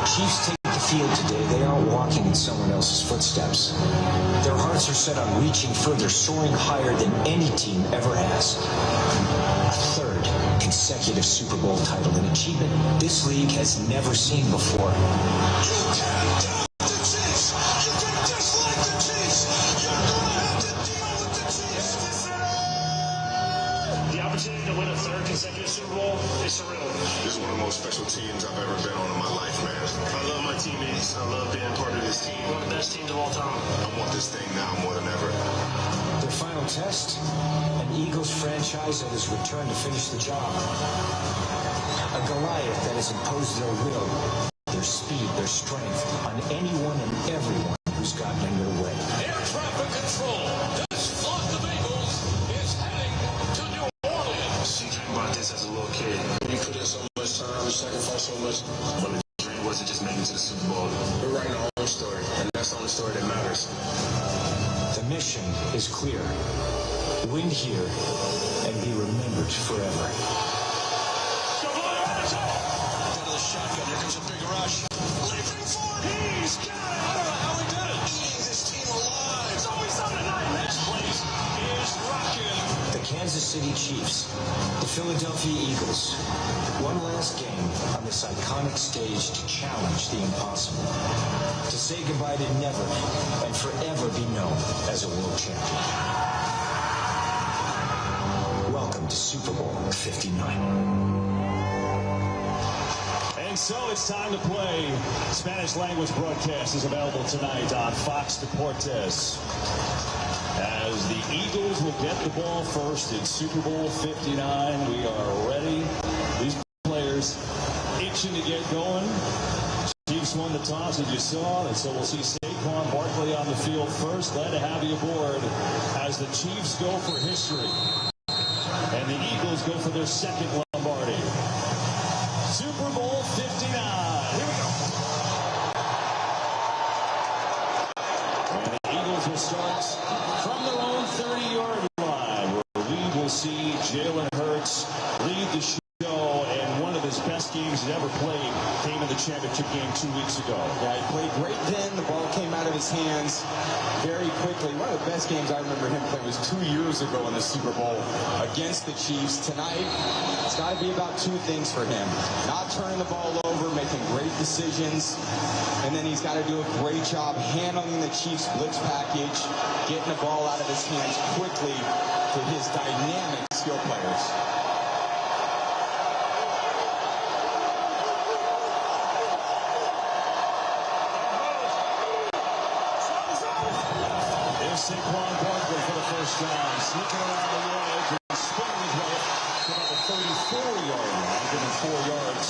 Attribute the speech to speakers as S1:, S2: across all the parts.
S1: Chiefs take the field today. They aren't walking in someone else's footsteps. Their hearts are set on reaching further, soaring higher than any team ever has. A third consecutive Super Bowl title, an achievement this league has never seen before.
S2: You can't doubt the Chiefs. You can dislike the Chiefs. You're going to have to deal with the Chiefs.
S3: The opportunity to win a third consecutive Super Bowl is surreal.
S2: This is one of the most special teams I've ever been on in my life, man.
S3: I love my teammates. I love being part of this team. One of the best teams of all time.
S2: I want this thing now more than ever.
S1: Their final test, an Eagles franchise that has returned to finish the job. A Goliath that has imposed their will, their speed, their strength on anyone and everyone who's gotten in their way.
S4: Air traffic control. This flock of Eagles is heading to New Orleans.
S3: See, dream about this as a little kid.
S2: You put in so much time, you sacrifice so much.
S3: But the dream wasn't just making it to the Super Bowl.
S2: We're writing our own story, and that's the only story that matters.
S1: The mission is clear. Win here and be remembered forever.
S4: Into the shotgun. Here comes a big rush.
S2: Leaping forward.
S4: He's got it. I don't know how he did it.
S2: Eating his team alive.
S4: It's always on tonight. This place is rocking.
S1: The Kansas City Chiefs, the Philadelphia Eagles. One last game on this iconic stage to challenge the impossible. To say goodbye to never and forever be known as a world champion. Welcome to Super Bowl 59.
S5: And so it's time to play. Spanish language broadcast is available tonight on Fox Deportes. As the Eagles will get the ball first in Super Bowl 59, we are ready. These players itching to get going. Chiefs won the toss, as you saw, and so we'll see Saquon Barkley on the field first. Glad to have you aboard as the Chiefs go for history. And the Eagles go for their second Lombardi. Super Bowl 59. Here we go. And the Eagles will start from their own 30-yard line, where we will see Jalen Hurts lead the show, and one of his best games he's ever played came in the championship game 2 weeks ago.
S6: Yeah, he played great then. The ball came out of his hands very quickly. One of the best games I remember him playing was 2 years ago in the Super Bowl against the Chiefs. Tonight, it's got to be about two things for him. Not turning the ball over, making great decisions, and then he's got to do a great job handling the Chiefs' blitz package, getting the ball out of his hands quickly to his dynamic skill players.
S5: Saquon Barkley for the first down, sneaking around the edge and spinning his way to about the 34-yard line, giving 4 yards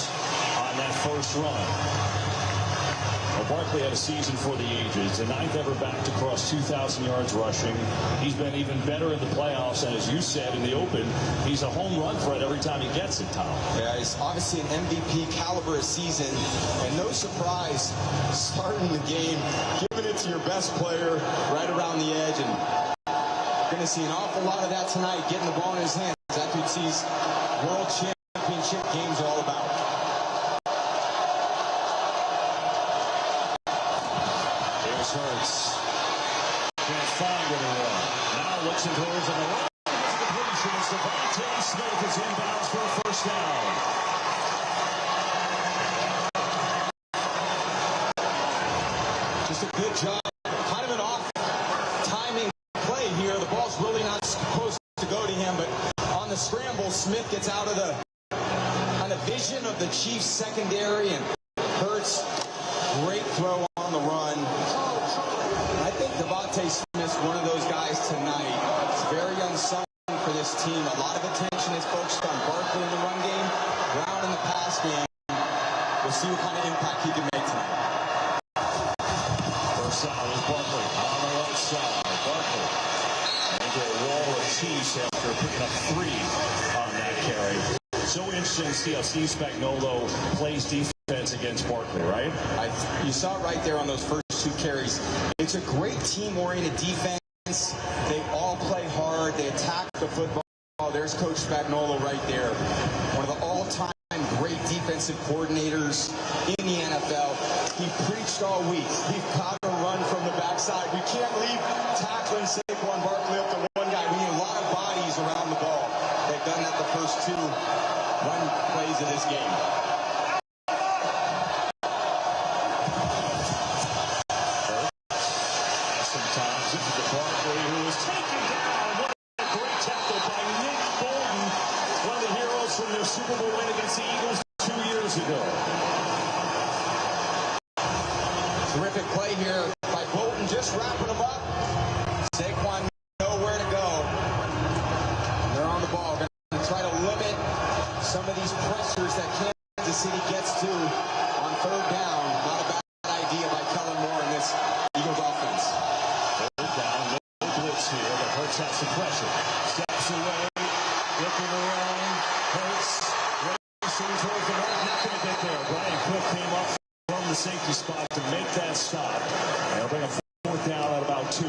S5: on that first run. Well, Barkley had a season for the ages, the 9th ever back to cross 2,000 yards rushing. He's been even better in the playoffs, and as you said in the open, he's a home run threat every time he gets it, Tom.
S6: Yeah, he's obviously an MVP caliber season, and no surprise, starting the game, giving it to your best player right around the edge, and you're going to see an awful lot of that tonight, getting the ball in his hands. That's what these world championship games are all about.
S5: Here's Hurts. Can't find anyone. Now looks and goes on the right. Completion as Devontae Smith is inbounds for a first down.
S6: Just a good job. Kind of an off timing play here. The ball's really not supposed to go to him, but on the scramble, Smith gets out of the kind of vision of the Chiefs secondary, and Hurts, great throw on the run. I think Devontae Smith's one of those guys tonight. It's very unsung for this team. A lot of attention is focused on Barkley in the run game, Brown in the pass game. We'll see what kind of impact he can make tonight.
S5: First down is Barkley on the right side. Barkley into a wall of Chiefs after picking up 3 on that carry. So interesting to see how Steve Spagnuolo plays defense against Barkley, right?
S6: You saw it right there on those first 2 carries. It's a great team-oriented defense. They all play hard. They attack the football. There's Coach Spagnuolo right there. One of the all-time great defensive coordinators in the NFL. He preached all week. We've got to run from the backside. We can't leave tackling Saquon Barkley up to one guy. We need a lot of bodies around the ball. They've done that the first 2 run plays of this game.
S5: Sometimes this is the Barkley who is taken down. What a great tackle by Nick Bolton, one of the heroes from their Super Bowl win against the Eagles 2 years ago.
S6: Terrific play here by Bolton, just wrapping him up. Saquon nowhere to go. They're on the ball. Going to try to limit some of these pressures that Kansas City gets to on 3rd down. Not a bad idea by Kellen Moore in this Eagles offense.
S5: 3rd down, no blitz here, but Hurts has some pressure. Steps away, looking around. Hurts racing towards the right, not going to get there. Brian Cook came up from the safety spot to make that stop. They'll bring a 4th down at about 2.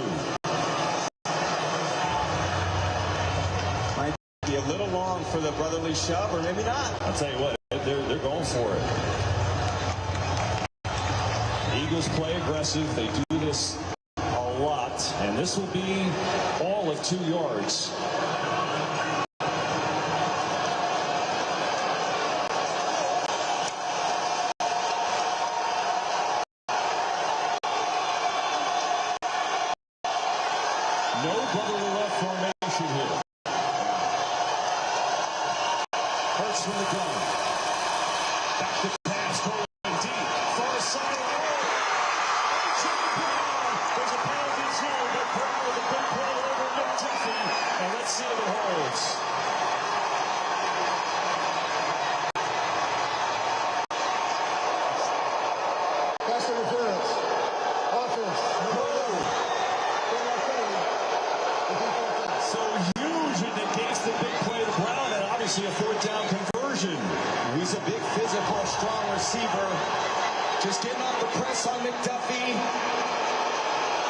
S6: Might be a little long for the brotherly shove, or maybe not.
S5: I'll tell you what, they're going for it. Eagles play aggressive. They do this a lot, and this will be all of 2 yards. No brotherly left formation here. Hurts from the gun. Back to pass, going deep. Far side. There's a penalty zone, but Brown with a big play over McDuffie. And let's see if it holds.
S2: Pass interference. Offense.
S5: So huge it negates the big play to Brown, and obviously a 4th down conversion.
S6: He's a big, physical, strong receiver. Just getting off the press on McDuffie.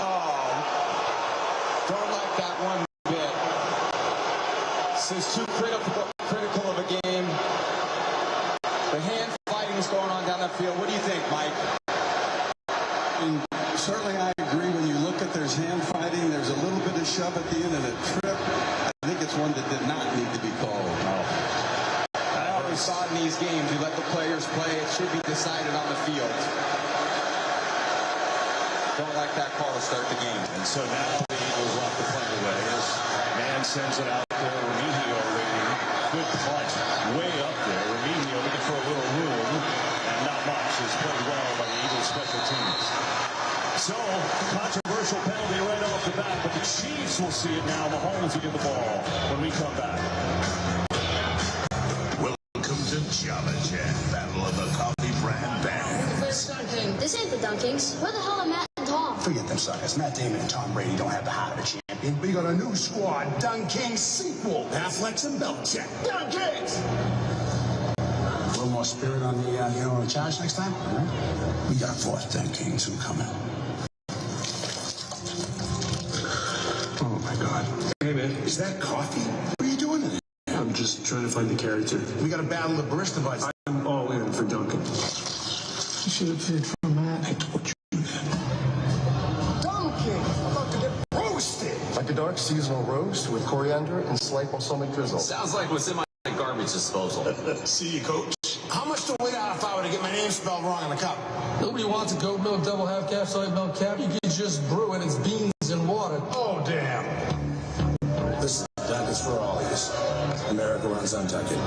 S6: Oh, don't like that one bit. This is too critical of a game. The hand fighting is going on down that field. What do you think, Mike?
S7: Certainly I agree. When you look at there's hand fighting, there's a little bit of shove at the end and a trip. I think it's one that did not need to be called.
S6: I always saw it in these games. You let the players play. It should be decided on the field. Don't like that call to start the game.
S5: And so now the Eagles off the play away as man sends it out there. Remigio waiting. Good punt. Way up there. Remigio looking for a little room. And not much is played well by the Eagles special teams. So, controversial penalty right off the bat, but the Chiefs will see it now. Mahomes will get the ball when we come back.
S2: Welcome to Java Jet, Battle of the Coffee Brand Bands.
S8: This ain't the Dunkings. Where the hell are Matt and Tom?
S9: Forget them suckers. Matt Damon and Tom Brady don't have the heart of a champion. We got a new squad, Dunk Kings sequel. Affleck's and Belichick. Dunk Kings! A little more spirit on the charge next time. Right? We got 4th Dunk Kings who coming. Oh my God. Hey man, is that coffee? What are you doing in there? I'm just trying to find the character. We got to battle the barista bites. I'm all in for Duncan. You should have paid for Matt. I told you that. Duncan! I'm about to get roasted!
S10: Like a dark seasonal roast with coriander and slight balsamic drizzle.
S11: Sounds like what's in my garbage disposal.
S9: See you, coach. How much to win out if I were to get my name spelled wrong on the cup?
S10: Nobody wants a goat milk double half calf soy milk cap. You can just brew it. It's beans and water.
S9: Oh, damn. This Dunk is for all of us. America runs on Duncan.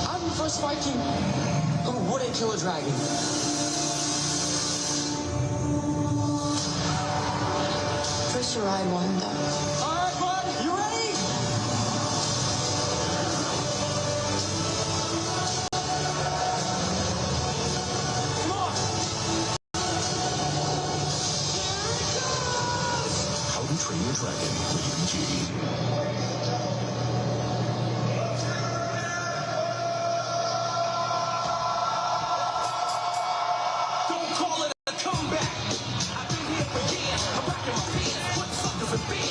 S8: I'm the first Viking who wouldn't kill a dragon. First you ride one, though. All right, bud, you ready? Come on.
S2: How to Train Your Dragon, rated G.
S4: Don't call it a comeback. I've been here for years. I'm rocking my pants. What suckers and beers.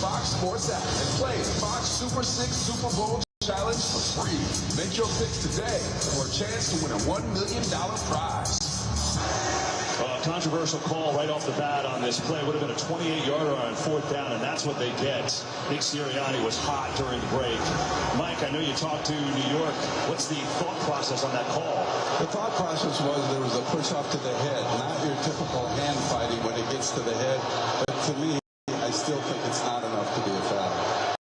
S2: Fox Sports app and play Fox Super 6 Super Bowl Challenge for free. Make your picks today for a chance to win a $1 million prize.
S5: Controversial call right off the bat on this play. Would have been a 28-yarder on 4th down, and that's what they get. Nick Sirianni was hot during the break. Mike, I know you talked to New York. What's the thought process on that call?
S7: The thought process was there was a push off to the head, not your typical hand fighting when it gets to the head. But to me, I still think it's not enough to be a foul.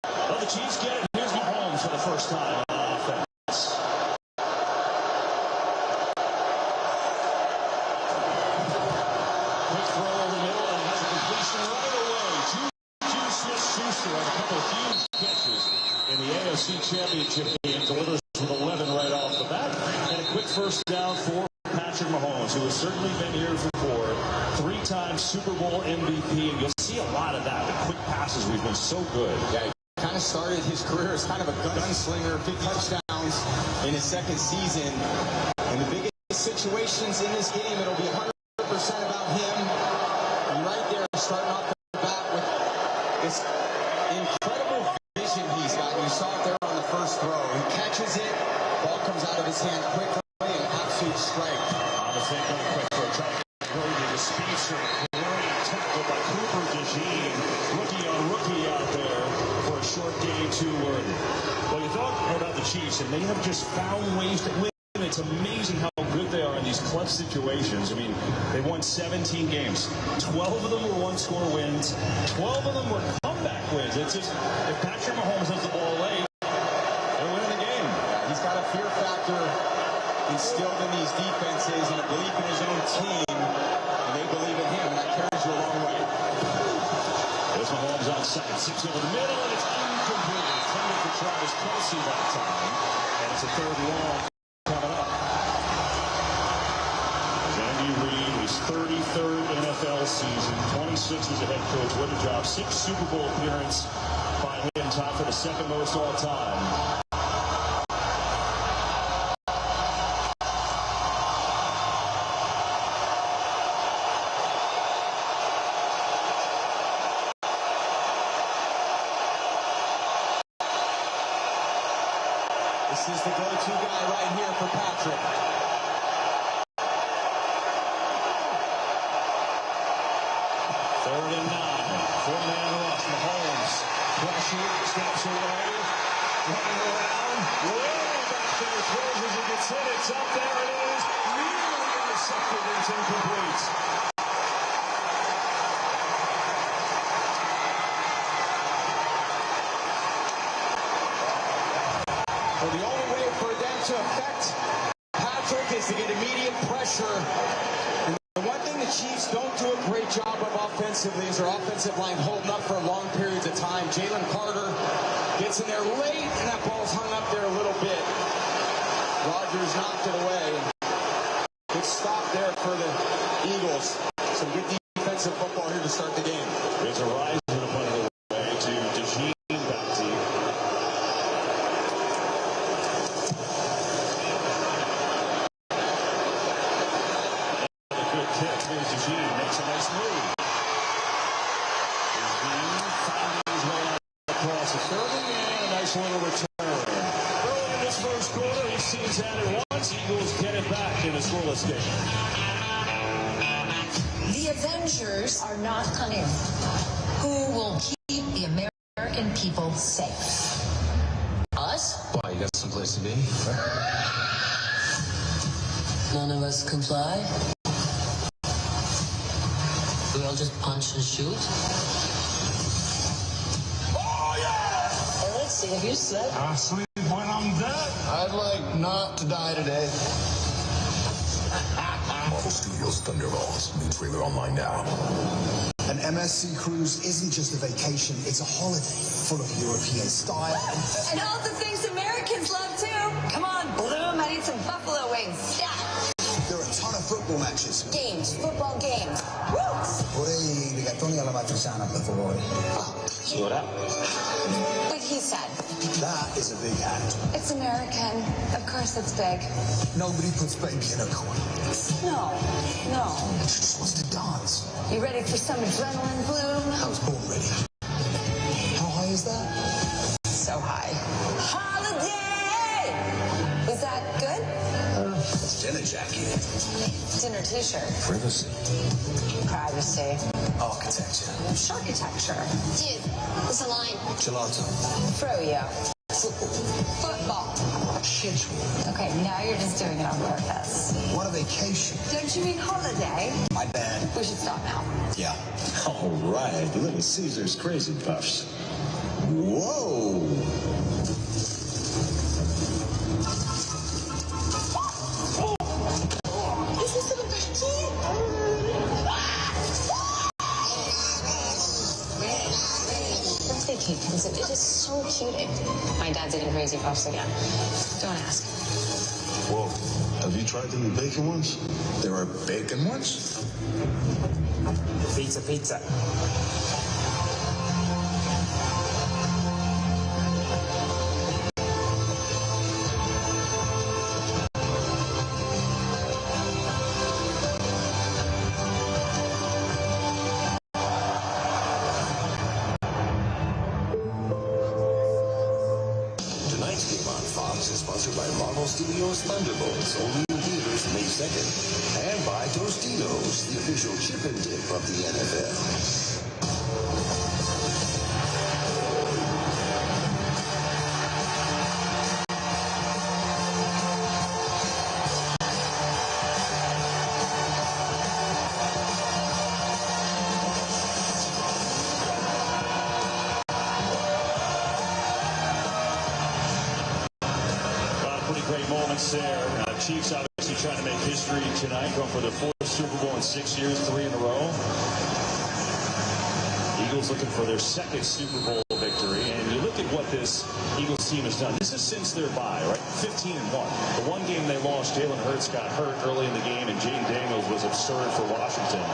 S5: Well, the Chiefs get it. Here's Mahomes for the first time on offense. Quick throw over the middle, and has a completion right away. Juju Smith-Schuster on a couple of huge catches in the AFC Championship game. Delivers with 11 right off the bat. And a quick first down for Patrick Mahomes, who has certainly been here before. 3-time Super Bowl MVP, and you'll see a lot of that. The quick passes, we've been so good.
S6: Yeah, he kind of started his career as kind of a gunslinger, big touchdowns in his second season. And the biggest situations in this game, it'll be 100% about him. And right there, starting off the bat with this incredible vision he's got. You saw it there on the first throw. He catches it, ball comes out of his hand quickly, an absolute strike.
S5: On the same kind of quick throw, trying to go to the speedster. Great tackle by Cooper DeJean. Rookie on rookie out there for a short gain to Worthy. Well, you thought about the Chiefs, and they have just found ways to win. It's amazing how good they are in these clutch situations. I mean, they won 17 games. 12 of them were one-score wins. 12 of them were comeback wins. It's just, if Patrick Mahomes has the ball late, they're winning the game.
S6: Yeah, he's got a fear factor instilled in these defenses and a belief in his own team, and they believe in him, and that carries you a long way.
S5: There's Mahomes on second, 6 over the middle, and it's incomplete. Intended for Travis Kelce that time, and it's a 3rd and long coming up. Andy Reid, his 33rd NFL season, 26 as a head coach. What a job. 6th Super Bowl appearance by him, tied for the 2nd most all time.
S6: This is the go-to guy right here for Patrick.
S5: 3rd and 9. 4-man rush. Mahomes. Pressure. Steps away. Running around. Way back there. Throws as he gets hit. It's up there. It is. Nearly intercepted. It's incomplete.
S6: Well, the only way for them to affect Patrick is to get immediate pressure. And the one thing the Chiefs don't do a great job of offensively is their offensive line holding up for long periods of time. Jalen Carter gets in there late, and that ball's hung up there a little bit. Rodgers knocked it away. Good stop there for the Eagles. Some good defensive football here to start the game.
S5: There's a rise in the front of the way to DeJean Bounty. Here's DeJean, makes a nice move. DeJean finding his way across the 30, and a nice little return. Early in this first quarter, each team's had it once. Eagles get it back in a scoreless game.
S12: The Avengers are not coming. Who will keep the American people safe? Us?
S11: Why, you got someplace to be?
S12: None of us can fly. We all just punch and shoot.
S2: Oh, yeah!
S12: Hey, let's see, have you slept?
S2: I sleep when I'm dead.
S10: I'd like not to die today.
S13: Marvel Studios Thunderbolts. New trailer online now.
S14: An MSC cruise isn't just a vacation, it's a holiday full of European style.
S12: And all the things Americans love, too. Come on, Bloom, I need some buffalo wings. Yeah.
S14: There are a ton of football matches.
S12: Games, football games. Woo!
S14: Vorrei rigatoni alla matriciana, per favore.
S12: What he said.
S14: That is a big hat.
S12: It's American. Of course it's big.
S14: Nobody puts baby in a corner.
S12: No.
S14: She just wants to dance.
S12: You ready for some adrenaline, Bloom?
S14: I was born ready. that?
S12: So high. Holiday! Was that good?
S13: It's dinner jacket.
S12: Dinner t-shirt.
S13: Privacy.
S12: Privacy.
S13: Architecture.
S12: Architecture.
S15: Dude, there's a line.
S13: Gelato.
S12: Froyo.
S15: Football.
S13: Schedule.
S12: Okay, now you're just doing it on purpose.
S14: What a vacation.
S12: Don't you mean holiday?
S14: My bad.
S12: We should stop now.
S14: Yeah.
S9: All right, Little Caesar's Crazy Puffs. Whoa!
S15: Is this a vacuum?
S12: Birthday cake comes in. It is so cute. My dad's eating Crazy Puffs again. Don't ask.
S9: Whoa, have you tried the new bacon ones?
S13: There are bacon ones?
S11: Pizza.
S13: Tonight's game on Fox is sponsored by Marvel Studios Thunderbolts, only in theaters May 2nd. And by Tostitos, the official chip and dip of the NFL.
S5: Great moments there. Chiefs obviously trying to make history tonight, going for their 4th Super Bowl in 6 years, 3 in a row. Eagles looking for their 2nd Super Bowl victory, and you look at what this Eagles team has done. This is since their bye, right? 15-1. The one game they lost, Jalen Hurts got hurt early in the game, and Jaden Daniels was absurd for Washington.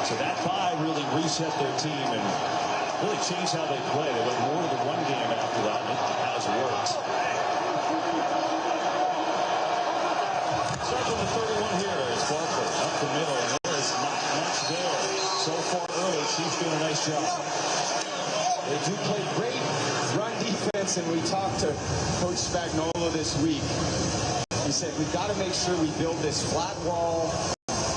S5: So that bye really reset their team and really changed how they play. They went more to the run game after that, and it has worked. Starts on the 31 here. It's Barkley up the middle, and there is not much there. So far early, Chiefs doing a nice job.
S6: They do play great run defense, and we talked to Coach Spagnuolo this week. He said, we've got to make sure we build this flat wall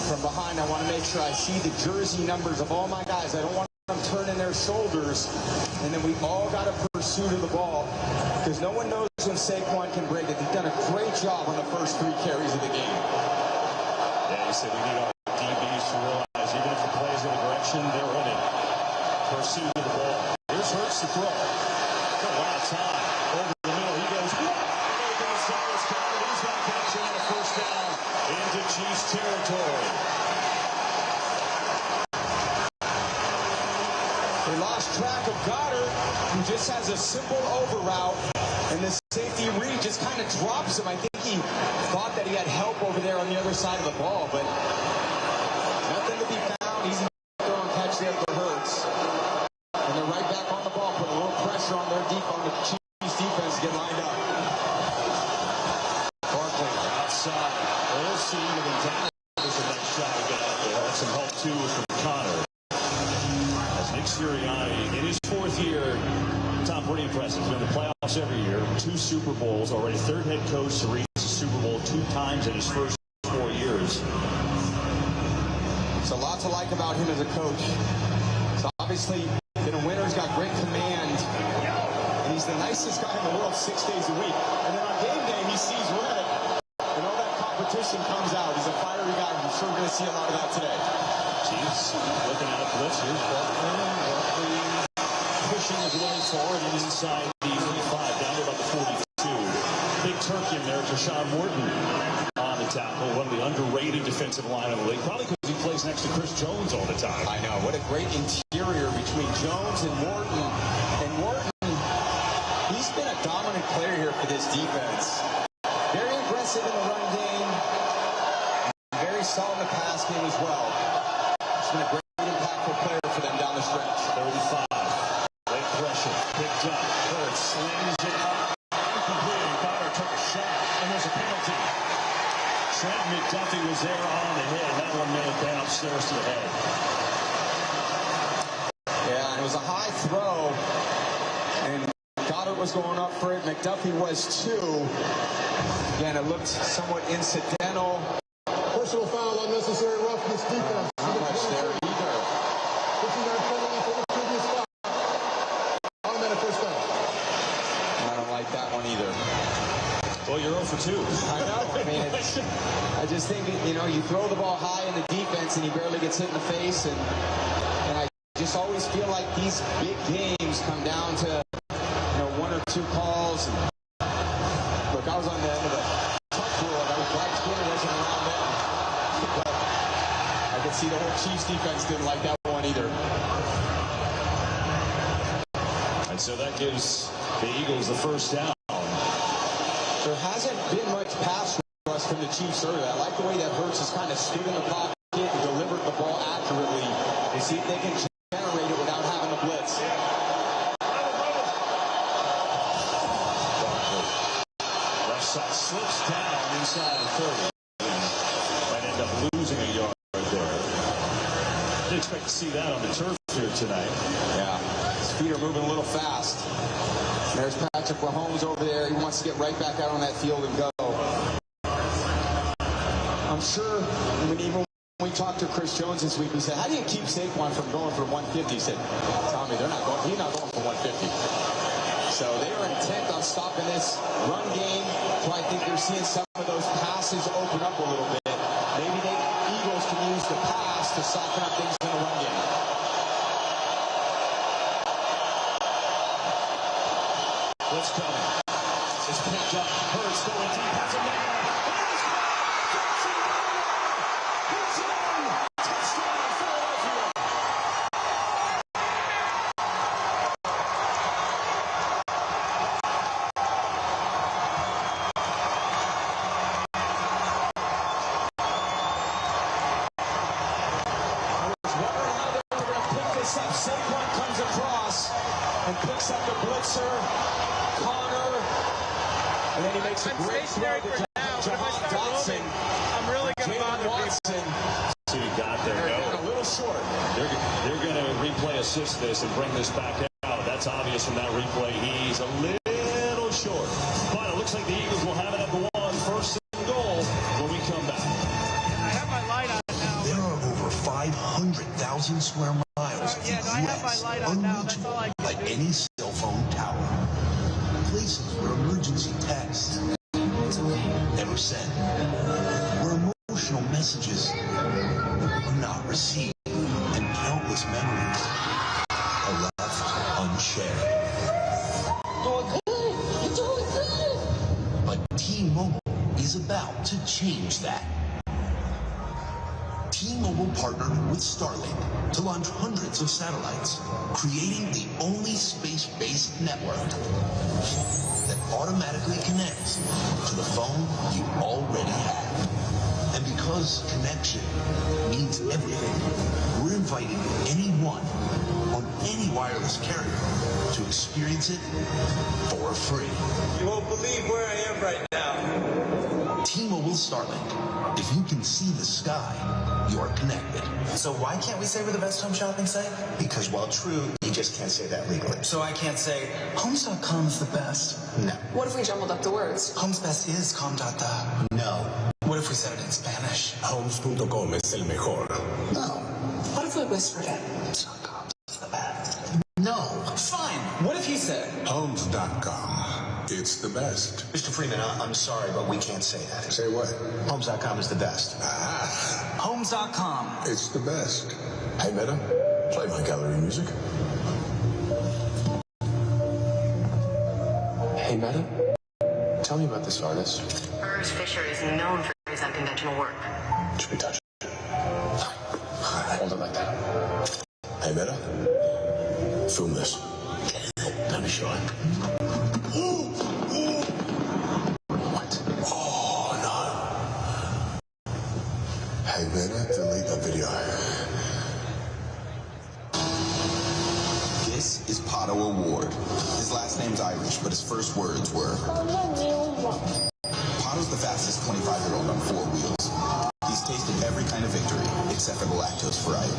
S6: from behind. I want to make sure I see the jersey numbers of all my guys. I don't want them turning their shoulders, and then we all got a pursuit of the ball, because no one knows when Saquon can break it. They've done a great job on the first 3 carries of the game.
S5: Yeah, he said we need our DBs to realize even if the play is in a direction, they're in it. Pursuit of the ball. Here's Hurts to throw. A lot of time. Over the middle, he goes. He's not catching on a first down into Chiefs territory.
S6: They lost track of Goddard, who just has a simple over route, and the safety Reed just kind of drops him. I think he thought that he had help over there on the other side of the ball, but nothing to be found. Easy throw and catch there for Hurts. And they're right back on the ball, putting a little pressure on their on the Chiefs defense to get lined up.
S5: Barkley outside. We'll see him down. There's a nice shot to get out there. That's some help too from Connor. Nick Sirianni, in his 4th year, Tom, pretty impressive. He's been in the playoffs every year, 2 Super Bowls, already 3rd head coach to reach the Super Bowl 2 times in his first 4 years.
S6: It's a lot to like about him as a coach. So obviously, been a winner, he's got great command, and he's the nicest guy in the world 6 days a week. And then on game day, he sees red, and all that competition comes out. He's a fiery guy. I'm sure we're going to see a lot of that today.
S5: Chiefs looking at a blitz. Here's Barkley pushing his way forward and inside the 35, down to about the 42. Big turkey in there, Deshaun Morton on the tackle. One of the underrated defensive line in the league, probably because he plays next to Chris Jones all the time.
S6: I know. What a great interior between Jones and Morton. And Morton, he's been a dominant player here for this defense. Very aggressive in the run game. Very solid in the pass game as well. He's been a great impactful player for them down the stretch.
S5: 35. Late pressure. Picked up. Hurts slings it up. Incomplete. Connor took a shot. And there's a penalty. Trent McDuffie was there on the head. That one may have been upstairs to the head.
S6: Yeah, and it was a high throw. And Goddard was going up for it. McDuffie was too. Again, it looked somewhat incidental.
S10: Personal foul, unnecessary roughness defense.
S6: Not much there either.
S10: 59 penalty for the previous foul. Automatic first down.
S6: I don't like that one either.
S5: Well, you're 0 for 2.
S6: I know. I mean, I just think, you know, you throw the ball high in the defense and he barely gets hit in the face. And I just always feel like these big games come down to, you know, 1 or 2 calls. And look, I was on the end of the tuck rule. I was glad Twitter wasn't around then. But I could see the whole Chiefs defense didn't like that one either.
S5: And so that gives the Eagles the first down.
S6: There hasn't been much pass rush from the Chiefs earlier. I like the way that Hurts has kind of stood in the pocket and delivered the ball accurately to see if they can generate it without having to blitz.
S5: Left side slips down inside the 30. Might end up losing a yard there. Didn't expect to see that on the turf here tonight.
S6: Yeah, his feet are moving a little fast. There's Patrick Mahomes over there. He wants to get right back out on that field and go. I'm sure even when we talked to Chris Jones this week, we said, how do you keep Saquon from going for 150? He said, Tommy, he's not going for 150. So they are intent on stopping this run game. So I think they're seeing some of those passes open up a little bit. Maybe the Eagles can use the pass to soften up things in the run game.
S5: What's coming? It's picked up. Hurts going deep. Has a man. Touchdown, Philadelphia. I was wondering how they were going to pick this up. Saquon comes across and picks up the blitzer. And then he makes a great throw to Jahan Dotson.
S16: I'm really going to bother
S5: Watson. See, he got there.
S6: They're a little short.
S5: They're going to replay assist this and bring this back out. That's obvious from that replay. He's a little short. But it looks like the Eagles will have it at the 1, first and goal when we come back.
S16: I have my light on now.
S17: There are over 500,000 square miles of the U.S. unreachable by any cell phone tower. Places where emergency texts never sent, where emotional messages are not received, and countless memories are left unshared.
S15: Doing good. You're doing good.
S17: But T-Mobile is about to change that. T-Mobile partnered with Starlink to launch hundreds of satellites, creating the only space-based network that automatically connects to the phone you already have. And because connection means everything, we're inviting anyone on any wireless carrier to experience it for free.
S18: You won't believe where I am right now.
S17: T-Mobile Starlink. If you can see the sky, you're connected.
S19: So why can't we say we're the best home shopping site?
S17: Because while true, you just can't say that legally.
S19: So I can't say Homes.com is the best.
S17: No.
S15: What if we jumbled up the words?
S19: Homes best is com.da.
S17: No.
S19: What if we said it in Spanish?
S9: Homes.com es el mejor.
S19: No.
S15: What if we whispered it?
S19: Homes.com is the best.
S17: No.
S19: Fine. What if he said
S9: Homes.com. It's the best.
S17: Mr. Freeman, I'm sorry, but we can't say that.
S9: Say what?
S17: Homes.com is the best.
S9: Ah.
S19: Homes.com.
S9: It's the best. Hey, Meta, play my gallery music.
S20: Hey, Meta, tell me about this artist.
S21: Urs Fisher is known for his unconventional work.
S20: Should we touch it? Hold it like that.
S9: Hey, Meta, film this.
S17: Let me show it.
S20: What?
S9: Oh, no. Hey, Meta, delete that video.
S2: This is Pato Award. His last name's Irish, but his first words were... Pato's the fastest 25-year-old on 4 wheels. He's tasted every kind of victory.
S6: except for the lactose variety.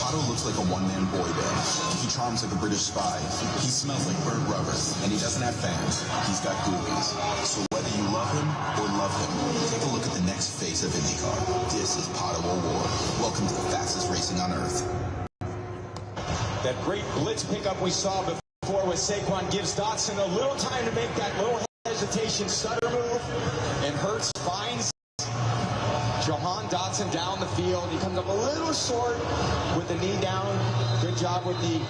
S6: Otto looks like a one-man boy band. He charms like a British spy. He smells like burnt rubber, and he doesn't have fans. He's got groupies. So whether you love him or love him, take a look at the next face of IndyCar. This is Otto War. Welcome to the fastest racing on Earth. That great blitz pickup we saw before with Saquon gives Dotson a little time to make that little hesitation stutter move, and Hurts finds Jahan Dotson down the field. He comes up a little short with the knee down. Good job with the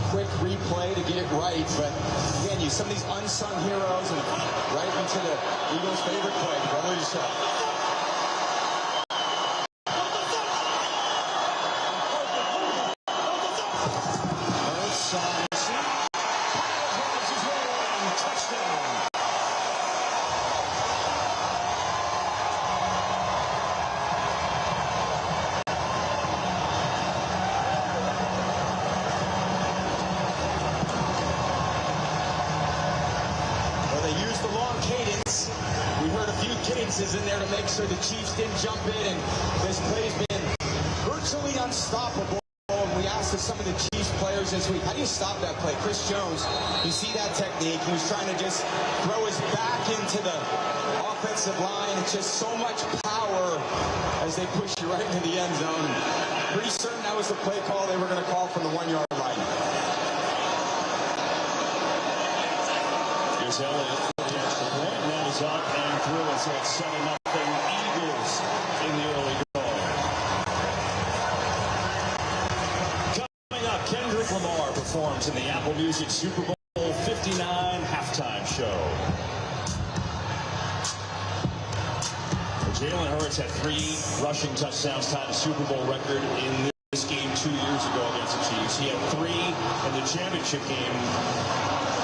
S6: quick replay to get it right. But again, some of these unsung heroes, and right into the Eagles' favorite play. Brother yourself. Cadences in there to make sure the Chiefs didn't jump in, and this play's been virtually unstoppable. And we asked some of the Chiefs players this week, how do you stop that play? Chris Jones, you see that technique. He was trying to just throw his back into the offensive line. It's just so much power as they push you right into the end zone. Pretty certain that was the play call they were going to call from the 1-yard line.
S5: Here's Elliott for the extra point. That is up and through. It's at 7-0 Eagles in the early going. Coming up, Kendrick Lamar performs in the Apple Music Super Bowl 59 halftime show. Jalen Hurts had 3 rushing touchdowns, tied a Super Bowl record in this game 2 years ago against the Chiefs. He had 3 in the championship game.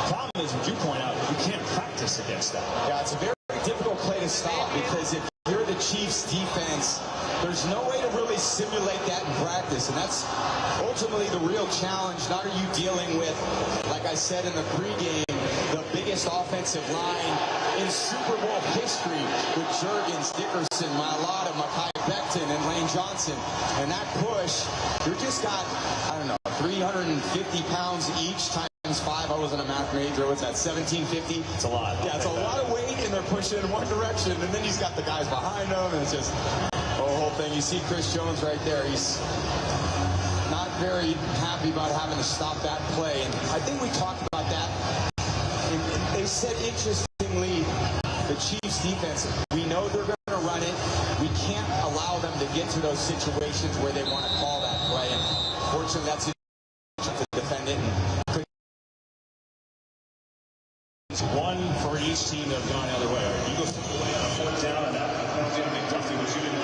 S5: Problem is, what you point out, you can't practice against that.
S6: Yeah, it's a very difficult play to stop, because if you're the Chiefs defense, there's no way to really simulate that in practice, and that's ultimately the real challenge. Not are you dealing with, like I said in the pregame, the biggest offensive line in Super Bowl history with Juergens, Dickerson, Mailata, Mekhi Becton, and Lane Johnson. And that push, you're just got, I don't know, 350 pounds each times 5. I wasn't a math major. What's that, 1750?
S5: It's a lot.
S6: Yeah, it's a lot of weight, and they're pushing in one direction, and then he's got the guys behind him, and it's just the whole thing. You see Chris Jones right there. He's not very happy about having to stop that play, and I think we talked about that. And they said, interestingly, the Chiefs defense, we know they're going to run it. We can't allow them to get to those situations where they want to call that play, and fortunately, that's to defend it.
S5: One for each team that have gone the other way. Eagles took away on a 4th down, and that penalty on McDuffie was shooting.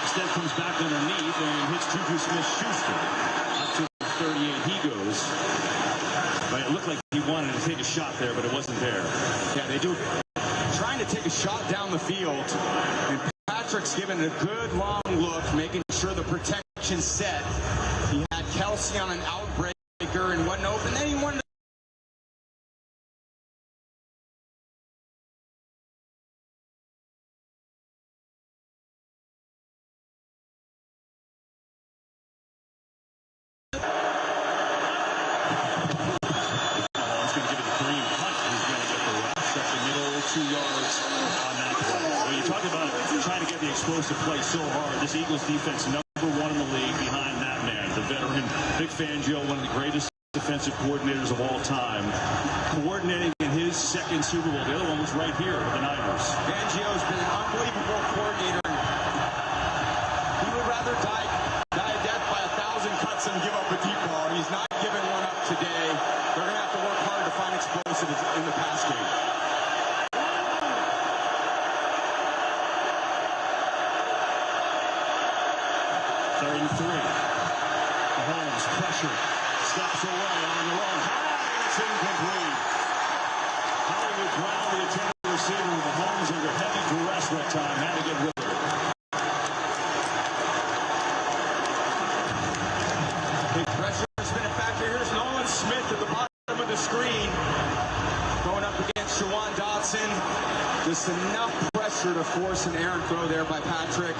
S3: Instead comes back underneath and hits Juju Smith-Schuster. Up to 38 he goes. But it looked like he wanted to take a shot there, but it wasn't there.
S6: Yeah, they do. Trying to take a shot down the field. And Patrick's giving it a good long look, making sure the protection's set. He had Kelsey on an outbreaker and wasn't open. Then he wanted to
S3: explosive play so hard. This Eagles defense, #1 in the league behind that man, the veteran Vic Fangio, one of the greatest defensive coordinators of all time, coordinating in his second Super Bowl. The other one was right here with the Niners.
S6: Fangio's been an unbelievable coordinator. He would rather die a death by 1,000 cuts than give up a deep ball. He's not giving one up today. They're going to have to work hard to find explosives in the pass game.
S3: Third and 3. Mahomes pressure. Steps away on the run. It's incomplete. Hollywood Brown, the intended receiver. Mahomes under heavy duress that time. Had to get rid of it.
S6: Big pressure has been a factor. Here's Nolan Smith at the bottom of the screen. Going up against Jawan Dotson. Just enough pressure to force an errant throw there by Patrick.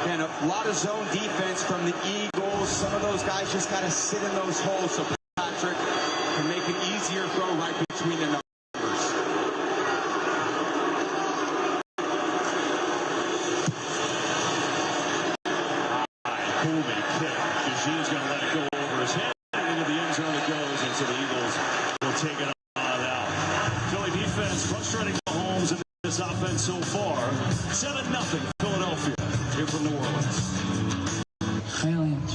S6: And a lot of zone defense from the Eagles. Some of those guys just got to sit in those holes so Patrick can make an easier throw right between the numbers.
S3: Coolman kick. Jazeem's going to let it go over his head. Into the end zone it goes, and so the Eagles will take it on out. Philly defense frustrating Mahomes in this offense so far. 7-0 Philadelphia. Here from New Orleans.
S19: Brilliant.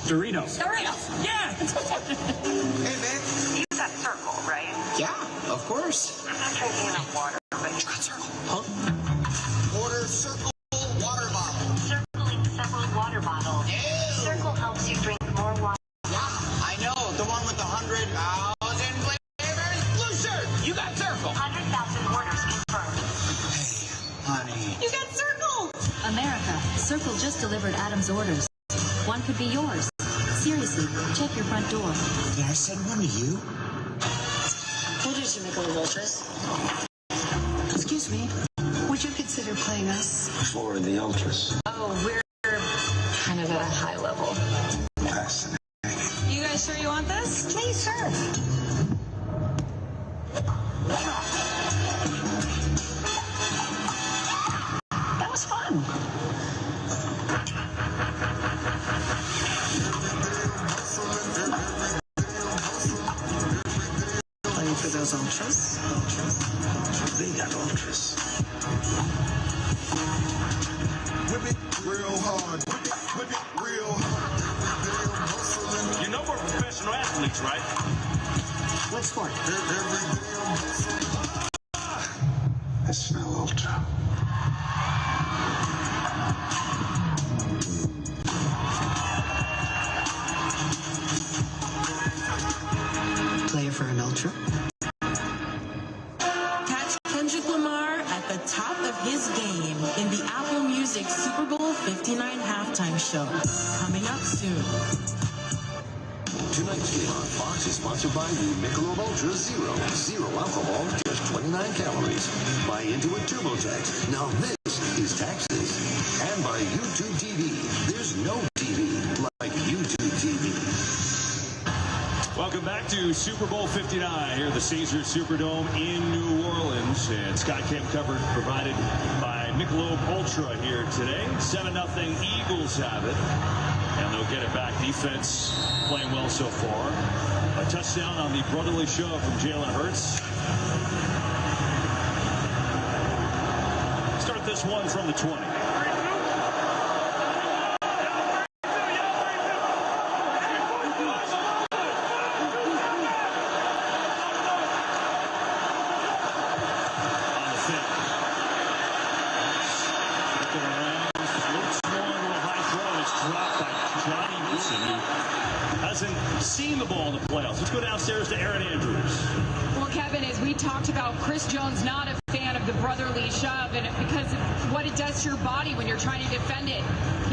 S16: Doritos.
S19: Doritos! Yeah! Hey, man.
S21: You use that circle, right?
S19: Yeah, of course.
S21: I'm not drinking enough water, but...
S19: Circle. Huh? Order circle water bottle.
S21: Circling several water bottles.
S19: Ew.
S21: Circle helps you drink more water.
S19: Yeah, I know. The one with 100,000 flavors. Blue shirt. You got circle.
S21: 100,000 orders confirmed.
S19: Hey, honey.
S12: You got Circle! America, Circle just delivered Adam's orders. One could be yours. Seriously, check your front door.
S19: Did I send one to you?
S12: We'll do some Michelob Ultras.
S1: Excuse me, would you consider playing us?
S13: For the Ultras.
S12: Oh, we're kind of at a high level.
S13: Fascinating.
S12: You guys sure you want this? Please, sir.
S1: That was fun. Playing for those Ultras?
S13: They got Ultras.
S2: Whip it real hard. Whip it real hard.
S3: You know we're professional athletes, right?
S1: What sport?
S13: I smell Ultra.
S1: Player for an Ultra?
S22: Catch Kendrick Lamar at the top of his game in the Apple Music Super Bowl 59 halftime show. Coming up soon.
S13: Tonight's game on Fox is sponsored by the Michelob Ultra Zero. Zero alcohol, just 29 calories. Buy into a TurboTax. Now this is taxes. And by YouTube TV. There's no TV like YouTube TV.
S3: Welcome back to Super Bowl 59 here at the Caesars Superdome in New Orleans. And SkyCam coverage provided by Michelob Ultra here today. 7-0 Eagles have it. And they'll get it back. Defense playing well so far. A touchdown on the brotherly shove from Jalen Hurts. Start this one from the 20. Seen the ball in the playoffs. Let's go downstairs to Aaron Andrews.
S23: Well, Kevin, as we talked about, Chris Jones not a fan of the brotherly shove, and because of what it does to your body when you're trying to defend it.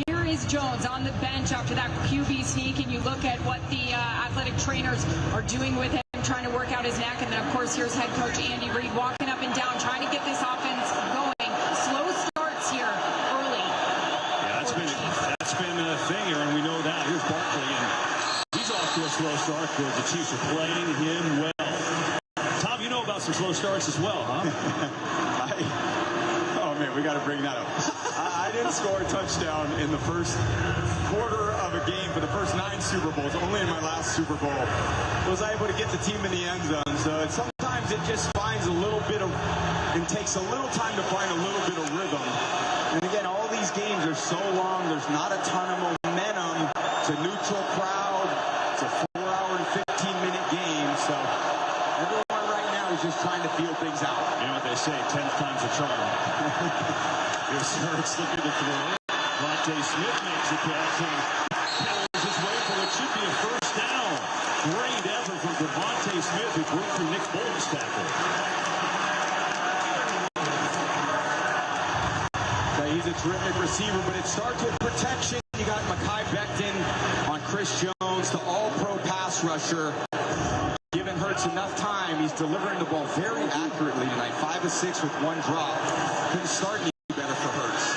S23: Here is Jones on the bench after that QB sneak, and you look at what the athletic trainers are doing with him. trying to work out his neck. And then, of course, here's head coach Andy Reid walking up and down, trying to get this offense going. Slow starts here early.
S3: Yeah, that's been a thing here, and we know that. Here's Barkley, and he's off to a slow start because the Chiefs are playing him well. Tom, you know about some slow starts as well, huh?
S6: Oh, man, we got to bring that up. I didn't score a touchdown in the first quarter of a game for the first 9 Super Bowls. Only in my last Super Bowl was I able to get the team in the end zone. So sometimes it just finds a little bit of, and takes a little time to find a little bit of rhythm. And again, all these games are so long. There's not a ton of momentum. It's a neutral crowd. It's a 4-hour and 15-minute game. So everyone right now is just trying to feel things out.
S3: You know what they say, 10th time's a charm. Here's Hurts looking to throw. Devontae Smith makes a catch and carries his way for what should be a first down. Great effort from Devontae Smith, who broke through Nick Bolton's tackle.
S6: He's a terrific receiver, but it starts with protection. You got Mekhi Becton on Chris Jones, the all-pro pass rusher. Giving Hurts enough time. He's delivering the ball very accurately tonight. 5 of 6 with 1 drop. Couldn't start any better for Hurts.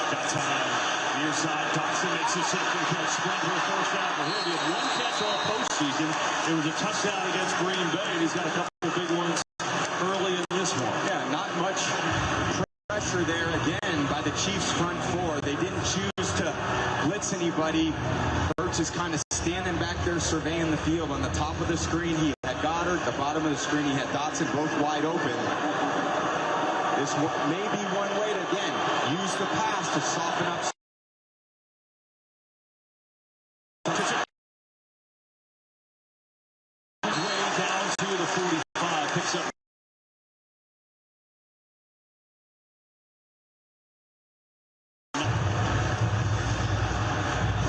S3: Got time. Near side, Dawson makes a second catch. Sprint for a first down for him. He had 1 catch all postseason. It was a touchdown against Green Bay, and he's got a couple of big ones early in this one.
S6: Yeah, not much pressure there again by the Chiefs front 4. They didn't choose to blitz anybody. Hurts is kind of standing back there surveying the field. On the top of the screen, he had Goddard. The bottom of the screen, he had Dotson, both wide open. This may be one way to, again, use the pass to soften up.
S3: Way down to the 45. Picks up.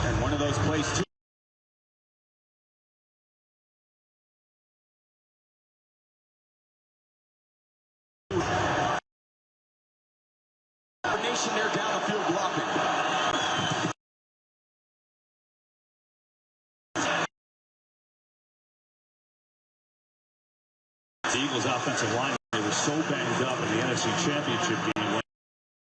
S6: And one of those plays, too. Coordination there down the field blocking.
S3: The Eagles' offensive line, they were so banged up in the NFC Championship game when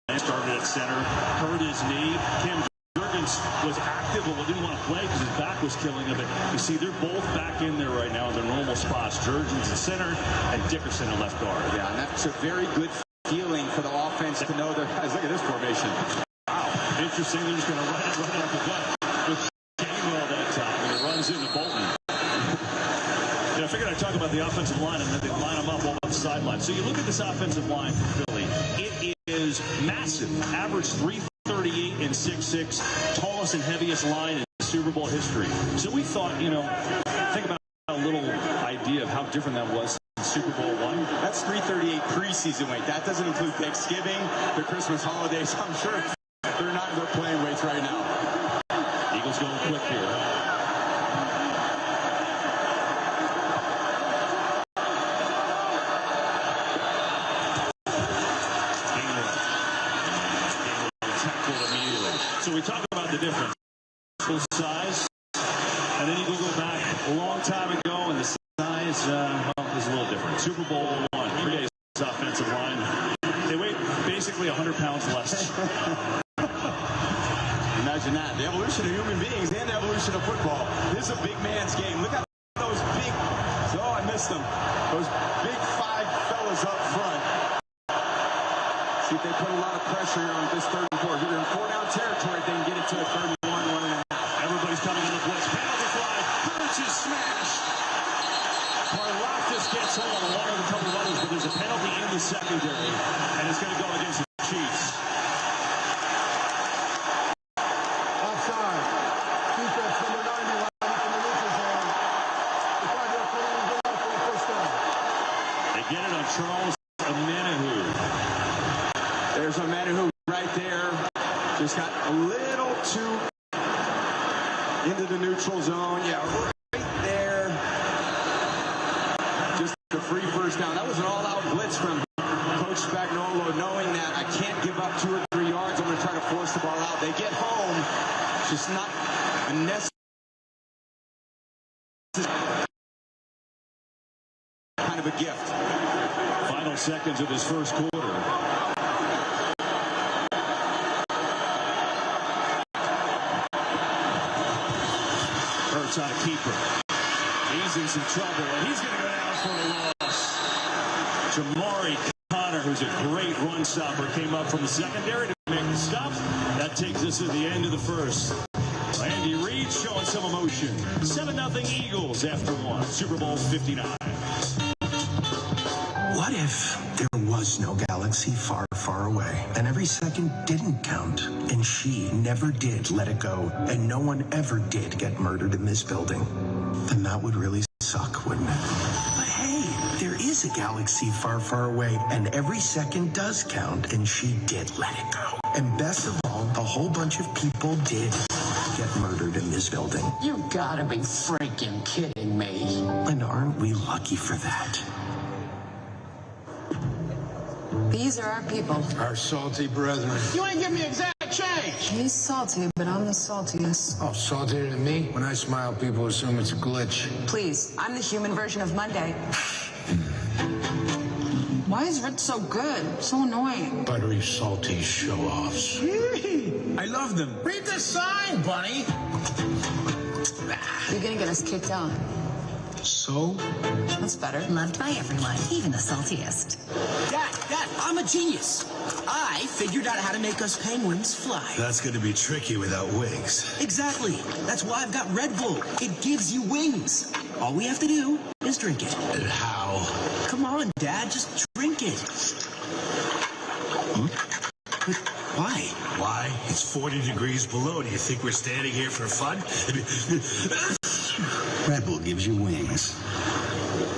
S3: they started at center, hurt his knee. Cam Jurgens was active but didn't want to play because his back was killing him. But you see, they're both back in there right now in their normal spots. Jurgens at center and Dickerson at left guard.
S6: Yeah, and that's a very good feeling for the offense to know their guys. Look at this formation.
S3: Wow. Interesting. They're just going to run it off the gut with Gainwell that time. And it runs into Bolton. I figured I'd talk about the offensive line and then they line them up all on the sideline. So you look at this offensive line for Philly. It is massive. Average 338 and 6'6", tallest and heaviest line in Super Bowl history. So we thought, think about a little idea of how different that was in Super Bowl I.
S6: That's 338 preseason weight. That doesn't include Thanksgiving, the Christmas holidays. I'm sure they're not in their playing weights right now.
S3: Eagles going quick here. So we talk about the difference. Full size, and then you can go back a long time ago, and the size, is a little different. Super Bowl I, Green Bay's offensive line, they weigh basically 100 pounds less.
S6: Imagine that. The evolution of human beings and the evolution of football. This is a big man's game. Look at those big, I missed them. Those big 5 fellas up front. See if they put a lot of pressure on this 3rd and 4. Here in 4-down territory, they can get it to a 3rd and 1, 1.5.
S3: Everybody's coming in the blitz. Penalty flag. Hurts is smashed. Karlaftis gets hold along with a couple of others, but there's a penalty in the secondary, and it's going to go against the Chiefs.
S10: Offside. Defense number 90 line in the neutral zone. The 5-yard penalty goes out for the first down.
S3: They get it on Charles Omenihu.
S6: There's Omenihu right there. Just got a little too into the neutral zone. Yeah, right there. Just a free first down. That was an all-out blitz from Coach Spagnuolo, knowing that I can't give up 2 or 3 yards. I'm going to try to force the ball out. They get home. Just not a necessary. kind of a gift.
S3: Final seconds of this first quarter. Hurts on a keeper. He's in some trouble, and he's going to go down for a loss. Jamari Connor, who's a great run stopper, came up from the secondary to make the stop. That takes us to the end of the first. Andy Reid showing some emotion. 7-0 Eagles after one. Super Bowl 59.
S4: What if there was no galaxy far, far away, and every second didn't count, and she never did let it go, and no one ever did get murdered in this building? Then that would really suck, wouldn't it? But hey, there is a galaxy far, far away, and every second does count, and she did let it go. And best of all, a whole bunch of people did get murdered in this building.
S7: You gotta be freaking kidding me.
S4: And aren't we lucky for that?
S8: These are our people.
S10: Our salty brethren.
S7: You ain't give me exact change.
S8: He's salty, but I'm the saltiest.
S10: Oh, saltier than me? When I smile, people assume it's a glitch.
S8: Please, I'm the human version of Monday. Why is Ritz so good? So annoying.
S10: Buttery, salty show-offs.
S7: I love them. Read the sign, Bunny.
S8: You're gonna get us kicked out.
S10: So?
S8: That's better.
S12: Loved by everyone, even the saltiest.
S7: Dad, I'm a genius. I figured out how to make us penguins fly.
S13: That's going to be tricky without wings.
S7: Exactly. That's why I've got Red Bull. It gives you wings. All we have to do is drink it.
S13: And how?
S7: Come on, Dad, just drink it. But why?
S13: Why? It's 40 degrees below. Do you think we're standing here for fun? Red Bull gives you wings.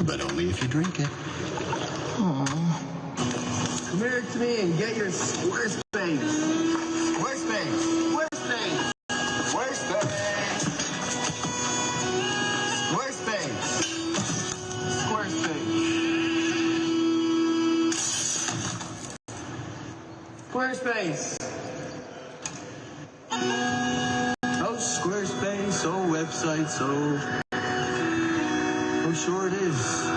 S13: But only if you drink it.
S7: Aww. Come here to me and get your Squarespace. Squarespace. Squarespace. Squarespace. Squarespace. Squarespace. Squarespace. Oh, Squarespace. Oh, websites. Oh, sure it is.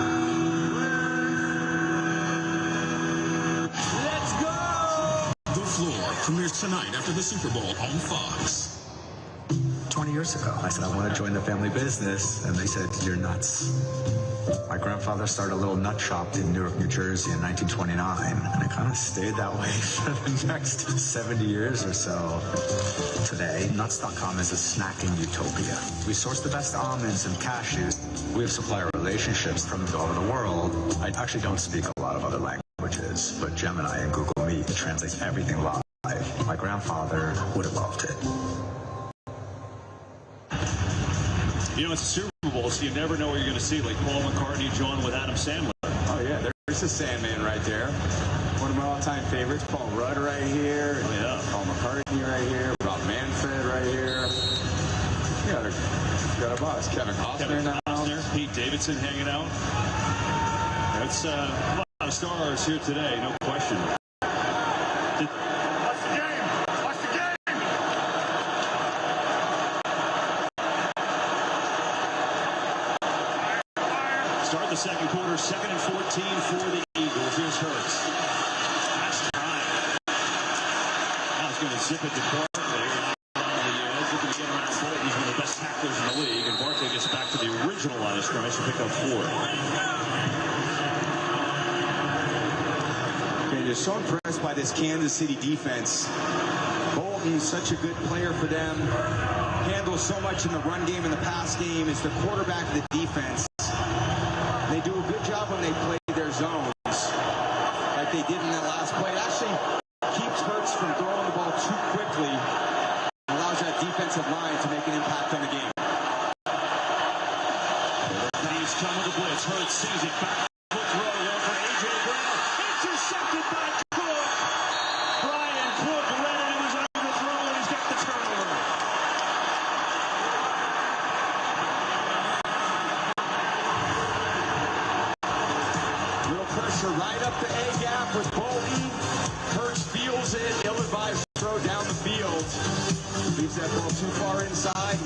S2: Let's go! The Floor premieres tonight after the Super Bowl on Fox.
S24: 20 years ago, I said, I want to join the family business. And they said, you're nuts. My grandfather started a little nut shop in Newark, New Jersey in 1929. And it kind of stayed that way for the next 70 years or so. Today, nuts.com is a snacking utopia. We source the best almonds and cashews. We have supplier relationships from all over the world. I actually don't speak a lot of other languages, but Gemini and Google Meet, it translates everything live. My grandfather would have loved it.
S3: You know, it's a Super Bowl, so you never know what you're going to see, like Paul McCartney joined with Adam Sandler.
S6: Oh, yeah, there's the Sandman right there. One of my all-time favorites, Paul Rudd right here.
S3: Yeah.
S6: Paul McCartney right here. Rob Manfred right here. You got our boss, Kevin Costner.
S3: Pete Davidson hanging out. That's a lot of stars here today, no question. Start the second quarter, 2nd and 14 for the Eagles. Here's Hurts. That's time. Now he's going to zip it to Barkley. Looking to get around Bolton. He's one of the best tacklers in the league. And Barkley gets back to the original line of scrimmage to pick up 4.
S6: Okay, just so impressed by this Kansas City defense. Bolton, such a good player for them. Handles so much in the run game and the pass game. Is the quarterback of the defense. They do a good job when they play their zones, like they did in that last play. It actually keeps Hurts from throwing the ball too quickly, allows that defensive line to make an impact on the game.
S3: He's coming to blitz. Hurts sees it. Back foot throw over A.J. Brown. Intercepted by Cook. Brian Cook read it. It was overthrown, and he's got the turnover.
S6: Pressure right up the A-gap with Bolton. Hurts feels it. Ill-advised throw down the field. Leaves that ball too far inside.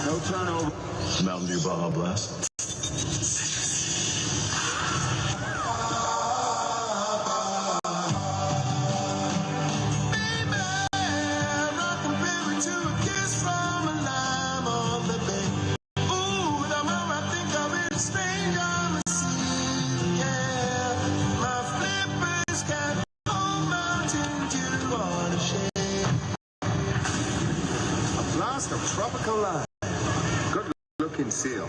S6: No turnover.
S13: Mountain Dew Baja Blast.
S11: monster tropical line. Good looking seal.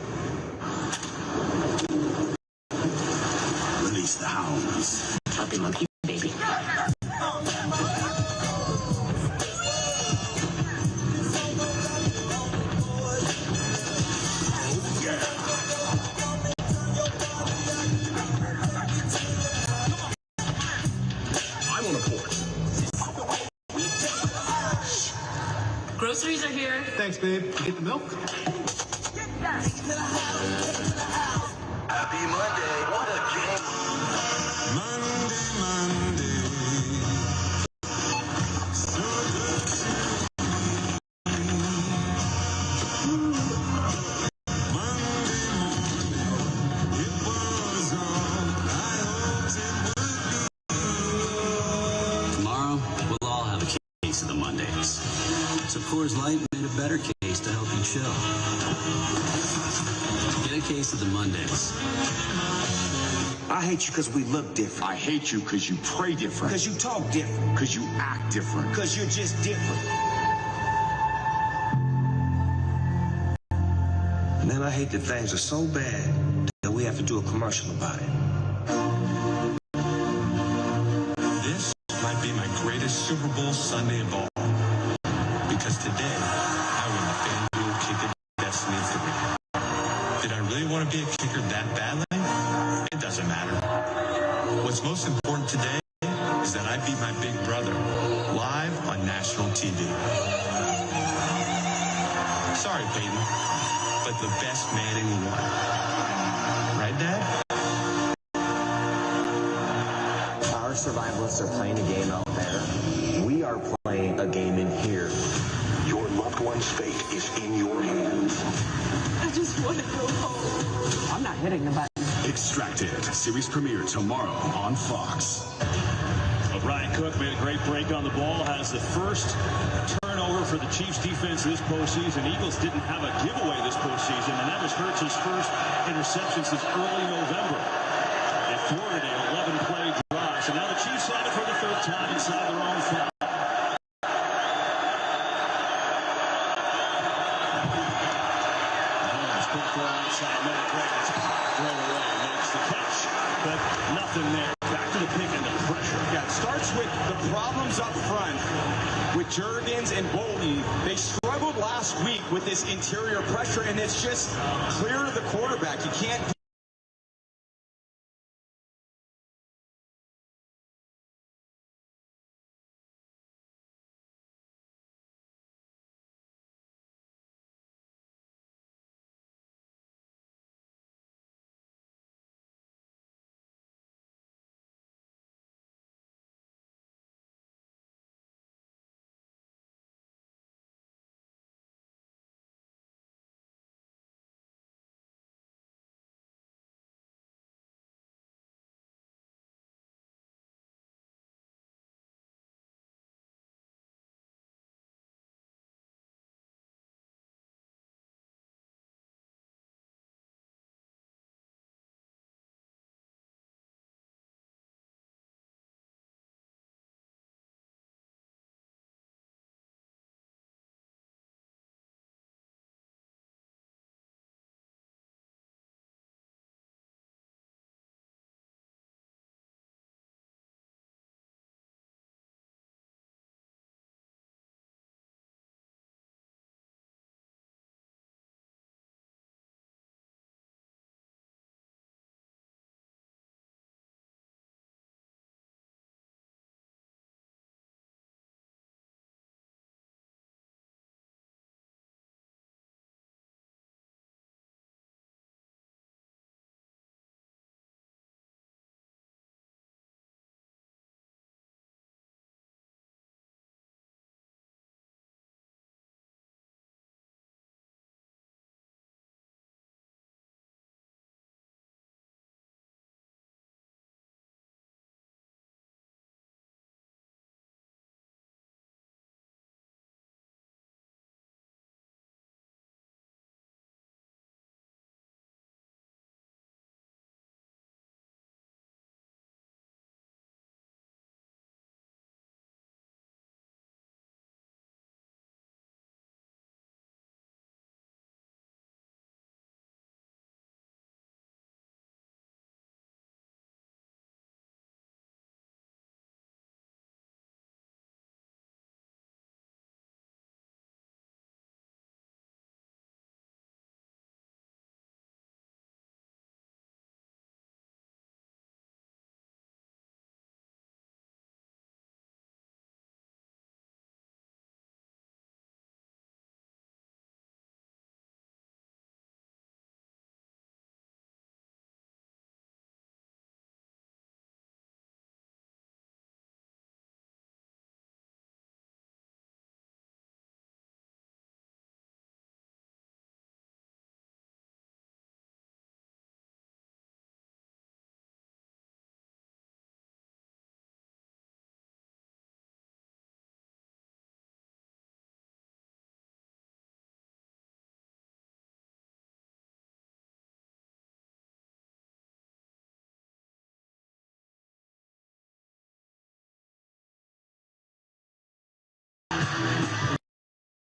S7: Release the hounds.
S21: Puppy monkey, baby.
S11: I'm on a port.
S22: Groceries are here.
S10: Thanks, babe. You get the milk?
S13: Happy Monday. What a game. Monday. So good to Monday morning. It was all I hoped it would be.
S7: Tomorrow, we'll all have a case of the Mondays. So Coors Light made a better case to help you chill. Get a case of the Mondays.
S11: I hate you because we look different. I hate you because you pray different. Because you talk different. Because you act different. Because you're just different. And then I hate that things are so bad that we have to do a commercial about it.
S13: This might be my greatest Super Bowl Sunday of all. Because today, I win the FanDuel Kick of Destiny 3. Did I really want to be a kicker that badly? It doesn't matter. What's most important today is that I beat my big brother live on national TV. Sorry, Peyton, but the best man in one. Right, Dad?
S14: Our survivalists are playing a game out there. We are playing a game in here.
S13: Your loved one's fate is in your hands.
S22: I just want to go home.
S8: I'm not hitting the button.
S11: Extracted. Series premiere tomorrow on Fox.
S3: Brian Cook made a great break on the ball, has the first turnover for the Chiefs defense this postseason. Eagles didn't have a giveaway this postseason, and that was Hurts' first interception since early November. At Florida, 11-play drive. So now the Chiefs have it for the third time inside their own 5. Right away makes the catch, but nothing there. Back to the pick and the pressure.
S6: Yeah, it starts with the problems up front with Juergens and Bolton. They struggled last week with this interior pressure, and it's just clear to the quarterback. You can't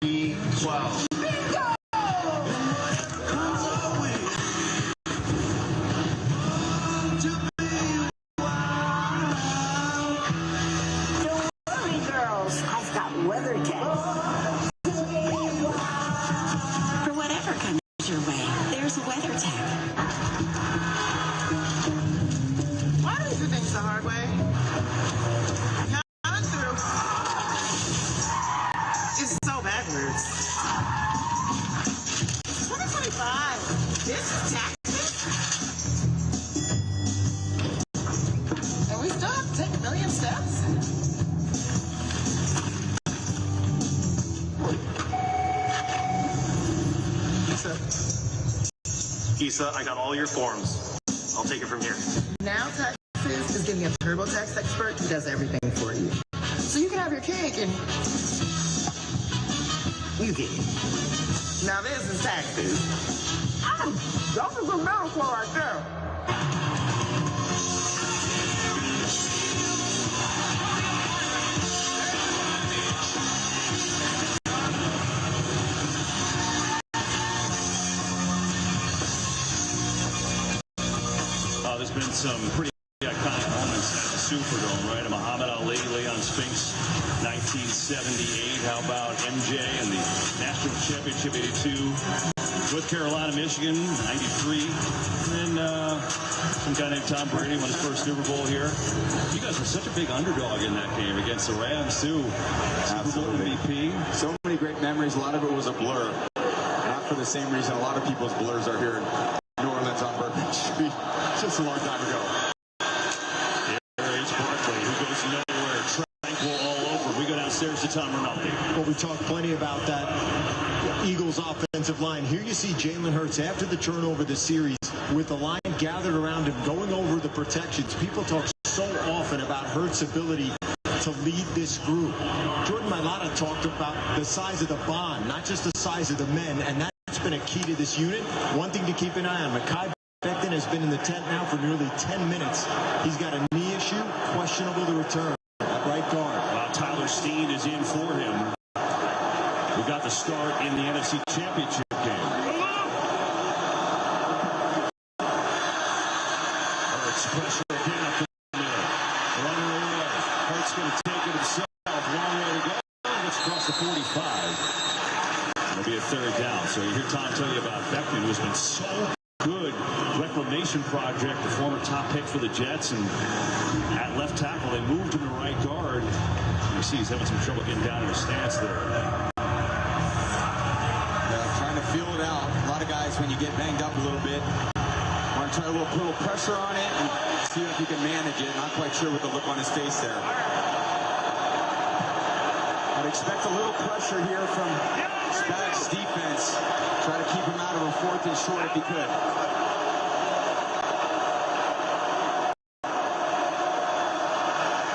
S6: 3-12.
S22: For whatever comes your way, there's WeatherTech.
S15: Why do you do things the hard way? Coming through. It's so backwards. 2025. This is taxes? And we still have to take 1 million steps?
S17: Issa, I got all your forms. I'll take it from here.
S15: Now Taxes is getting a TurboTax expert who does everything for you. So you can have your cake and you get it. Now this is Taxes. That's a good metaphor right there.
S3: There's been some pretty iconic moments at the Superdome, right? Muhammad Ali, Leon Spinks, 1978. How about MJ and the National Championship, 82. North Carolina, Michigan, 93. And then some guy named Tom Brady won his first Super Bowl here. You guys were such a big underdog in that game against the Rams, too. Super Bowl MVP.
S6: So many great memories. A lot of it was a blur. Not for the same reason a lot of people's blurs are here in New Orleans on Bourbon Street. Just a long time ago.
S3: H. Barkley, who goes nowhere, tranquil all over. We go downstairs to Tom Rinaldi.
S18: Well, we talked plenty about that Eagles offensive line. Here you see Jalen Hurts after the turnover this series with the line gathered around him, going over the protections. People talk so often about Hurts' ability to lead this group. Jordan Mailata talked about the size of the bond, not just the size of the men, and that's been a key to this unit. One thing to keep an eye on, Mekhi Becton has been in the tent now for nearly 10 minutes. He's got a knee issue, questionable to return at right guard.
S3: Tyler Steen is in for him. We got the start in the NFC Championship game. Hurts pressure again up the middle. Running away. Hurts going to take it himself. Long way to go. Gets across the 45. It'll be a third down. So you hear Tom tell you about Becton, who's been so good reclamation project, the former top pick for the Jets, and at left tackle they moved him to right guard. You see he's having some trouble getting down in his stance there.
S6: Trying to feel it out. A lot of guys, when you get banged up a little bit, want to try to put a little pressure on it and see if he can manage it. Not quite sure with the look on his face there. I'd expect a little pressure here from Spags' defense. Try to keep him out of a 4th and short if he could.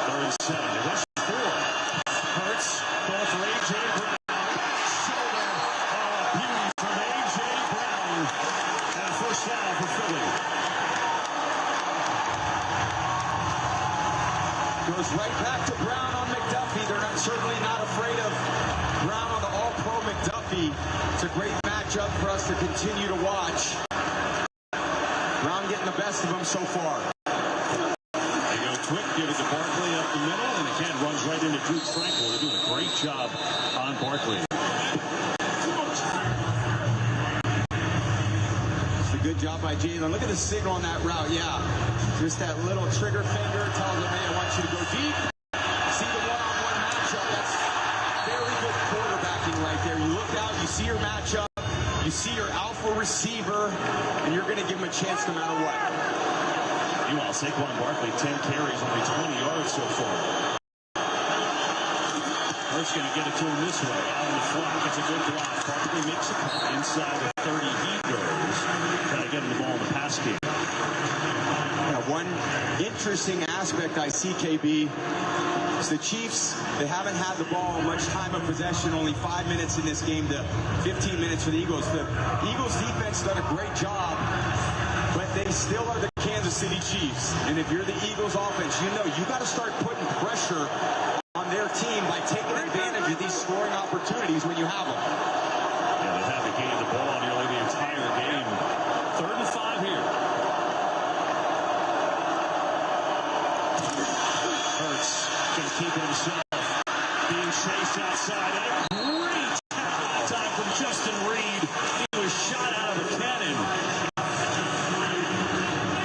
S3: Third and 7. They rush 4. Hurts going for A.J. Brown. Shoulder. Oh, beauty from A.J. Brown. And a first down for Philly.
S6: Goes right back to Brown on McDuffie. They're certainly not afraid of Brown on the All-Pro McDuffie. It's a great matchup for us to continue to watch. Brown getting the best of him so far.
S3: They go quick, give it to Barkley up the middle, and again runs right into Drew Frankel. They're doing a great job on Barkley.
S6: It's a good job by Jalen. Look at the signal on that route. Yeah, just that little trigger finger tells him, hey, I want you to go deep. See the one-on-one matchup. That's very good quarterbacking right there. You look out, you see your matchup, you see your alpha receiver, and you're going to give him a chance no matter what.
S3: Meanwhile, Saquon Barkley, 10 carries, only 20 yards so far. Hurts going to get it to him this way. Out in the flat, gets a good block. Barkley makes a cut. Inside the 30, he goes. Trying to get him the ball in the pass game.
S6: Yeah, one interesting aspect I see, KB, is the Chiefs, they haven't had the ball much time of possession, only 5 minutes in this game to 15 minutes for the Eagles. The Eagles defense done a great job, but they still are the Kansas City Chiefs. And if you're the Eagles offense, you know you got to start putting pressure on their team by taking advantage of these scoring opportunities when you have them.
S3: Yeah, they haven't gained the ball nearly the entire game. 3rd and 5 here. Hurts can keep it himself. Being chased outside. And a great tackle time from Justin Reed. He was shot out of a cannon.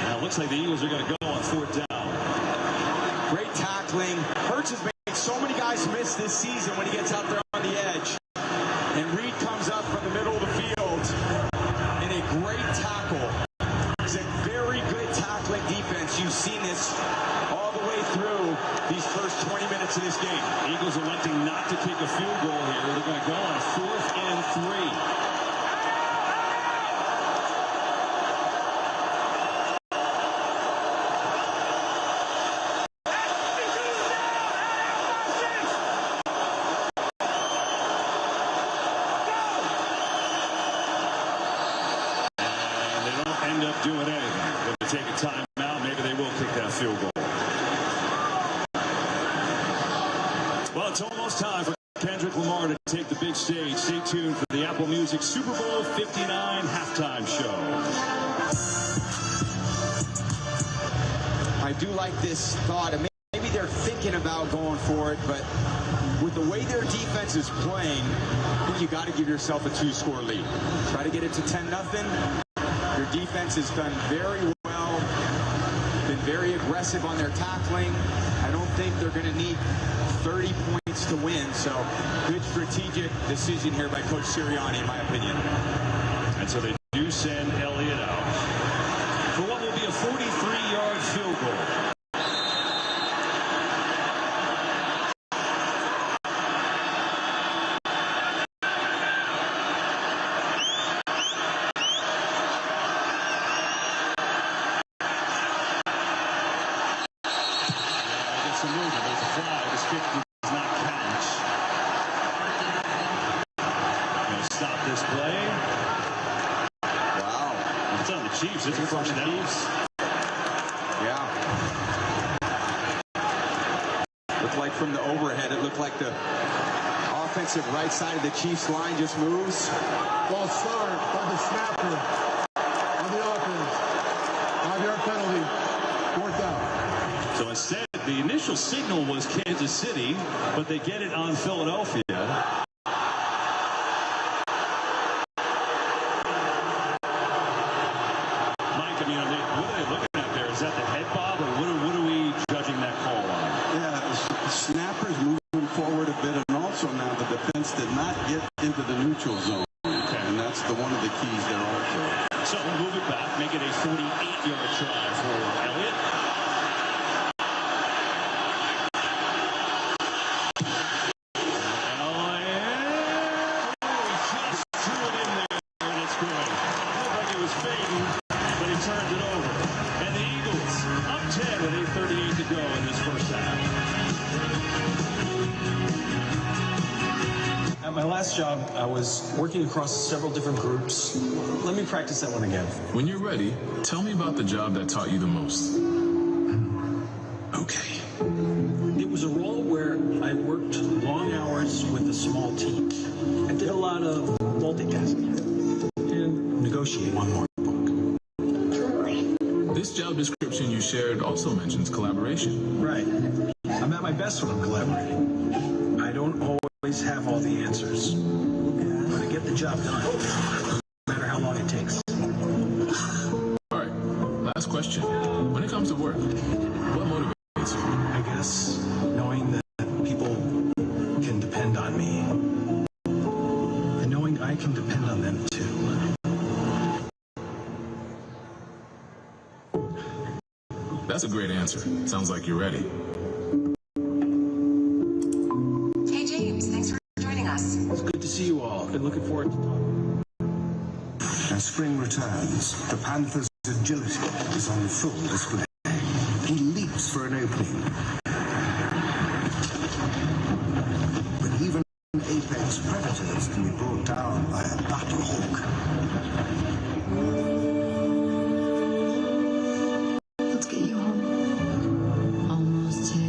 S3: Now it looks like the Eagles are going to go on 4th down.
S6: Great tackling. Hurts has made so many guys miss this season when he gets out there on the edge. And Reed comes up from the middle of the field in a great tackle. It's a very good tackling defense. You've seen this all the way through these first 20 minutes of this game.
S3: Eagles electing not to kick a field goal here. They're going to go on 4th and 3. Doing anything. Going to take a timeout. Maybe they will kick that field goal. Well, it's almost time for Kendrick Lamar to take the big stage. Stay tuned for the Apple Music Super Bowl 59 halftime show.
S6: I do like this thought. Maybe they're thinking about going for it, but with the way their defense is playing, I think you got to give yourself a 2-score lead. Try to get it to 10-0. Your defense has done very well, been very aggressive on their tackling. I don't think they're going to need 30 points to win, so good strategic decision here by Coach Sirianni, in my opinion.
S3: And so they do send Elliott out for what will be a 43-yard field goal. Chiefs, it's from the Chiefs.
S6: Yeah. Looked like from the overhead, it looked like the offensive right side of the Chiefs line just moves.
S10: Ball start by the snapper on the offense. 5-yard penalty. 4th down.
S3: So instead, the initial signal was Kansas City, but they get it on Philadelphia.
S5: Did not get into the neutral zone. Okay. And that's one of the keys there also.
S3: So we'll move it back, make it a 48-yard try for Elliott. He just drew it in there, and it's good. Looked like it was fading, but he turned it over. And the Eagles up 10 with 8:38 to go in this first half.
S9: At my last job, I was working across several different groups. Let me practice that one again.
S16: When you're ready, tell me about the job that taught you the most.
S9: Okay. It was a role where I worked long hours with a small team. I did a lot of multitasking and negotiate one more book.
S16: This job description you shared also mentions collaboration.
S9: Right. I'm at my best when I'm collaborating. I don't always have all the answers, but I get the job done, no matter how long it takes.
S16: All right, last question. When it comes to work, what motivates you?
S9: I guess knowing that people can depend on me, and knowing I can depend on them too.
S16: That's a great answer. Sounds like you're ready.
S21: Thanks for joining us.
S9: It's good to see you all. Been looking forward to talking.
S4: As spring returns, the Panthers' agility is on full display. He leaps for an opening. But even apex predators can be brought down by a battle hawk.
S21: Let's get you home. Almost heaven.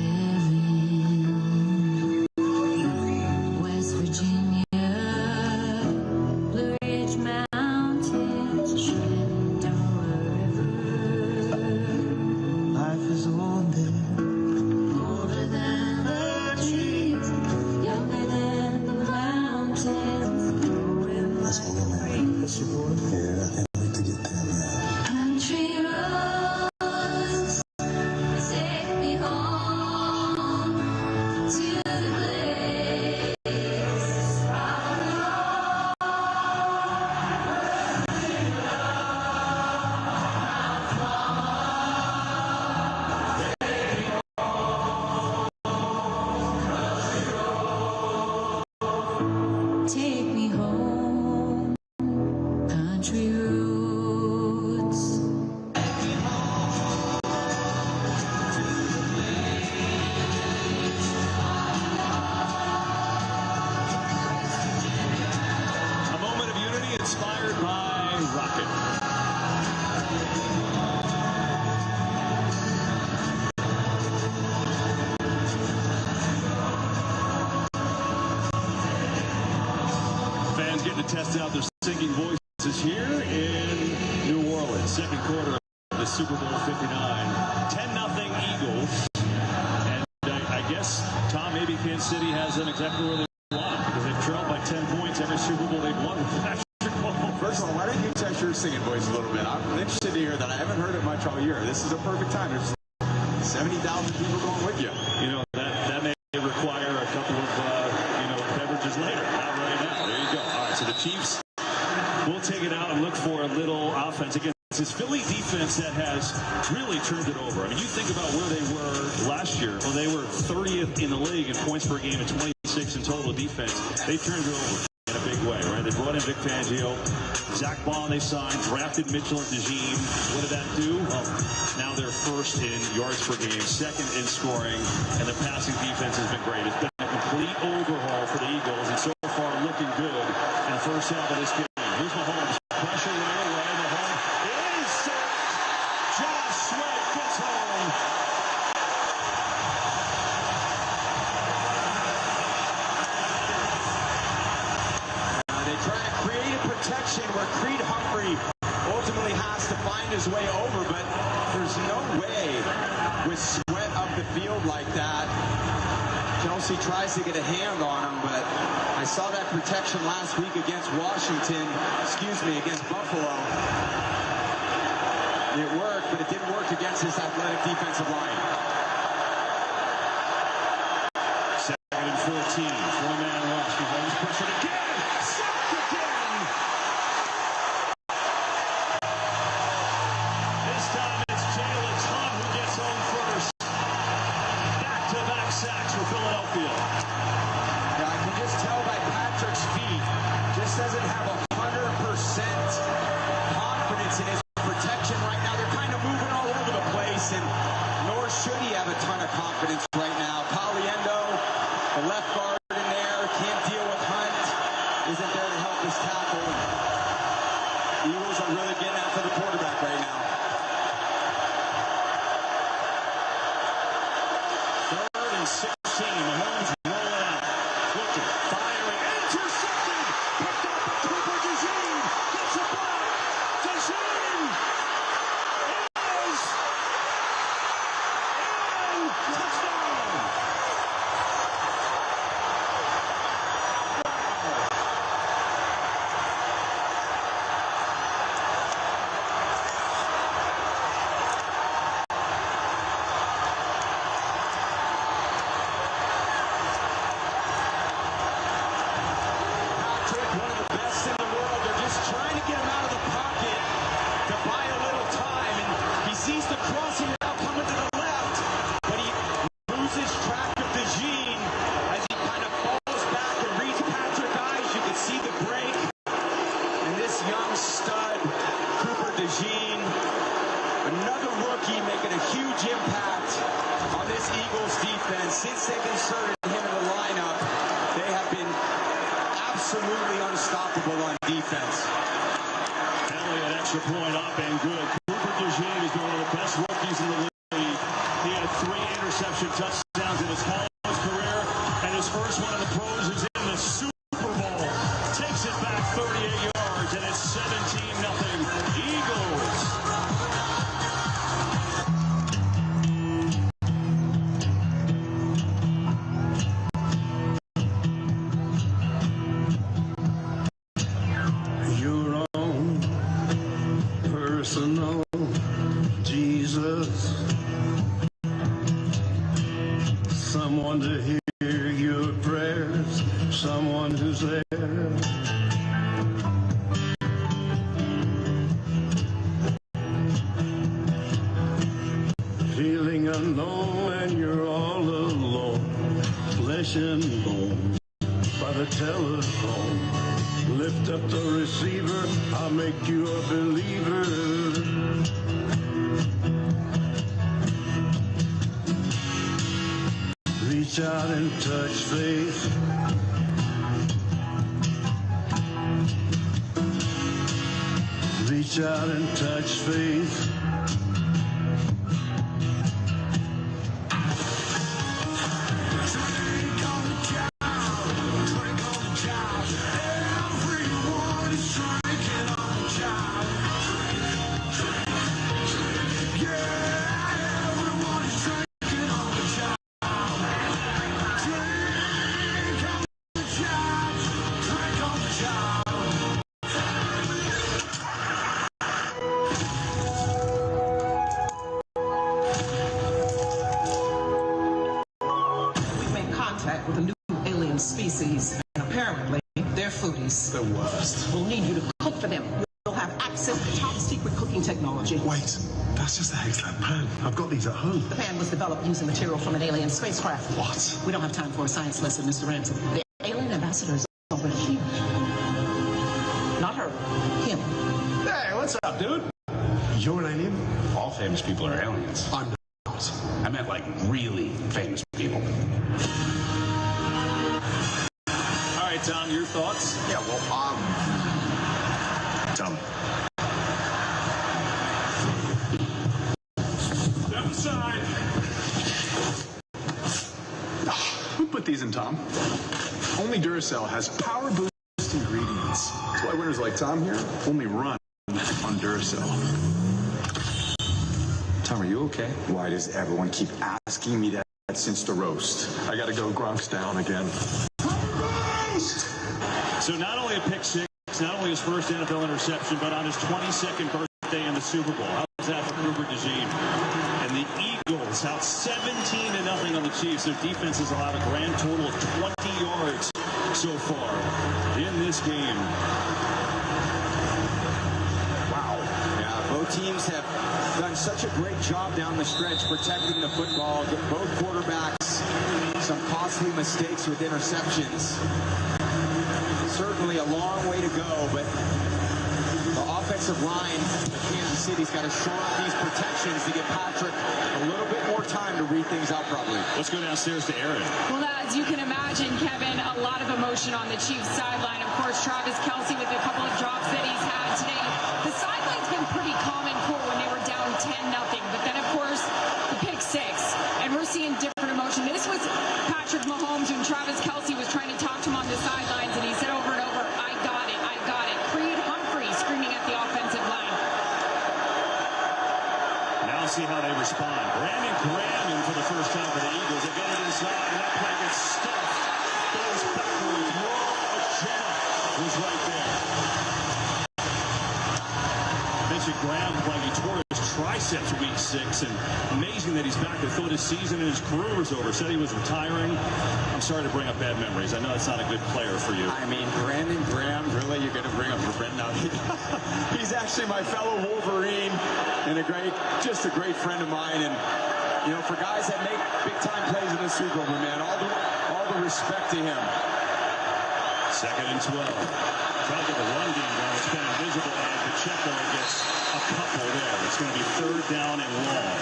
S22: country roots.
S3: A moment of unity inspired by Rocket. Fans getting to test out their singing voices here in New Orleans. Second quarter of the Super Bowl 59. 10-0 Eagles. And I guess, Tom, maybe Kansas City has them exactly where they want, because they've trailed by 10 points every Super Bowl they've won.
S6: First of all, why don't you test your singing voice a little bit? I'm interested to hear that. I haven't heard it much all year. This is a perfect time. There's 70,000 people going with you.
S3: You know, that may require a couple of, beverages later. Not right now. There you go. All right, so the Chiefs will take it out and look for a little offense against this Philly defense that has really turned it over. I mean, you think about where they were last year. Well, they were 30th in the league in points per game and 26 in total defense. They turned it over in a big way, right? They brought in Vic Fangio. Zach Bond they signed, drafted Mitchell and DeJean. What did that do? Well, now they're first in yards per game, second in scoring, and the passing defense has been great. It's been a complete overhaul for the Eagles, and so far looking good in the first half of this game. Here's Mahomes. Pressure right away. Mahomes is sacked. Josh Sweat gets home.
S6: They try to create a protection where Creed Humphrey ultimately has to find his way over, but there's no way with Sweat up the field like that. Kelsey tries to get a hand on him, but I saw that protection last week against against Buffalo. It worked, but it didn't work against his athletic defensive line.
S3: 2nd and 14. Four-man rush. Mahomes pressured again. Sacked again. This time it's Jalen Hunt who gets home first. Back-to-back sacks for Philadelphia.
S6: Yeah, I can just tell by Patrick's feet, just doesn't have 100% confidence in his protection right now. They're kind of moving all over the place, and nor should he have a ton of confidence right now. Caliendo, the left guard in there, can't deal with Hunt, isn't there to help his tackle. Eagles are really getting after the quarterback right now.
S3: 3rd and 16. Mahomes rolling out. Looking, firing, intercepted. Picked up by Cooper DeJean. Gets a block. DeJean is in. Touchdown.
S6: Patrick, one of the best in the world. They're just trying to get him out of the pocket to buy a little time, and he sees the crossing route coming to the left, but he loses track of DeJean as he kind of falls back and reads Patrick's eyes. You can see the break, and this young stud, Cooper DeJean, another rookie making a huge impact on this Eagles defense. Since they've inserted him in the lineup, they have been absolutely unstoppable on defense.
S3: Elliott, extra point up and good. Cooper DeJean is one of the best rookies in the league. He had 3 interception touchdowns in his college career, and his first one in the pros is in the Super Bowl. Takes it back 38 yards, and it's 17-0 Eagles.
S1: Your own personal Jesus, someone to hear your prayers, someone who's there. Feeling unknown and you're all alone, flesh and bones by the telephone. lift up the receiver, I'll make you a believer. Reach out and touch faith. Reach out and touch faith.
S12: With a new alien species, and apparently they're foodies.
S18: The worst.
S12: We'll need you to cook for them. You'll have access to top secret cooking technology.
S18: Wait, that's just a Hexland pan. I've got these at home.
S12: The pan was developed using material from an alien spacecraft.
S18: What?
S12: We don't have time for a science lesson, Mr. Ransom. The alien ambassador is over here. Not her, him.
S18: Hey, what's up, dude? You're an alien?
S19: All famous people are aliens.
S18: I'm not.
S19: I meant like really famous people.
S3: All right, Tom, your thoughts?
S18: Yeah, well,
S19: Tom.
S3: Outside.
S18: Who put these in, Tom? Only Duracell has power boost ingredients. That's why winners like Tom here only run on Duracell. Tom, are you okay?
S11: Why does everyone keep asking me that since the roast?
S18: I gotta go. Gronk's down again.
S3: So not only a pick six, not only his first NFL interception, but on his 22nd birthday in the Super Bowl. How's that for Cooper DeJean? And the Eagles out 17-0 on the Chiefs. Their defense has allowed a grand total of 20 yards so far in this game.
S6: Wow. Yeah, both teams have done such a great job down the stretch protecting the football. Both quarterbacks, some costly mistakes with interceptions. Certainly a long way to go, but the offensive line of Kansas City's got to shore up these protections to get Patrick a little bit more time to read things out properly.
S3: Let's go downstairs to Aaron.
S20: Well, as you can imagine, Kevin, a lot of emotion on the Chiefs sideline. Of course, Travis Kelce with a couple of drops that he's had today. The sideline's been pretty calm and cool when they were down 10-0, but then, of course, the pick six, and we're seeing different emotion. This was Patrick Mahomes when Travis Kelce was trying to talk to him on the sidelines, and he said over and over, I got it, I got it. Creed Humphrey screaming at the offensive line.
S3: Now see how they respond. Brandon Graham in for the first time for the Eagles. They get it inside, and that play gets stuffed. Goes backwards. Whoa, Jenna was right there. Mentioned Graham playing. He tore his triceps week 6, and amazing that he's back. They thought his season and his career was over. Said he was retiring. I'm sorry to bring up bad memories. I know it's not a good player for you.
S6: I mean, Brandon Graham, really? You're going to bring up a friend now? He's actually my fellow Wolverine and just a great friend of mine. And, you know, for guys that make big-time plays in the Super Bowl, man, all the respect to him.
S3: 2nd and 12. Trying to get the run game down. It's been invisible, and Pacheco gets a couple there. It's going to be 3rd down and long.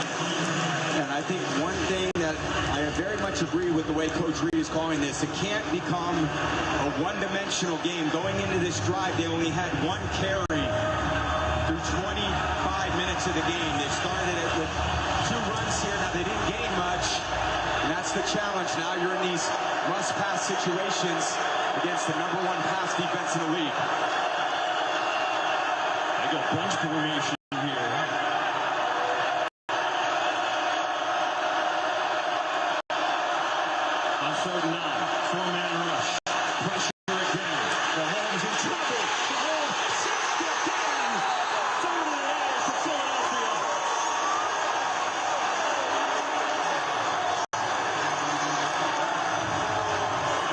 S6: And I think one thing that I very much agree with the way Coach Reed is calling this, it can't become a one-dimensional game. Going into this drive, they only had one carry through 25 minutes of the game. They started it with 2 runs here. Now, they didn't gain much, and that's the challenge. Now you're in these must-pass situations against the #1 pass defense in the league.
S3: They go bunch formation here. On 3rd and 9, 4-man rush. Pressure again. Mahomes in trouble. Mahomes sacked again. Through to the air for Philadelphia.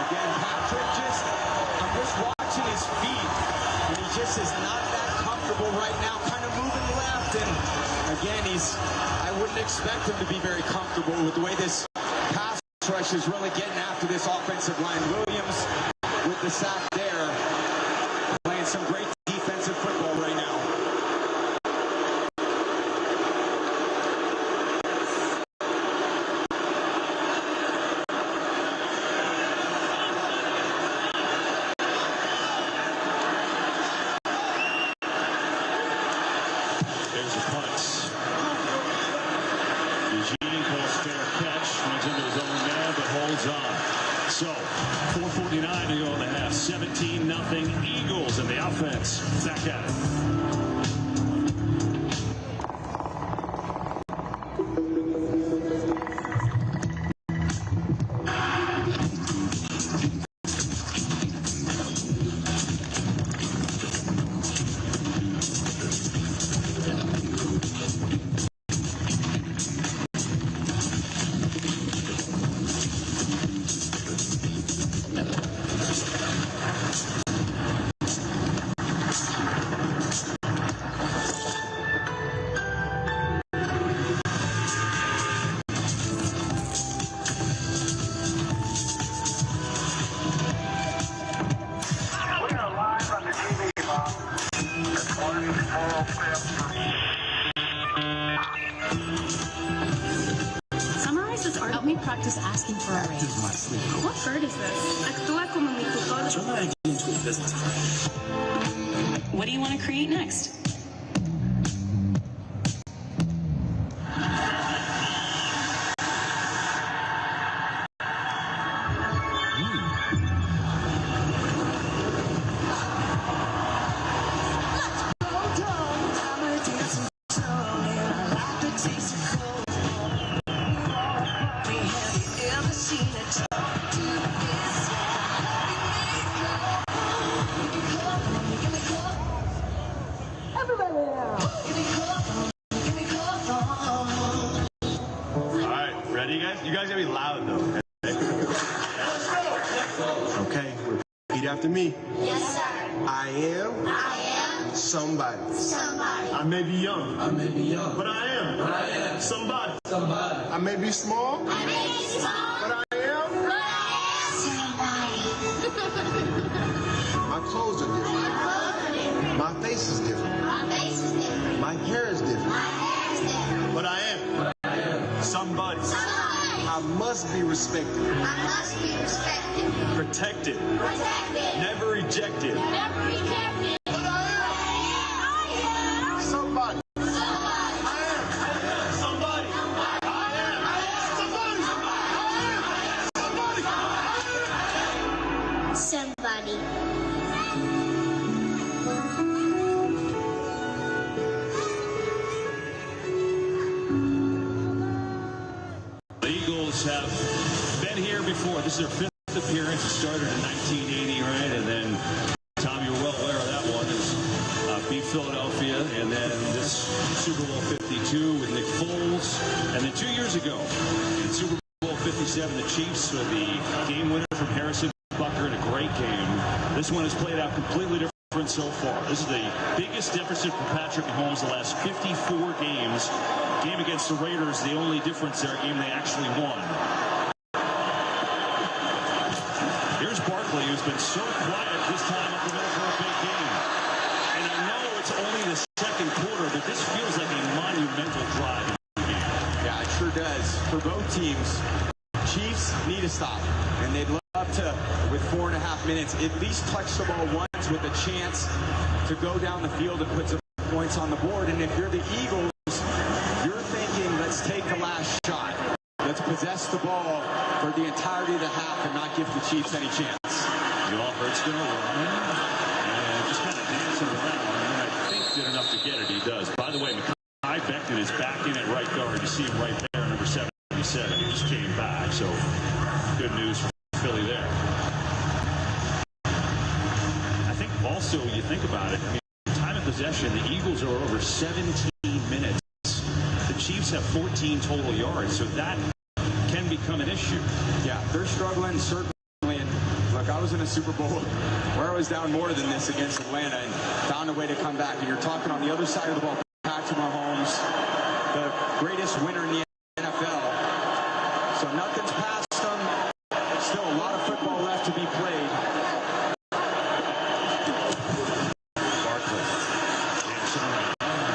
S6: Again, Patrick I'm just watching his feet, and he just is not that comfortable right now, kind of moving left, and again, I wouldn't expect him to be very comfortable with the way this pass rush is really getting after this offensive line. Williams with the sack there.
S3: Back at it.
S22: Summarize this art. Help me practice asking for a raise. What bird is this? Actúa como mi tutor.
S9: Turn my idea into a business plan.
S22: What do you want to create next?
S3: You guys gotta be loud though.
S10: Okay, repeat after me.
S15: Yes, sir.
S10: I am somebody.
S15: Somebody.
S10: I may be young. But I am somebody. I may be small. But I am
S15: somebody.
S10: My clothes are different. My face is different. My hair is different. But I am somebody. I must be respected.
S3: Protected. Never rejected.
S10: But I am somebody.
S15: Somebody.
S3: The Eagles have been here before. This is their 5th appearance. It started in 1980, right? And then, Tom, you're well aware of that one. Is beat Philadelphia, and then this Super Bowl 52 with Nick Foles. And then 2 years ago, in Super Bowl 57, the Chiefs with the game winner from Harrison Butker in a great game. This one has played out completely different so far. This is the biggest deficit for Patrick Mahomes the last 54 games. Game against the Raiders, the only difference there, a game they actually won. Here's Barkley, who's been so quiet this time up the middle for a big game. And I know it's only the second quarter, but this feels like a monumental drive in the game.
S6: Yeah, it sure does. For both teams, Chiefs need a stop. And they'd love to, with 4.5 minutes, at least touch the ball once with a chance to go down the field and put some points on the board. And if you're the Eagles, you're thinking, let's take the last shot. Let's possess the ball for the entirety of the half and not give the Chiefs any chance.
S3: You all Hurts going to run and just kind of dancing around. And I think did enough to get it. He does. By the way, Mekhi Becton is back in at right guard. You see him right there, number 77. He just came back, so good news for Philly there. I think also, you think about it, I mean, time of possession, the Eagles are over 17 minutes. The Chiefs have 14 total yards, so that can become an issue.
S6: Yeah, they're struggling, certainly. And look, I was in a Super Bowl where I was down more than this against Atlanta and found a way to come back. And you're talking on the other side of the ball, Patrick Mahomes, the greatest winner in the NFL. So nothing's past them. Still a lot of football left to be played.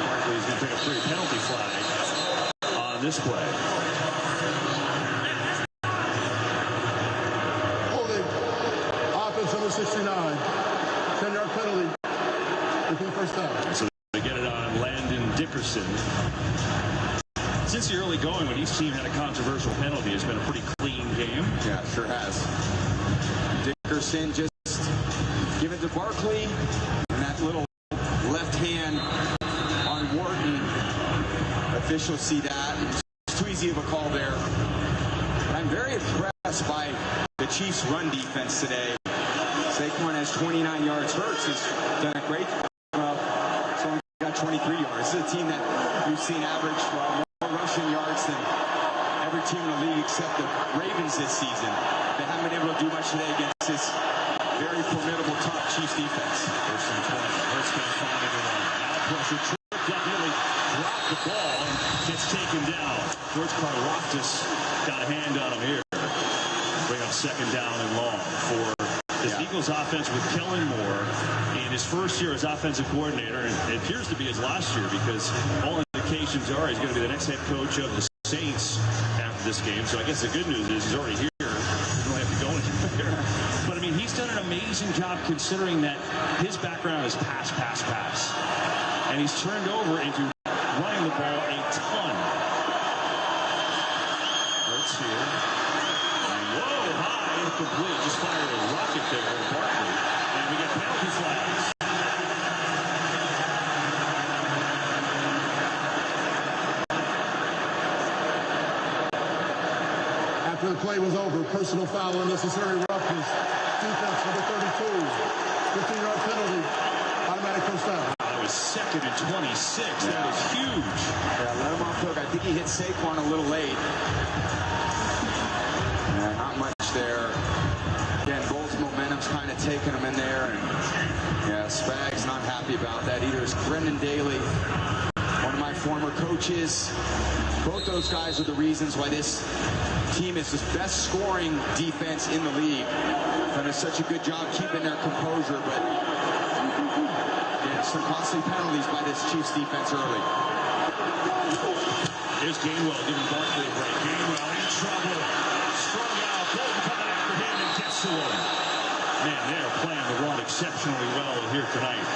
S3: Barkley is going to pick a free penalty flag on this play.
S10: holding. Offense number 69. 10-yard penalty. Repeat first down.
S3: So they get it on Landon Dickerson. Since the early going, when each team had a controversial penalty, it's been a pretty clean game.
S6: Yeah, sure has. Dickerson just give it to Barkley, and that little left hand on Wharton. Officials see that. It's too easy of a call there. But I'm very impressed by the Chiefs' run defense today. Saquon has 29 yards. Hurts has done a great job. He's only got 23 yards. This is a team that we've seen average more rushing yards than every team in the league except the Ravens this season. They haven't been able to do much today against this very formidable top Chiefs defense.
S3: First and 20. Hurts going to find everyone. Now pressure. Tripped up, nearly dropped the ball and gets taken down. George Karlaftis got a hand on him here. Bring up second down and long for this Eagles offense with Kellen Moore in his first year as offensive coordinator. And it appears to be his last year because all indications are he's going to be the next head coach of the Saints after this game. So I guess the good news is he's already here. He doesn't really have to go anywhere. But I mean, he's done an amazing job considering that his background is pass. And he's turned over into running the ball a ton. Hurts here. And whoa, high, incomplete. Just fired a rocket there in Barkley. And we get penalty flags.
S10: After the play was over, personal foul, unnecessary roughness. Defense number 32. 15-yard penalty. Automatic first down.
S3: That was second and 26. That was huge.
S6: Yeah, let him off hook. I think he hit Saquon a little late. Not much there. Again, Bolt's momentum's kind of taking him in there. And yeah, Spag's not happy about that either. It's Brendan Daly, one of my former coaches. Both those guys are the reasons why this team is the best scoring defense in the league. Done such a good job keeping their composure, but yeah, some costly penalties by this Chiefs defense early.
S3: Here's Gainwell giving Barkley a break. Gainwell in trouble. Strung out. Bolton coming after him and gets to him. Man, they are playing the run exceptionally well here tonight.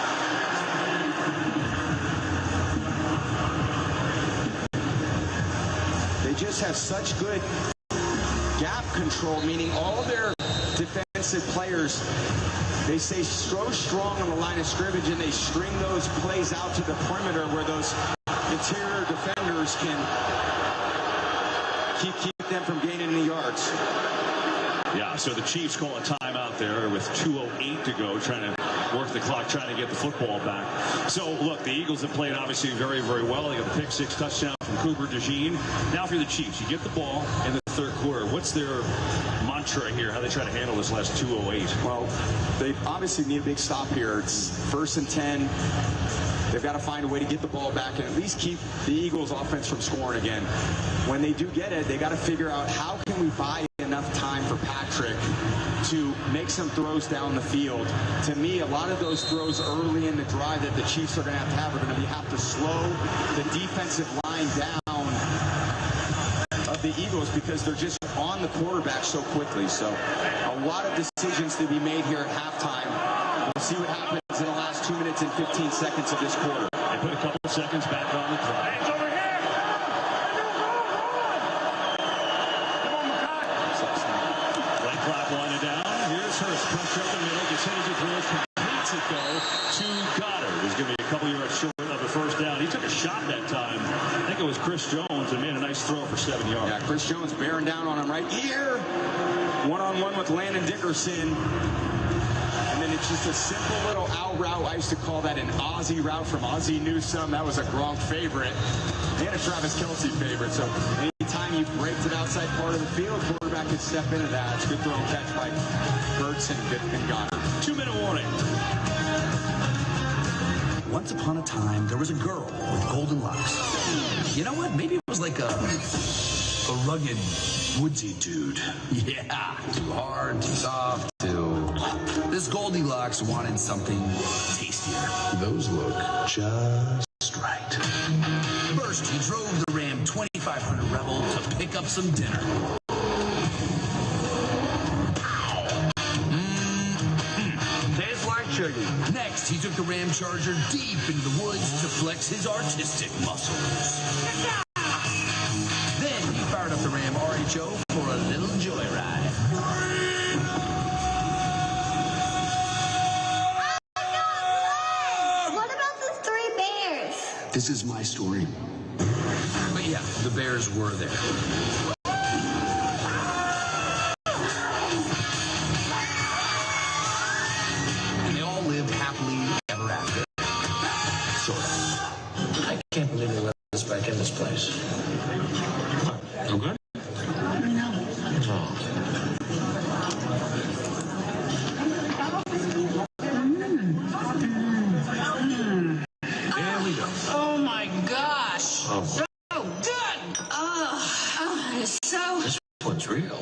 S6: They just have such good gap control, meaning all their defensive players, they stay so strong on the line of scrimmage and they string those plays out to the perimeter where those interior defenders can keep them from gaining any yards.
S3: Yeah, so the Chiefs call a timeout there with 2:08 to go, trying to work the clock, trying to get the football back. So, look, the Eagles have played obviously very, very well. They got a pick-six touchdown from Cooper DeJean. Now for the Chiefs, you get the ball in the third quarter. What's their mantra here, how they try to handle this last 2:08?
S6: Well, they obviously need a big stop here. It's 1st and 10. They've got to find a way to get the ball back and at least keep the Eagles offense from scoring again. When they do get it, they got to figure out how can we buy enough time for Patrick to make some throws down the field. To me, a lot of those throws early in the drive that the Chiefs are going to have are going to have to slow the defensive line down of the Eagles because they're just on the quarterback so quickly. So a lot of decisions to be made here at halftime. We'll see what happens in the last 2 minutes and 15 seconds of this quarter.
S3: They put a couple of seconds back on the clock. Hands over here! Leg clap winding down. Here's Hurst. Pressure up the middle. Gets headed to throw. Completes it, though, to Goddard. He's going to be a couple yards short of the first down. He took a shot that time. I think it was Chris Jones and made a nice throw for 7 yards.
S6: Yeah, Chris Jones bearing down on him right here. One-on-one with Landon Dickerson. And then it's just a simple little out route. I used to call that an Ozzie route from Ozzie Newsome. That was a Gronk favorite and a Travis Kelce favorite. So anytime you break to the outside part of the field, quarterback can step into that. It's a good throw and catch by Hurts and Goddard.
S3: 2-minute warning.
S11: Once upon a time, there was a girl with golden locks. You know what? Maybe it was like a rugged, woodsy dude. Yeah, too hard, too soft, This Goldilocks wanted something tastier. Those look just right. First, he drove the Ram 2500 Rebel to pick up some dinner. Tastes like chicken. Next, he took the Ram Charger deep into the woods to flex his artistic muscles. Then he fired up the Ram RHO for a little joyride.
S2: What about this
S13: This is my story.
S11: But yeah, the Bears were there. And they all lived happily ever after. Sort of.
S9: I can't believe they let us back in this place.
S11: No good? There we go.
S8: Oh my gosh.
S11: Oh.
S8: So good. Oh, it is so.
S11: This one's real.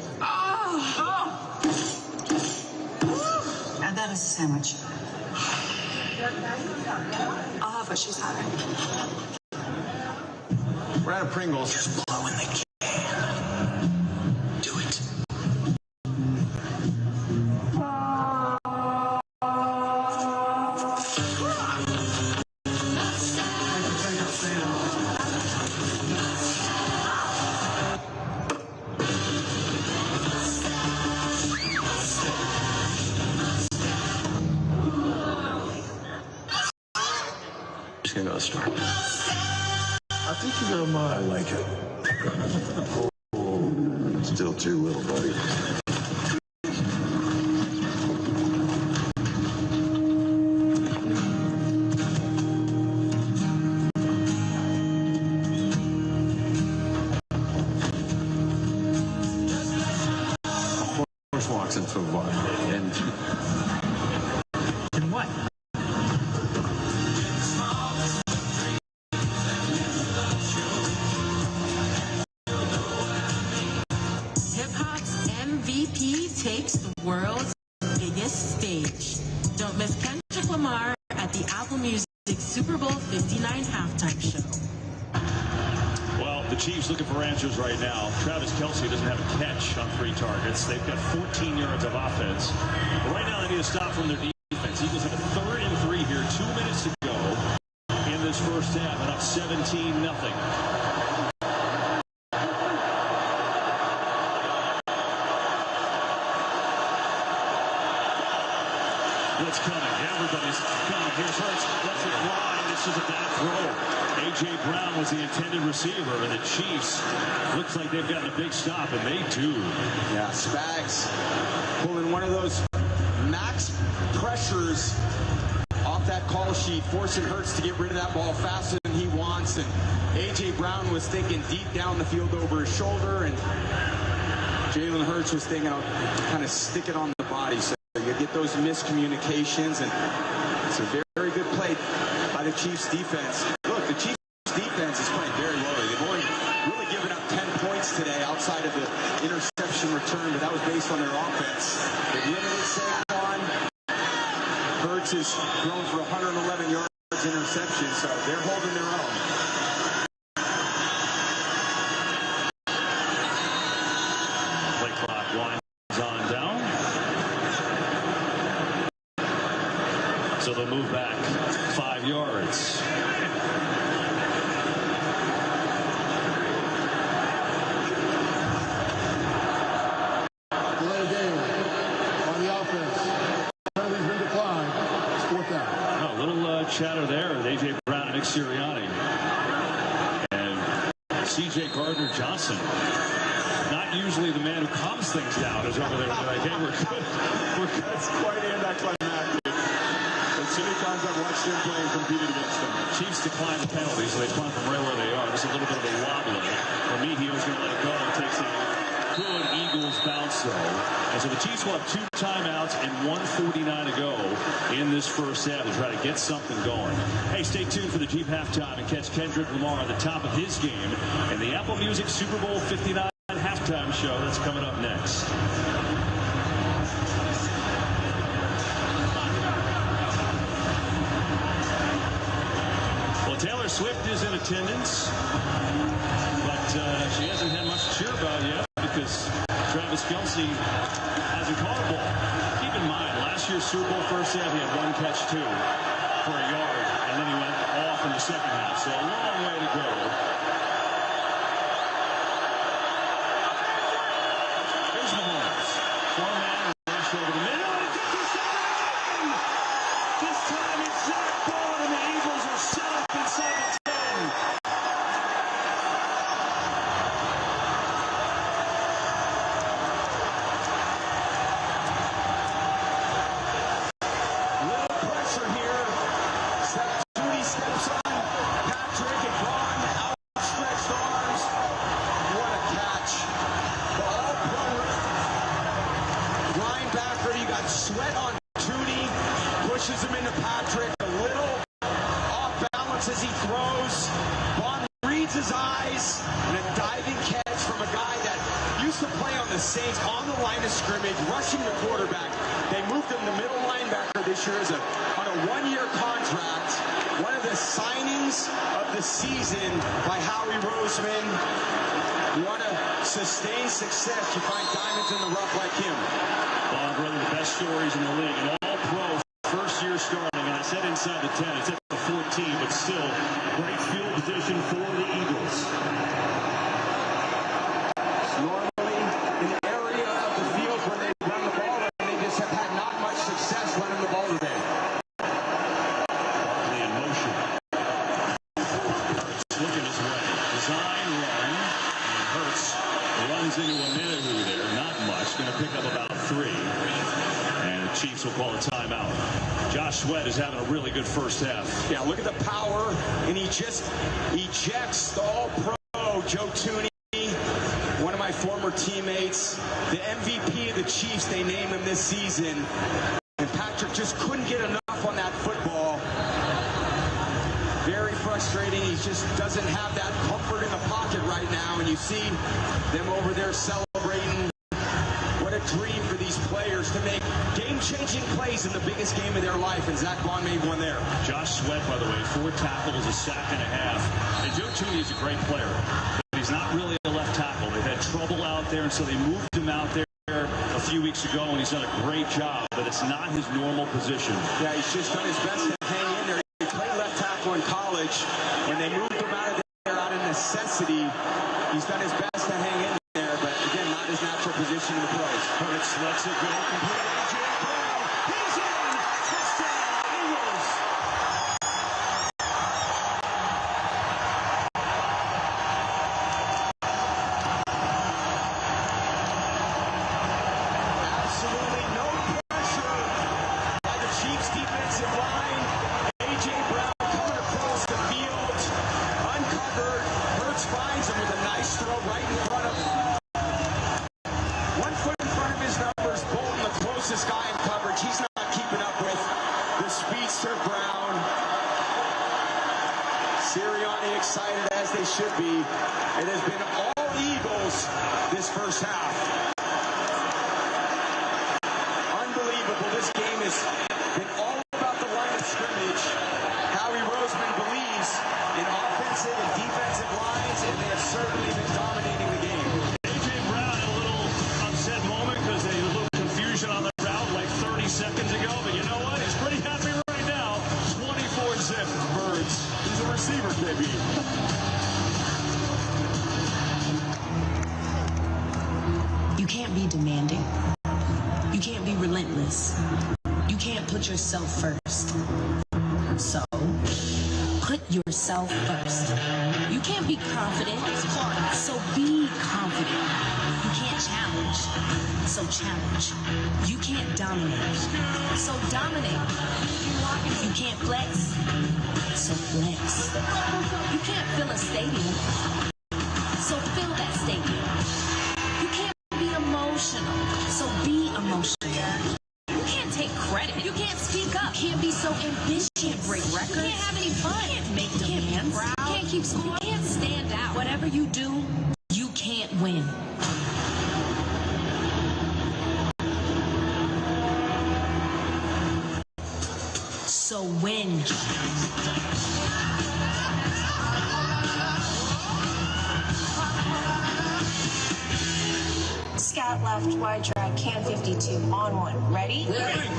S8: And that is a sandwich. I'll have what she's having.
S18: We're out of Pringles.
S11: Just blow in the can. Do it. Just gonna go start.
S10: I think you got mine. I like it. Oh, still too little, buddy.
S18: Horse walks into a bar and
S9: what?
S22: Hip-hop's MVP takes the world's biggest stage. Don't miss Kendrick Lamar at the Apple Music Super Bowl 59 halftime show.
S3: Well, the Chiefs looking for answers right now. Travis Kelce doesn't have a catch on 3 targets. They've got 14 yards of offense. But right now they need a stop from their defense. Eagles have a 3rd and 3 here. 2 minutes to go in this first half, and up 17-0. Blitz coming. Everybody's coming. Here's Hurts. Lets it fly. This is a bad throw. A.J. Brown was the intended receiver, and the Chiefs looks like they've gotten a big stop, and they do.
S6: Yeah, Spags pulling one of those max pressures off that call sheet, forcing Hurts to get rid of that ball faster than he wants. And A.J. Brown was thinking deep down the field over his shoulder, and Jalen Hurts was thinking of kind of stick it on the body. So you get those miscommunications, and it's a very good play by the Chiefs defense. Look, the Chiefs defense is playing very well. They've only really given up 10 points today outside of the interception return, but that was based on their offense. They've limited Saquon. Hurts is thrown for 111 yards interception, so they're holding their own.
S3: Play clock winds on down. So they'll move back 5 yards.
S10: Delay game on the offense. Penalty's been declined. It's 4th down.
S3: A little chatter there with A.J. Brown and Nick Sirianni. And C.J. Gardner-Johnson, not usually the man who calms things down, is over there. Like, hey, we're good. We're good.
S6: That's quite anticlimactic. As many times I've watched him play and competed against them.
S3: Chiefs decline the penalty, so they punt from right where they are. This is a little bit of a wobbler. For me, he was going to let it go. It takes a good Eagles bounce, though. And so the Chiefs will have 2 timeouts and 1:49 to go in this first half to try to get something going. Hey, stay tuned for the Jeep halftime and catch Kendrick Lamar at the top of his game in the Apple Music Super Bowl 59 halftime show. That's coming up next. Well, Taylor Swift is in attendance, but she hasn't had much to cheer about yet because Travis Kelce hasn't caught a ball. Keep in mind, last year's Super Bowl first half, he had 1 catch, 2 for a yard, and then he went off in the second half. So a long way to go. Here's Mahomes. 4-man rush over the middle. And this time it's Zach Ball, and the Eagles are set up inside the 10.
S6: looks as he throws. Bond reads his eyes, and a diving catch from a guy that used to play on the Saints on the line of scrimmage, rushing the quarterback. They moved him to middle linebacker this year on a one-year contract. One of the signings of the season by Howie Roseman. You want to sustain success, you find diamonds in the rough like him.
S3: Bob, one of the best stories in the league. An all-pro, first year starting, and I said inside the 10, it's at the 14, but still, great field position for the Eagles.
S6: Normally, in the area of the field when they run the ball, and they just have had not much success running the ball today.
S3: Barkley in motion. Hurts looking his way. Design run. And Hurts runs into a minute there. Not much. Going to pick up about 3. And the Chiefs will call a timeout. Josh Sweat is having a really good first half.
S6: Yeah, look at the power, and he just ejects the all-pro Joe Tooney, one of my former teammates, the MVP of the Chiefs. They named him this season, and Patrick just couldn't get enough on that football. Very frustrating. He just doesn't have that comfort in the pocket right now, and you see them over there celebrating. What a dream for these players to make game-changing plays in the biggest game of their life, and Zach Bond made one there.
S3: Josh Sweat, by the way, 4 tackles, a sack and a half. And Joe Tooney is a great player, but he's not really a left tackle. They've had trouble out there, and so they moved him out there a few weeks ago, and he's done a great job, but it's not his normal position.
S6: Yeah, he's just done his best to hang in there. He played left tackle in college. When they moved him out of there out of necessity, he's done his best to hang in there, but again, not his natural position in the pros.
S3: Hurts lets it go. Complete. A.J. Brown. He's in. Touchdown, Eagles.
S6: Absolutely no pressure by the Chiefs defensive line. A.J. Brown coming across the field, uncovered. Hurts finds him with a nice throw right in front of him. 1 foot in front of his numbers. Bolton, the closest guy in coverage. He's not keeping up with the speedster Brown. Sirianni excited as they should be. It has been all Eagles this first half. Unbelievable. This game has been all about the line of scrimmage. Howie Roseman believes in offensive and defensive lines, and they have certainly been dominating the game.
S3: A.J. Brown had a little upset moment because they had a little confusion on the route like 30 seconds ago, but you know what? He's pretty happy right now. 24-zip Birds. He's a receiver, KB.
S12: You can't be demanding. You can't be relentless. You can't put yourself first. So, put yourself first. You can't be confident. So be confident. You can't challenge. So challenge. You can't dominate. So dominate. You can't flex. So flex. You can't fill a stadium. So fill that stadium. You can't be emotional. So be emotional. You can't take credit. You can't speak up. You can't be so ambitious. You can't break records. You can't have any fun. You can't make demands. You can't keep score. You can't stand out. Whatever you do, you can't win. So win.
S2: Scout left, wide drag, can 52, on 1. Ready?
S3: Ready.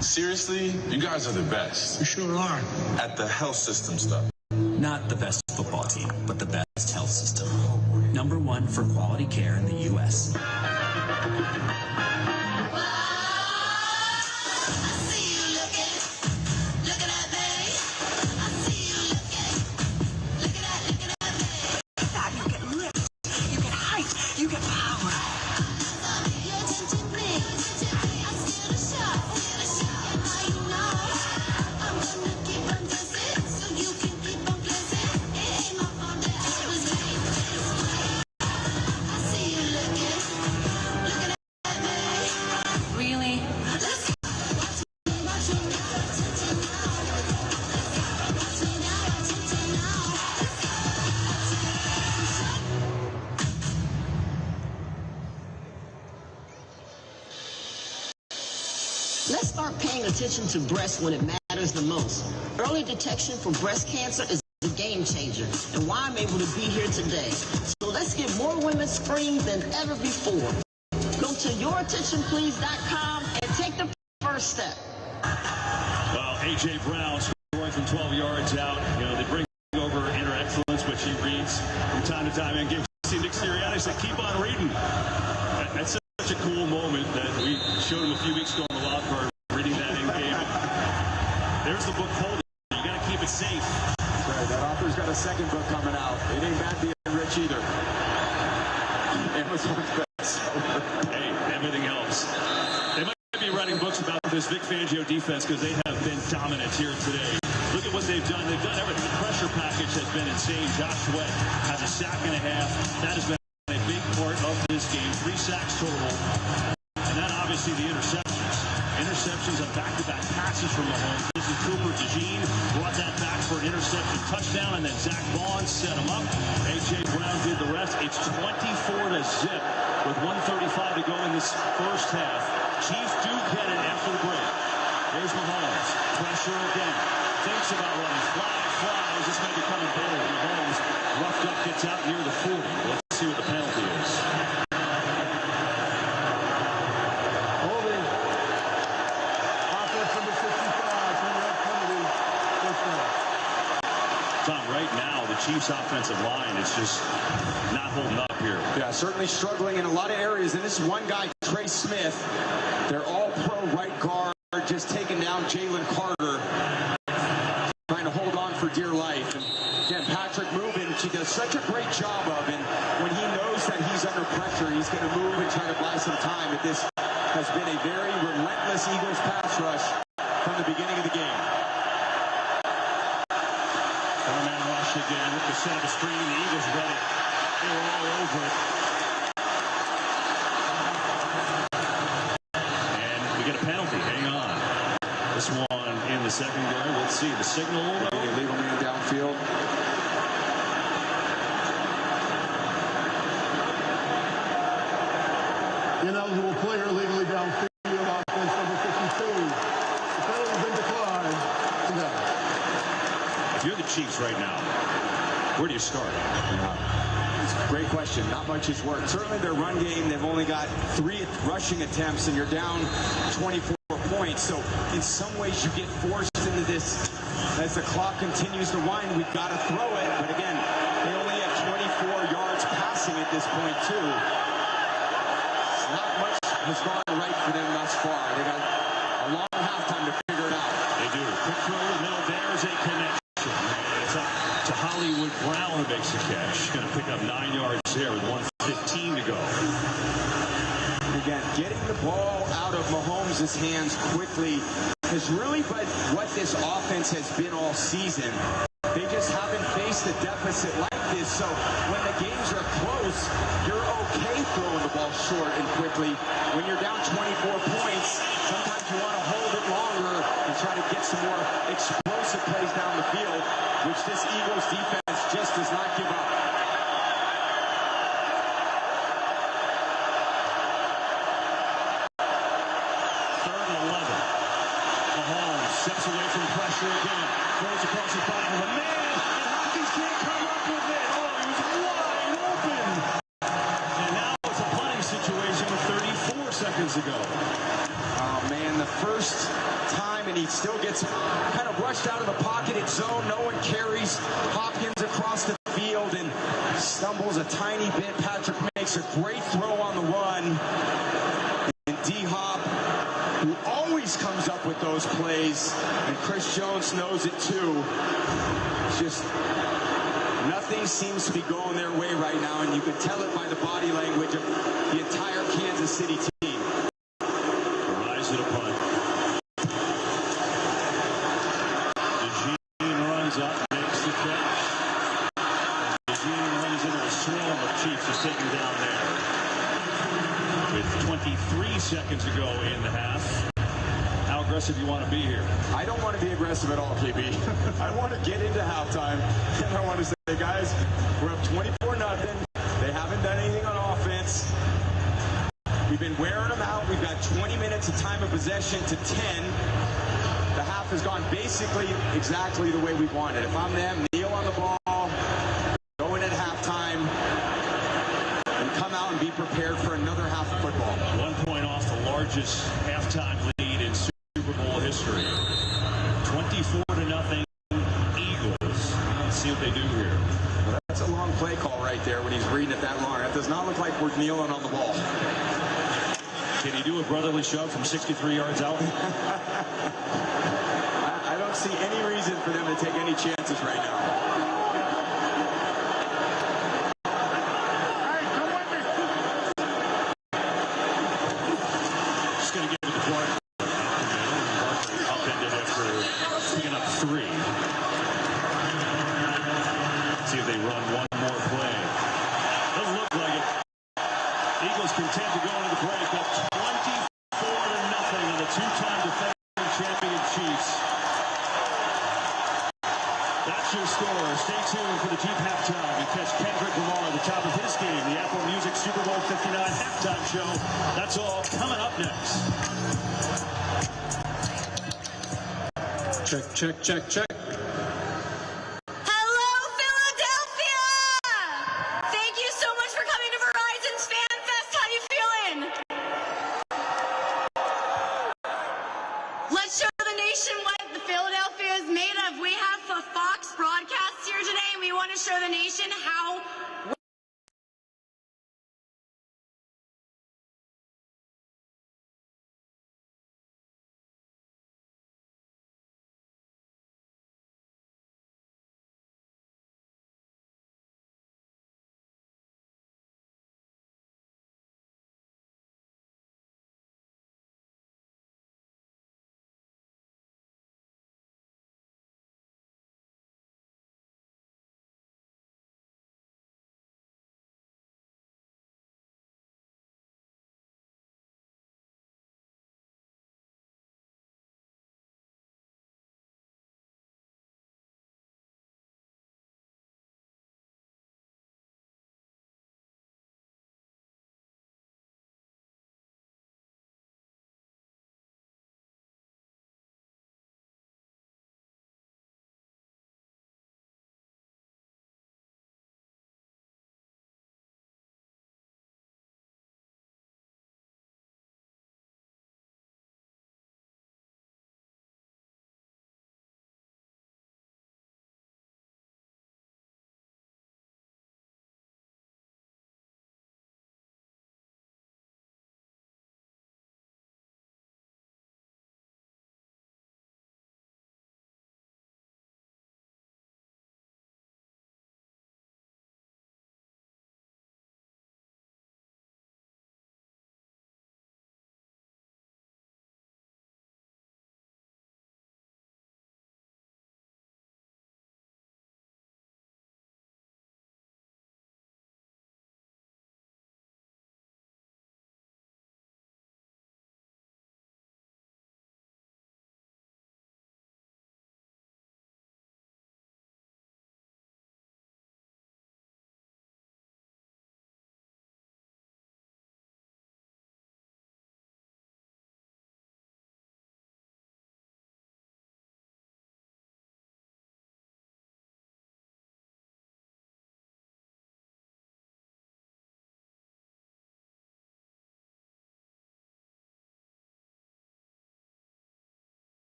S7: Seriously, you guys are the best. You sure are. At the health system stuff.
S11: Not the best football team, but the best health system. #1 for quality care in the U.S.
S15: You get lift, you get height, you get power.
S14: start paying attention to breasts when it matters the most. Early detection for breast cancer is a game changer, and why I'm able to be here today. So let's get more women screened than ever before. Go to yourattentionplease.com and take the first step.
S3: Well, A.J. Brown scoring from 12 yards out. You know, they bring over inner excellence, but she reads from time to time and gives Nick Sirianni said, keep on reading. That's such a cool moment that we showed him a few weeks ago in the law firm, reading that in game. There's the book holder. You got to keep it safe.
S6: That's right. That author's got a second book coming out. It ain't bad being rich either. Amazon's best.
S3: Hey, everything helps. They might be writing books about this Vic Fangio defense because they have been dominant here today. Look at what they've done. They've done everything. The pressure package has been insane. Josh Sweat has a sack and a half. That has been a big part of this game. 3 sacks total. And then obviously the interceptions. Interceptions on back-to-back passes from Mahomes. This is Cooper DeJean brought that back for an interception touchdown, and then Zach Vaughn set him up. A.J. Brown did the rest. It's 24-0 with 1:35 to go in this first half. Chiefs do get it after the break. There's Mahomes. Pressure again. Thinks about running. Flies. This may be coming bold. Mahomes roughed up, gets out near the 40. Let's see what the penalty is.
S10: Holding. Offense number 65. Penalty. First down.
S3: Tom, right now, the Chiefs' offensive line is just not holding up here.
S6: Yeah, certainly struggling in a lot of areas. And this one guy, Trey Smith, they're all pro right guard, just taking down Jalen Carter. Trying to hold on for dear life. And again, Patrick moving, she does such a great job of, and when he knows that he's under pressure, he's going to move and try to buy some time. But this has been a very relentless Eagles pass rush from the beginning of the game.
S3: Four-man rush again with the set of the screen. The Eagles read it. They were all over it. And we get a penalty. Hang on. This one in the secondary. Let's see the signal.
S6: Illegal man downfield.
S10: Ineligible player legally downfield. Offense number 52. The penalty's been declined.
S3: If you're the Chiefs right now, where do you start?
S6: It's a great question. Not much has worked. Certainly their run game, they've only got 3 rushing attempts, and you're down 24 points. So in some ways you get forced into this as the clock continues to wind. We've got to throw it. But again, they only have 24 yards passing at this point too. Not much has gone right for them thus far. They got a long halftime to figure it out.
S3: They do. Quick throw in the middle. There's a connection. It's up to Hollywood Brown, who makes the catch. Going to pick up 9 yards there with 1:15 to go.
S6: Again, getting the ball out of Mahomes' hands quickly has really been what this offense has been all season. They just haven't faced a deficit like this. So when the games are close, you're okay throwing the ball short and quickly. When you're down 24 points, sometimes you want to hold it longer and try to get some more explosive plays down the field, which this Eagles defense just does not give up.
S3: Steps away from pressure again. Throws across his body. The man, and Hopkins can't come up with it. Oh, he was wide open. And now it's a punting situation with 34 seconds to go.
S6: Oh, man, the first time, and he still gets kind of rushed out of the pocket. It's zone. No one carries Hopkins across the field and stumbles a tiny bit. Patrick makes a great throw on the run. And D-Hop, who always comes up with those plays, and Chris Jones knows it too. Just nothing seems to be going their way right now, and you can tell it by the body language of the entire Kansas City team.
S3: Rise to the punt. DeJean runs up, makes the catch. DeJean runs into a swarm of Chiefs just taken down there. With 23 seconds to go in the half. How aggressive you want to be here?
S6: I don't want to be aggressive at all, KB. I want to get into halftime, and I want to say, guys, we're up 24-0. They haven't done anything on offense. We've been wearing them out. We've got 20 minutes cuts the time of possession to 10. The half has gone basically exactly the way we wanted. If I'm them, kneel on the ball, go in at halftime, and come out and be prepared for another half of football.
S3: 1 point off the largest halftime lead in Super Bowl history. 24-0 Eagles. Let's see what they do here.
S6: Well, that's a long play call right there when he's reading it that long. That does not look like we're kneeling on the ball.
S3: Can he do a brotherly shove from 63 yards out?
S6: I don't see any reason for them to take any chances right now.
S3: Just going to give it to Clark. Upended after picking up 3. See if they run one more play. Doesn't look like it. Eagles content to go into the break up 24-0 in the two-time defending champion Chiefs. That's your score. Stay tuned for the deep halftime. You catch Kendrick Lamar at the top of his game, the Apple Music Super Bowl 59 halftime show. That's all coming up next.
S9: Check, check, check, check.
S8: Hello, Philadelphia! Thank you so much for coming to Verizon's Fan Fest. How you feeling? Let's show the nation what the Philadelphia is made of. We have a Fox broadcast here today, and we want to show the nation how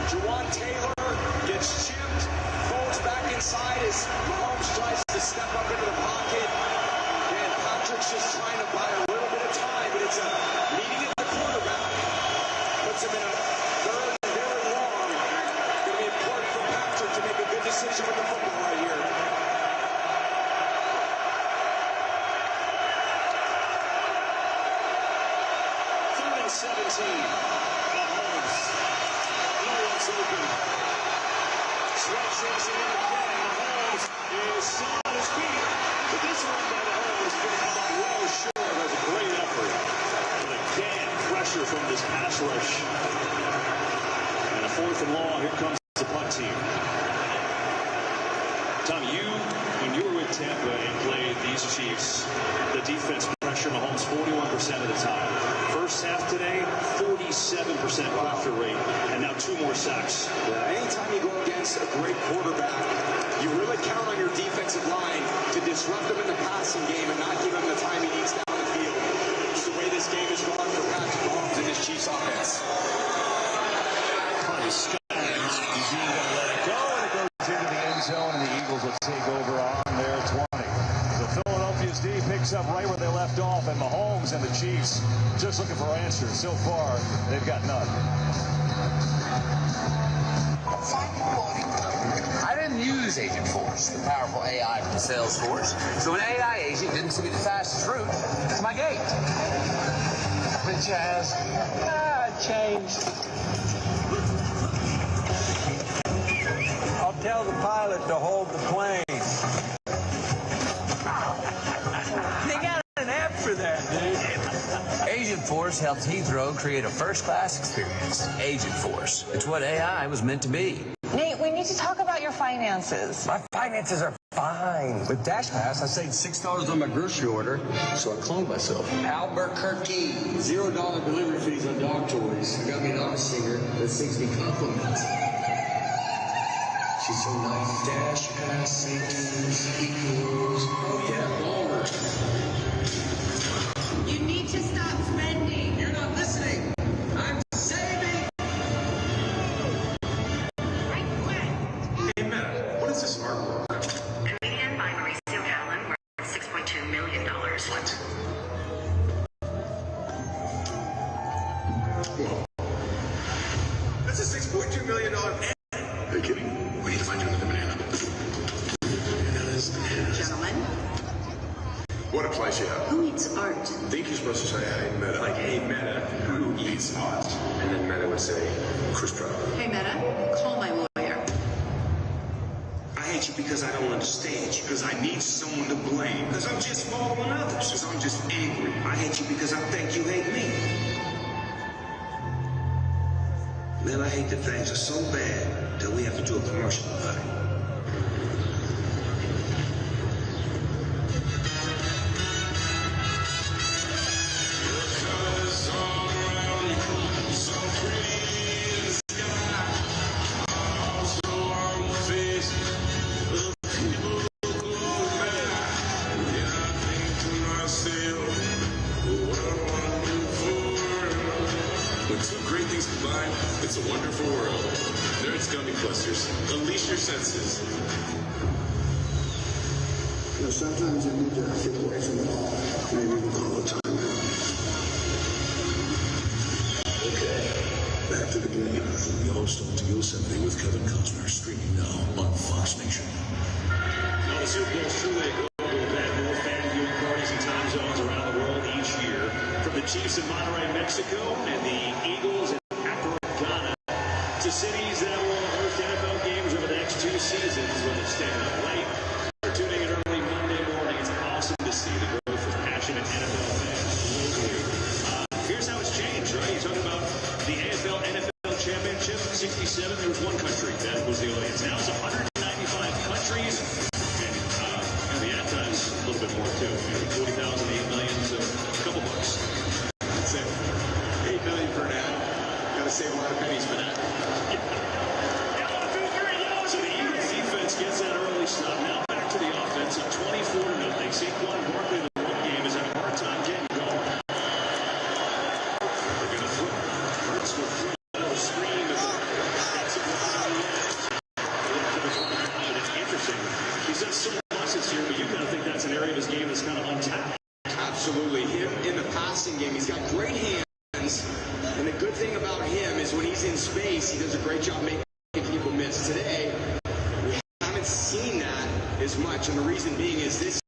S6: Juwan Taylor gets chipped, folds back inside as Mahomes tries to step up into the pocket. And Patrick's just trying to buy a little bit of time, but it's a meeting at the quarterback. Puts him in a third and very long. It's going to be important for Patrick to make a good decision with the football right here. Third and 17. Mahomes. No one's open. Sweat chasing him again. Mahomes is still on his feet. But this one by Mahomes is going to come up well short. That's a great effort. But again, pressure from this pass rush. And a 4th and long. Here comes the punt team. Tom, when you were with Tampa and played these Chiefs, the defense pressured Mahomes 41% of the time. First half today, 47% pressure rate, and now 2 more sacks. Yeah, anytime you go against a great quarterback, you really count on your defensive line to disrupt him in the passing game and not give him the time he needs down the field. It's the way this game is gone for Patrick Mahomes and his Chiefs offense. Punt is sky high. He's going to let it go, and it goes into the end zone, and the Eagles will take over on their 20. So Philadelphia's D picks up right where they left off, and Mahomes and the Chiefs just looking for answers. So far, they've got none.
S11: I didn't use Agent Force, the powerful AI from Salesforce. So an AI agent didn't see me the fastest route to my gate. Which has changed.
S5: I'll tell the pilot to hold the plane. They got an app for that, dude.
S11: Agent Force helps Heathrow create a first-class experience. Agent Force. It's what AI was meant to be.
S17: Nate, we need to talk about your finances.
S11: My finances are fine. With Dash Pass, I saved $6 on my grocery order, so I cloned myself. Albuquerque. $0 delivery fees on dog toys. I got me an opera singer that sings me compliments. She's so nice. Dash Pass savings equals, oh yeah, longer.
S8: You need to stop spending.
S11: You're not listening. I'm saving.
S7: Hey, Meta, what is this artwork?
S21: Comedian by Mauricio Callen worth $6.2 million.
S7: What? Whoa. That's a $6.2 million banana. Are you kidding? We need to find you another banana. Bananas.
S21: Gentlemen,
S7: What a place you have.
S21: who eats art?
S7: I think you're supposed to say, hey, Meta. Like, hey, Meta, who eats art? And then Meta would say, Chris Pratt.
S21: Hey, Meta, call my lawyer.
S23: I hate you because I don't understand you. Because I need someone to blame. Because I'm just following others. Because I'm just angry. I hate you because I think you hate me. Man, I hate that things are so bad that we have to do a commercial about it.
S7: It's a wonderful world. Nerds, gummy clusters. Unleash your senses.
S10: You know, sometimes you need to get away from it all. Maybe we'll call it time out.
S13: Okay, back to the game. The Yellowstone to Yosemite with Kevin Costner streaming now on Fox Nation.
S3: Well, the Super Bowl is truly a global event. More fan viewing parties and time zones around the world each year. From the Chiefs in Monterrey, Mexico, and the Eagles in Ghana, to cities that will host NFL games over the next 2 seasons, whether it's staying up late or tuning in early Monday morning. It's awesome to see the growth of passionate NFL fans globally. Here's how it's changed, right? You're talking about the AFL-NFL Championship, 67, there was one country that was the audience. Now it's 195 countries, and the ad time's a little bit more, too. 40,000, 8 million, so a couple bucks.
S7: That's it. $8 million per ad. Gotta save a lot of pennies for that.
S3: So the Eagles defense gets that early stop. Now back to the offense at 24-0. Saquon Barkley, the run game, is having a hard time getting going. They're going to throw. Hurts will throw a screen. That's a explosives here, but you kind of think that's an area of his game that's kind of untapped.
S23: Absolutely. Him in the passing game, he's got great hands. And the good thing about him is when he's in space, he does a great job making people miss. Today, we haven't seen that as much. And the reason being is this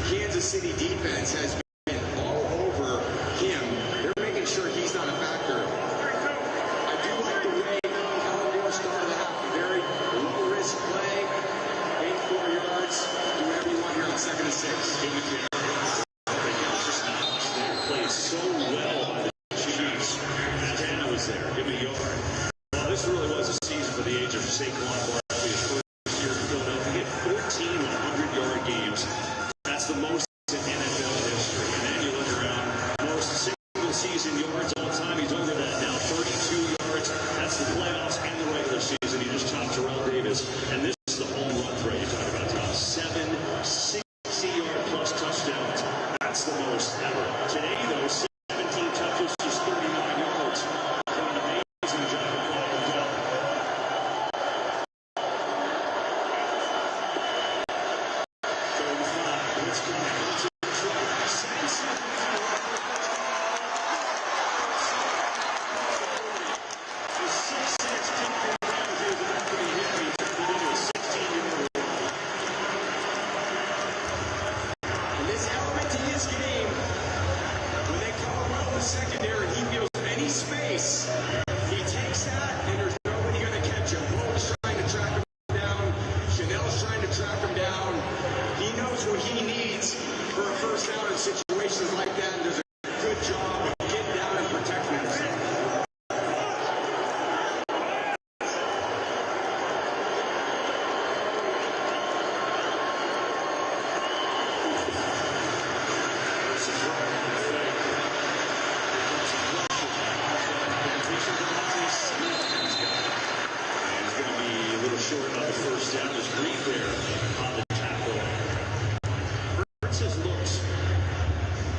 S23: Kansas City defense has been all over him. They're making sure he's not a factor. I do like the way Kellen Moore started the half. Very low-risk play. 84 yards. Do whatever you want here on 2nd and 6.
S3: They played so well by the Chiefs. Montana was there. Give me a yard. Well, this really was a season for the age of Saquon Barkley. His first year in Philadelphia. He had 14 100-yard games. That's the most in NFL history. And then you look around, most single-season yards all time. He's over that now, 32 yards. That's the playoffs and the regular season. He just topped Terrell Davis. And this is the home run threat you talk about, Tom. 7 60-yard-plus touchdowns. That's the most ever. Today, though, 17 touches, just 39 yards. An amazing job of blocking down. Let's go.
S23: And this element to his game, when they call him out in the secondary, he feels any space. He takes that, and there's nobody going to catch him. Bullock's trying to track him down. Chanel's trying to track him down. He knows what he needs for a first down in situations like that, and does a good job of getting down and protecting himself.
S3: Short on the first down is Reed there on the tackle. Hurts has looked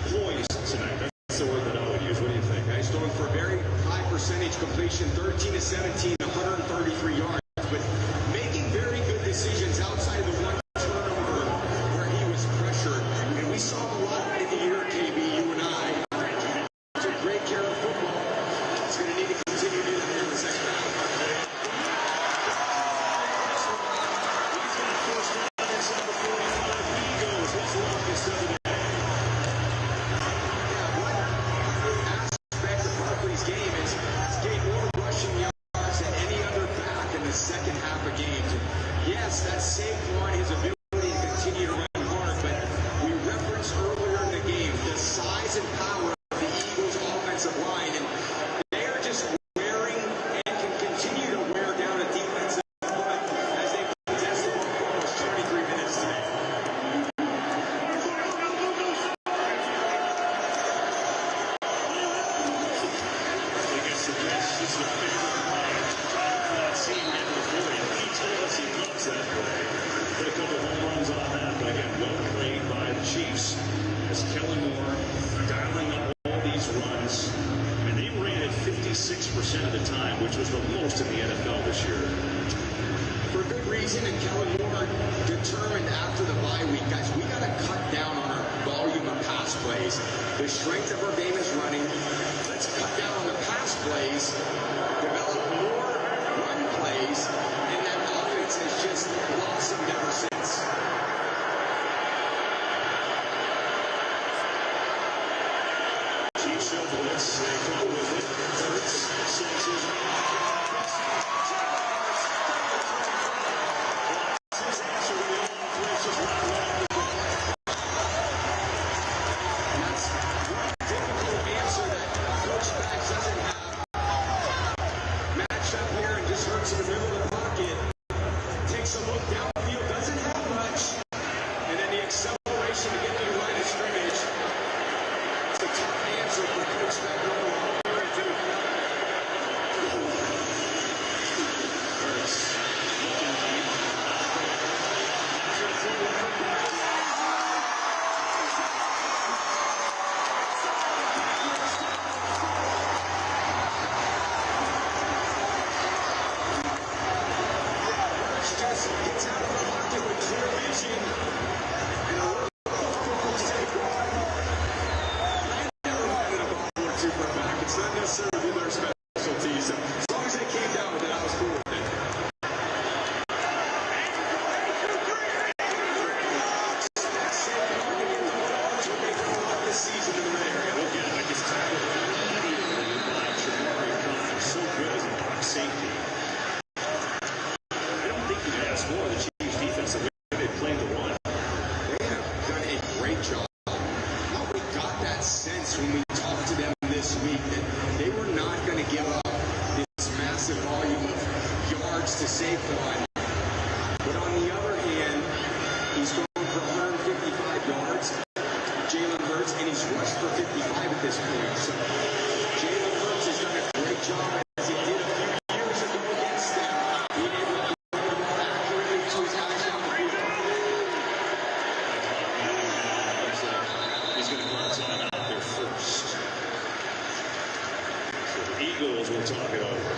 S3: poised tonight. That's the word that I would use. What do you think?
S23: He's going for a very high percentage completion, 13 to 17, 133 yards, but making very good decisions outside of the one turnover where he was pressured. And we saw him a lot in the year, KB, you and I. Took great care of football. He's going to need to continue to do that here in the second half. Second half of games. And yes, that's Saquon, his ability to continue to run hard, but we referenced earlier in the game the size and power of the Eagles' offensive line, and they are just wearing and can continue to wear down a defensive line as they possess the ball for almost 23 minutes today.
S3: I guess the best is the favorite play. Seeing him before he told us he loves that play. Put a couple home runs on that, but again, well played by the Chiefs as Kellen Moore dialing up all these runs. I mean, they ran it 56% of the time, which was the most in the NFL this year.
S23: For good reason, and Kellen Moore determined after the bye week, guys, we got to cut down on our volume of pass plays. The strength of our game is running. Let's cut down on the pass plays, develop more run plays, and that offense has just blossomed ever since.
S3: Chiefs show blitz. They go with it. Hurts sends his answer to the offense is right after the play.
S23: And that's one difficult answer that Coach Bags doesn't have. Matched up here and just hurts in the middle of the pocket. Takes a look downfield, doesn't have much. And then the acceleration to get to the line of scrimmage. It's a tough answer for Coach Bags. Just gets out of the pocket with clear vision. great job. Well, we got that sense when we talked to them this week that they were not going to give up this massive volume of yards to Saquon. But on the other hand, he's thrown for 155 yards, Jalen Hurts, and he's rushed for 55 at this point. So Jalen Hurts has done a great job as he did a few years ago against them, being able to throw the ball accurately to his guys down the field.
S3: He's going to call time out there first. So the Eagles will talk it over.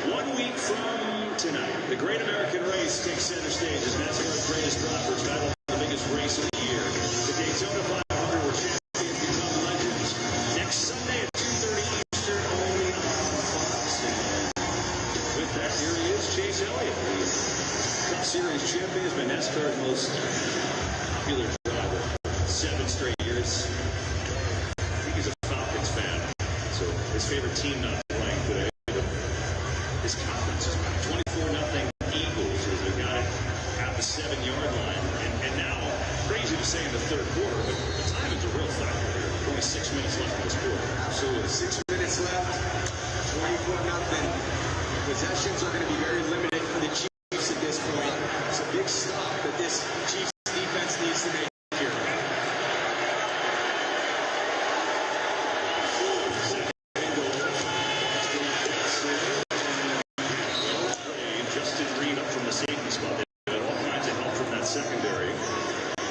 S3: 1 week from tonight, the Great American Race takes center stage as NASCAR's greatest drivers battle the biggest race of the year. The Daytona 500, where champions become legends. Next Sunday at 2:30 Eastern, only on Fox. And with that, here he is, Chase Elliott, the Cup Series champion, has been NASCAR's most popular driver 7 straight years. I think he's a Falcons fan, so his favorite team not playing today. His confidence is 24-0 Eagles as they got it at the 7-yard line. And now, crazy to say in the third quarter, but the timing's a real factor here. Only 6 minutes left in this quarter.
S23: Absolutely. 6 minutes left. 24-0. Possessions are going to be very limited for the Chiefs at this point. It's a big stop that this Chiefs defense needs to make here.
S3: From the safety spot, they had all kinds of help from that secondary.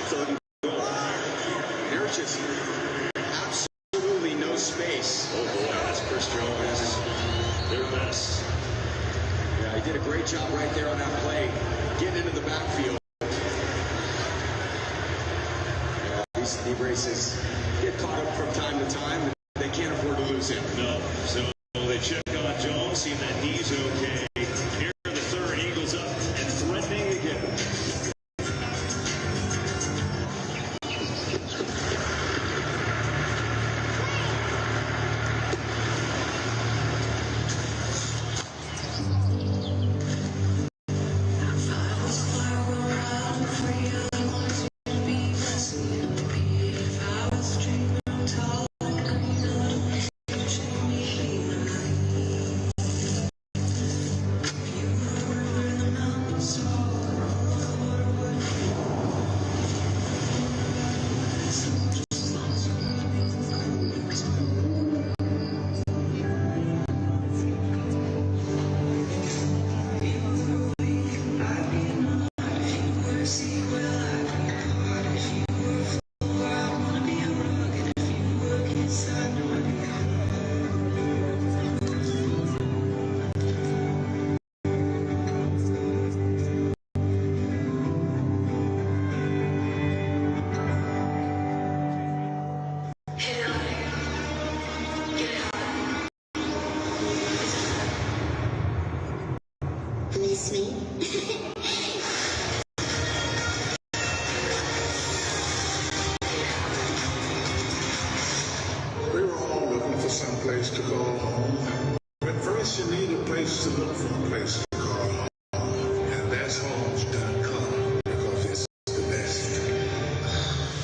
S3: Third and goal.
S23: There's just absolutely no space.
S3: Oh boy, that's Chris Jones. Their best.
S23: Yeah, he did a great job right there on that play, getting into the backfield. Yeah, these knee braces get caught up from time to time, and they can't afford to lose him.
S3: No, so they check on Jones, see that he's okay. Here are the third, Eagles up and threatening again.
S8: Miss me?
S10: We were all looking for some place to call home. But first you need a place to look for a place to call home. And that's homes.com, because it's the best.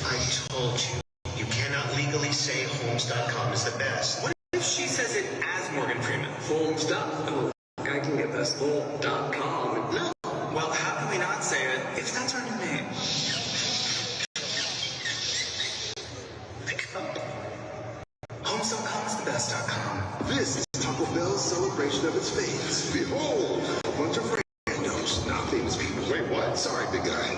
S1: I told you, you cannot legally say homes.com is the best.
S5: What if she says it as Morgan Freeman? Homes.com. I can get this full.com. No. Well, how can we not say it if that's our new name? Homes.com is the best.com.
S10: This is Taco Bell's celebration of its fans. Behold, a bunch of randos, not famous people. Wait, what? Sorry, big guy.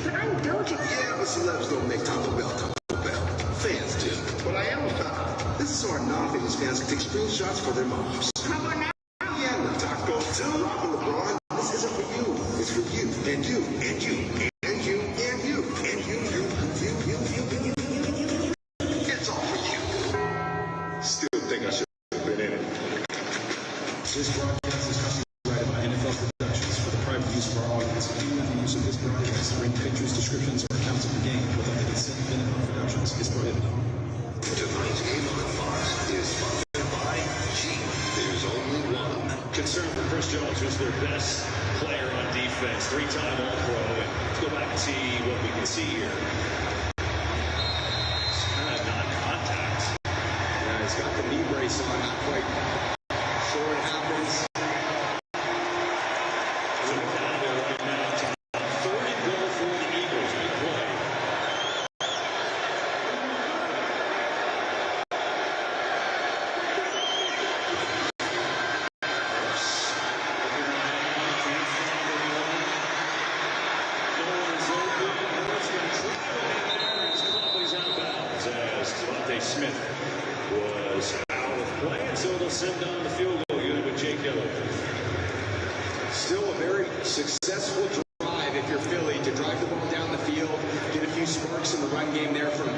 S8: But I'm Doja.
S10: Yeah, but celebs don't make Taco Bell Taco Bell. Fans do. But I am a fan. This is so our non-famous fans can take screenshots for their moms.
S8: How about now?
S10: Yeah, no Taco. Too. Rock and LeBron. This isn't for you. It's for you. And you. And you. And you. And you. And you. You. It's all for you. Still think I should have been in it.
S9: This broadcast is copyrighted by NFL Productions for the private use of our audience. Any other use of this broadcast or any pictures, descriptions, or accounts of the game without the consent of NFL Productions is prohibited.
S13: Tonight's game on Fox is sponsored by Jeep. There's only one.
S3: Concern for Chris Jones, who's their best player on defense, 3-time All-Pro. And let's go back and see what we can see here.
S5: this on. Not quite sure what happens.
S3: So the count there right now, Tom. Third and goal for the Eagles. Big play. Smith was out of play, and so it'll send down the field goal unit with Jake Dillon.
S5: Still a very successful drive if you're Philly to drive the ball down the field, get a few sparks in the run game there from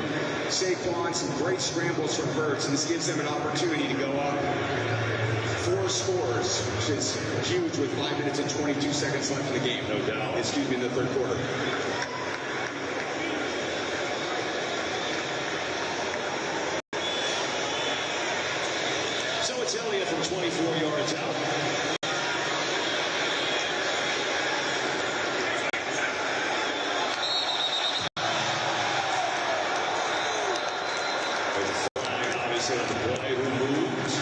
S5: Saquon, some great scrambles from Hurts, and this gives them an opportunity to go up 4 scores, which is huge with 5 minutes and 22 seconds left in the game.
S3: No doubt.
S5: Excuse me, in the third quarter.
S3: So it's Elliott from 24 yards out. There's a flag, obviously, on the play. Who moves?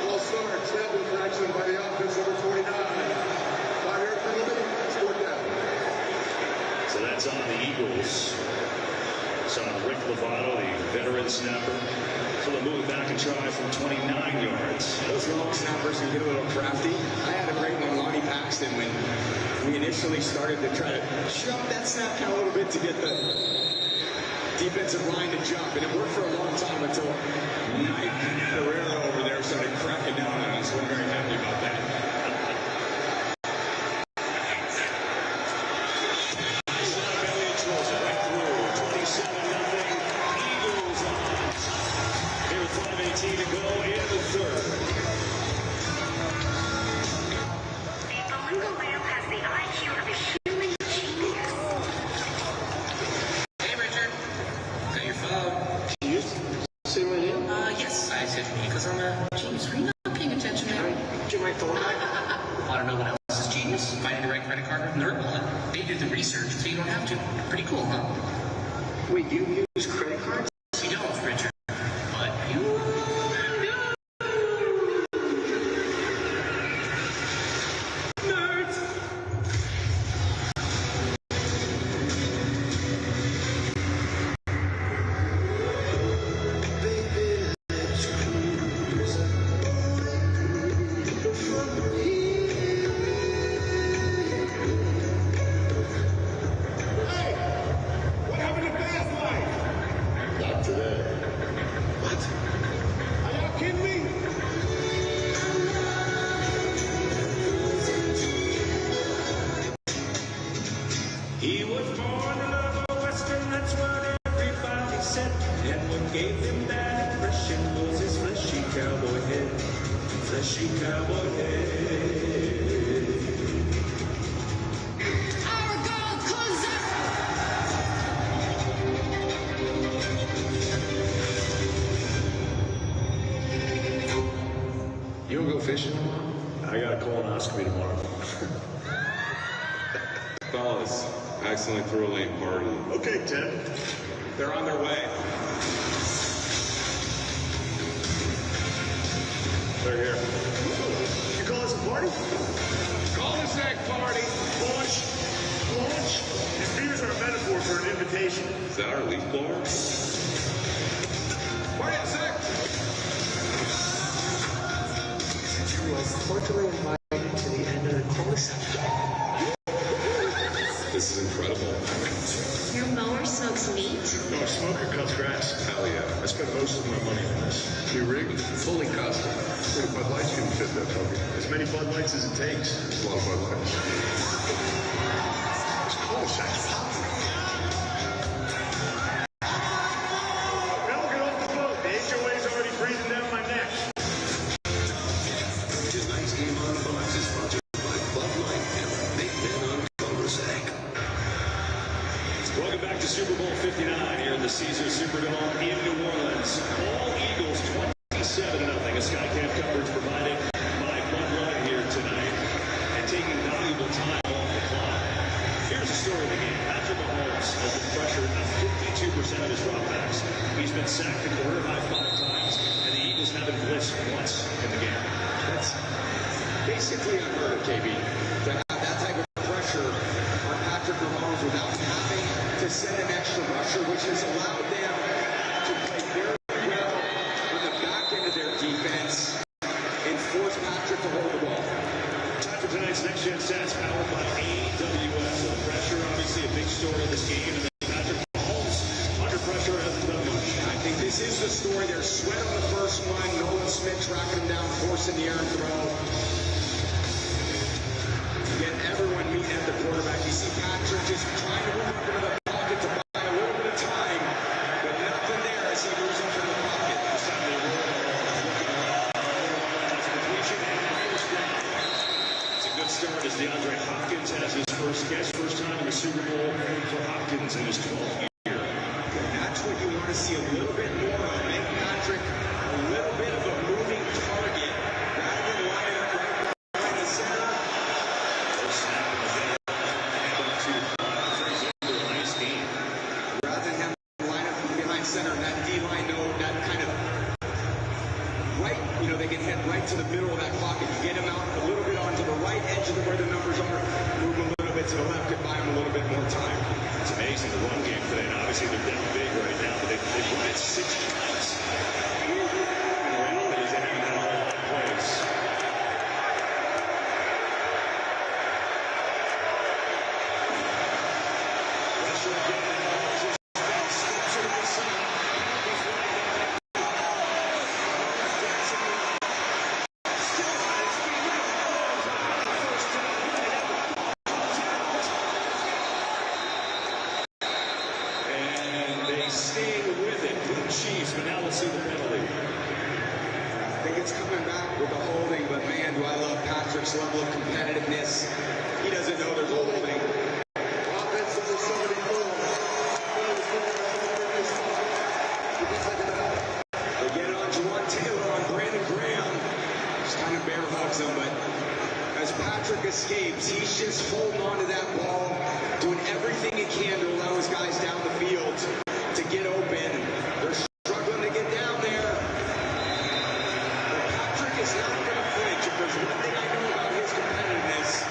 S7: Ball start, snap infraction by the offense, number 29. 5-yard penalty, scored down.
S3: So that's on the Eagles. It's on Rick Lovato, the veteran snapper. So they'll move it back and try from 29 yards.
S5: Those long snappers can get a little crafty. I had a great one, Lonnie Paxton, when we initially started to try to jump that snap count a little bit to get the defensive line to jump. And it worked for a long time until Mike Guerrero over there started cracking down on us. We're very happy about that.
S3: To go in the third.
S21: The beluga whale has the IQ of a human genius.
S4: Hey, Richard. Got your phone?
S7: Did you say my name?
S4: Yes. I said me because I'm a genius. Are you not paying attention, man?
S7: Get my phone back.
S4: Want to know what else is genius? Finding the right credit card with Nerd Wallet. They do the research so you don't have to. Pretty cool, huh?
S7: Wait, you use credit cards?
S4: You don't, Richard. But you...
S3: He was born to love a Western, that's what everybody said. And what gave him that impression was his fleshy cowboy head. Fleshy cowboy head.
S8: Our girl cousin.
S7: You don't go fishing?
S3: I got a colonoscopy tomorrow.
S7: Fellas, I accidentally threw a late party.
S3: Okay, Ted.
S5: They're on their way.
S3: They're here. You call this a party?
S7: Cul-de-sac party.
S3: Launch. These beers are a metaphor for an invitation.
S7: Is that our leaf blower? Party at sec.
S15: You was cordially invited to the end of the cul-de-sac.
S7: This is incredible.
S21: Your mower smokes meat?
S3: No, a smoker cuts grass.
S7: Hell yeah.
S3: I spent most of my money on this.
S7: New rig, fully custom. Wait, Bud Lights can fit that puppy.
S3: As many Bud Lights as it takes.
S7: A lot of Bud Lights.
S3: It's cul-de-sac. Don't get off the boat. The HOA's already breathing down my neck.
S13: Tonight's game on Fox is sponsored by Bud Light and the Big Men on Cul-de-sac.
S3: Welcome back to Super Bowl 59 here in the Caesars Superdome in New Orleans. All Eagles 27-0. A Skycam coverage provided by Bud Light here tonight and taking valuable time off the clock. Here's the story of the game. Patrick Mahomes been sacked the quarter by 5 times, and the Eagles haven't blitzed once in the game.
S5: That's basically unheard of, KB. To have that type of pressure on Patrick Mahomes without having to send an extra rusher, which has allowed them to play very well on the back end of their defense and force Patrick to hold the ball.
S3: Time for tonight's Next Gen Stats, powered by AWS. So the pressure, obviously a big story in this game, and then Patrick Mahomes under pressure hasn't done much.
S5: I think this is the story. There's sweat on the first one. Nolan Smith tracking him down, forcing the errant throw. Again, everyone meeting at the quarterback. You see Patrick just trying to move up into the pocket to buy a little bit of time, but nothing there as he moves up in the pocket.
S3: This time they roll completion and first down. It's a good start as DeAndre Hopkins has his first catch, first time in the Super Bowl for Hopkins in his 12th year.
S5: That's what you want to see a little bit more of. Make Patrick a little bit of a moving target rather than lining up right in the center. Rather than have him line up behind center, and that D-line know that kind of right, they can head right to the middle of that pocket. You get him out a little bit onto the right edge of where the numbers are, move a little bit to the left, could buy him a little bit more time.
S3: It's amazing, the run game today, and obviously they're down big right now, but they've run it 6 times. And the reality is they haven't had all that plays. Pressure again, steps to the side. Chiefs, but now let's see the penalty.
S5: I think it's coming back with the holding, but man, do I love Patrick's level of competitiveness. He doesn't know there's a holding.
S7: Offense number 74.
S5: They get it on Juwan Taylor, on Brandon Graham. Just kind of bare hugs him, but as Patrick escapes, he's just holding on to that ball, doing everything he can to allow his guys down the field to get open. They're struggling to get down there. But Patrick is not going to flinch. If there's one thing I know about his competitiveness,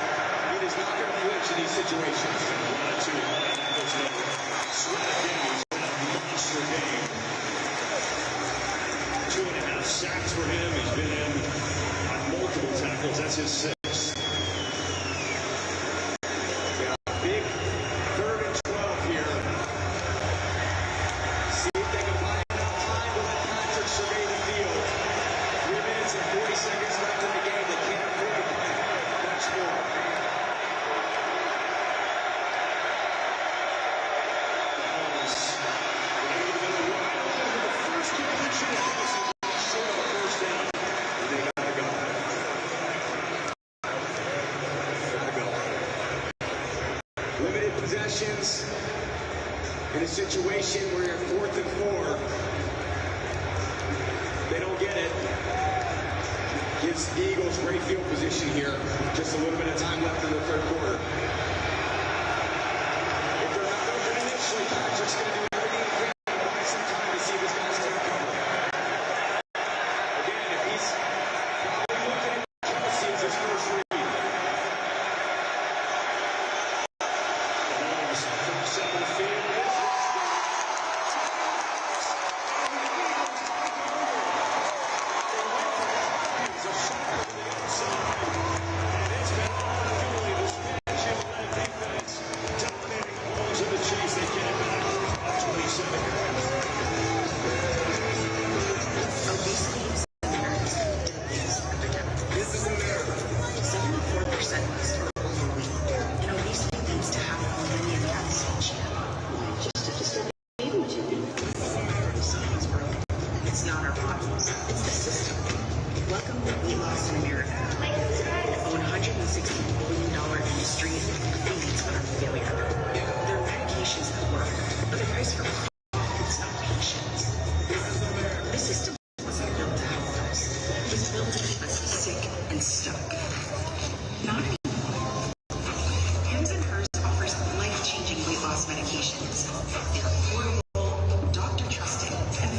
S5: he is not going to flinch in these situations.
S3: 1-2, there's no sweat again. He's had a monster game. 2.5 sacks for him. He's been in on multiple tackles. That's his 6th.
S5: In a situation where you're 4th and 4, they don't get it. Gives the Eagles great field position here. Just a little bit of time left in the 3rd quarter. If they're not open initially, Patrick's going to do everything he can to buy some time to see if his guys can cover. Again, if he's probably looking at Kelsey as his first read.
S21: Medications. They're affordable, doctor trusted, and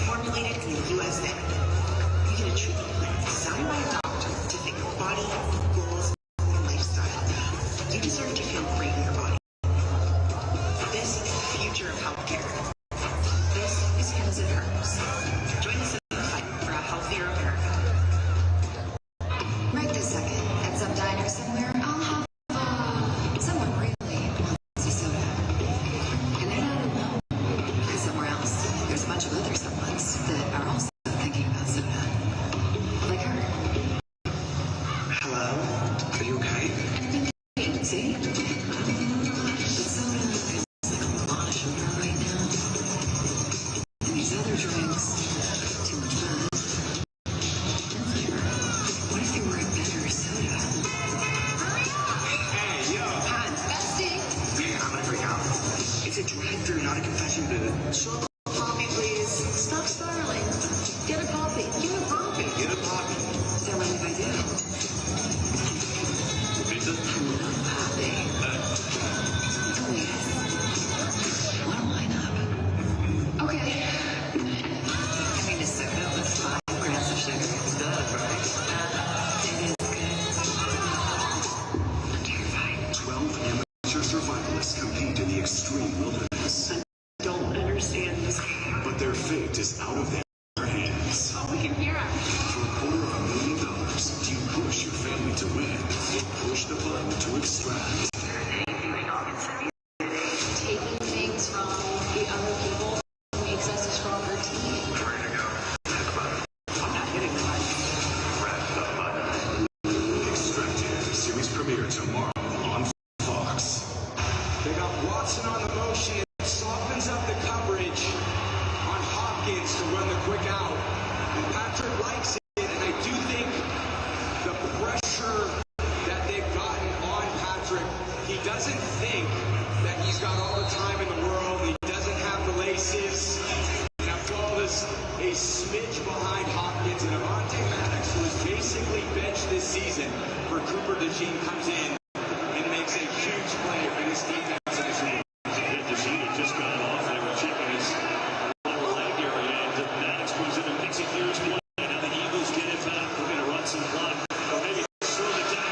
S16: See? But soda is like a lot of sugar right now. And these other drinks, too much fun. What if they were a better soda?
S1: Hey, yo.
S16: Hi, bestie.
S1: Man, I'm gonna freak out. It's a drive-thru, not a confession booth.
S16: Short coffee, please. Stop starling. Get a coffee. Get a coffee.
S1: Get a poppy.
S16: Don't mind if I do.
S1: Pizza?
S16: I love coffee. Oh, yes. Wanna line up? Okay. I mean, a soda with 5 grams of sugar. Duh, right? It is good. I'm terrified.
S13: 12 amateur survivalists compete in the extreme wilderness.
S16: I don't understand this.
S13: But their fate is out of their hands.
S16: Oh, we can hear him.
S13: For $250,000, do you push your family to win or push the button to extract?
S16: Taking things from the other people makes us a stronger team.
S13: Ready to go. Hit the button. I'm not hitting the button. Press the button. Extracted. Series premiere tomorrow on Fox.
S5: They got Watson on the motion. It softens up the coverage on Hopkins to run the quick out. And Patrick likes it, and I do think the pressure that they've gotten on Patrick, he doesn't think that he's got all the time in the world. He doesn't have the laces. That ball is a smidge behind Hopkins, and Avonte Maddox, who is basically benched this season for Cooper DeJean, comes in and makes a huge play for this defense in this game.
S3: DeJean had just got off. They were checking his lower leg area, and Maddox moves in and makes a huge play. Now the Eagles get it back. We're going to run some clock, or maybe slow it down.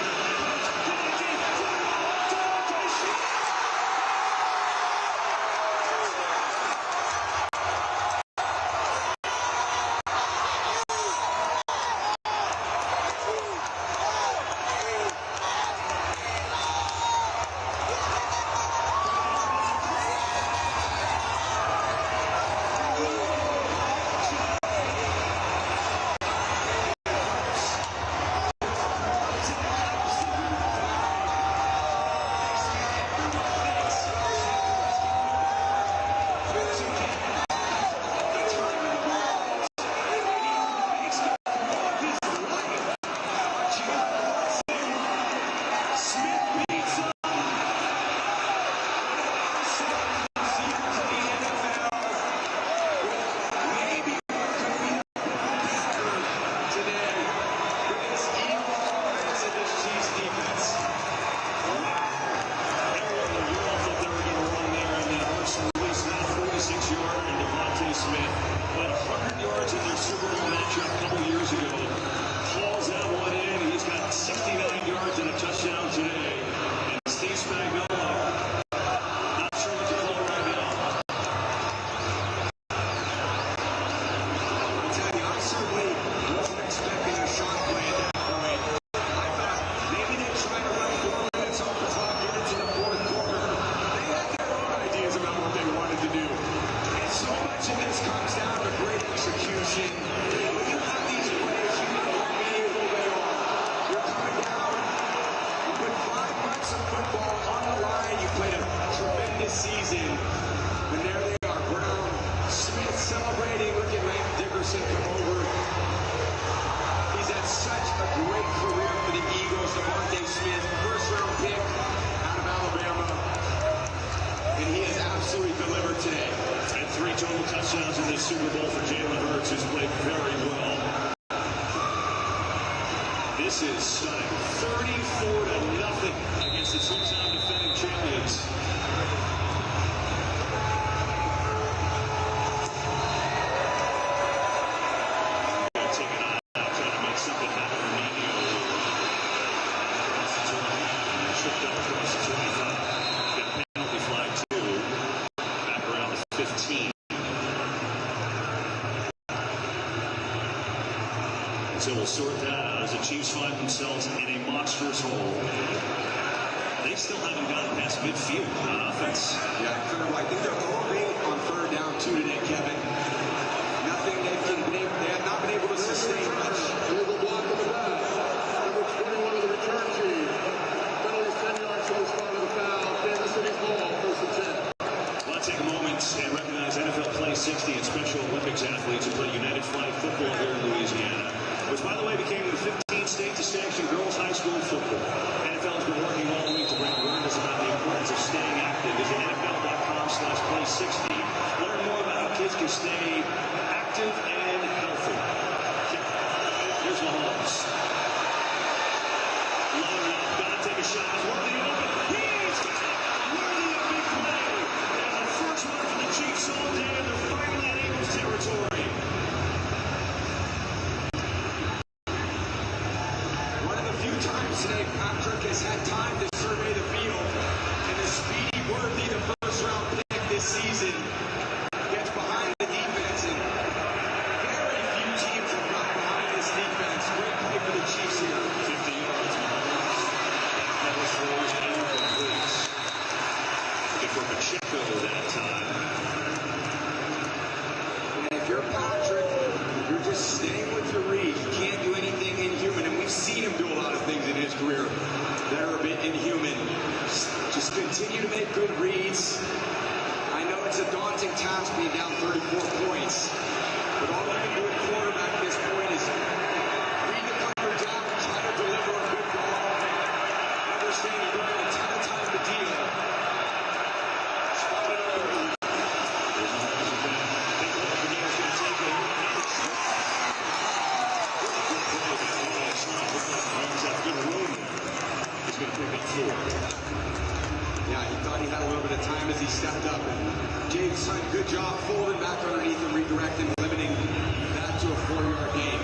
S3: Super Bowl for Jalen Hurts, who's played very well. This is stunning. 34-0 against the two-time defending champions. Take it out, trying to make something happen. Tripped up across the 25. Got a penalty flag, too. Back around the 15. So we'll sort that out as the Chiefs find themselves in a monstrous hole. They still haven't gotten past midfield on offense.
S5: Yeah, Colonel, I think they're 4-8 on third down 2 today, Kevin. Nothing they have not been able to sustain much.
S7: Illegal block on the pass. Number 21 of the return team. Penalty 10 yards to the
S3: football here in Louisiana, which, by the way, became the 15th state to sanction girls' high school football. NFL has been working all week to bring awareness about the importance of staying active. Visit NFL.com/play60. Learn more about how kids can stay active and healthy. Here's Mahomes. Loaded up, got to take a shot. It's worthy open. He's got it. Worthy of big play. There's a first one for the Chiefs all day, and they're finally in Eagles territory.
S23: One of the few times today Patrick has had time to survey the field, and the speedy Worthy, the first-round pick this season, gets behind the defense, and very few teams have gotten behind this defense. Great play for the Chiefs here.
S3: 50 yards. Never throws incomplete. Looking for Pacheco that time.
S23: And if you're Patrick, you're just staying with your read. You can't do anything inhuman, and we've seen him do a lot of things in his career that are a bit inhuman. Just continue to make good reads. I know it's a daunting task being down 34 points, but all you can do at quarterback at this point is read the coverage out and try to deliver a good ball. Understand you don't have a ton of time to deal. Spot it over.
S3: He's going to pick up 4.
S23: Yeah, he thought he had a little bit of time as he stepped up. And James Hunt, good job folding back underneath and redirecting, limiting that to a 4-yard gain.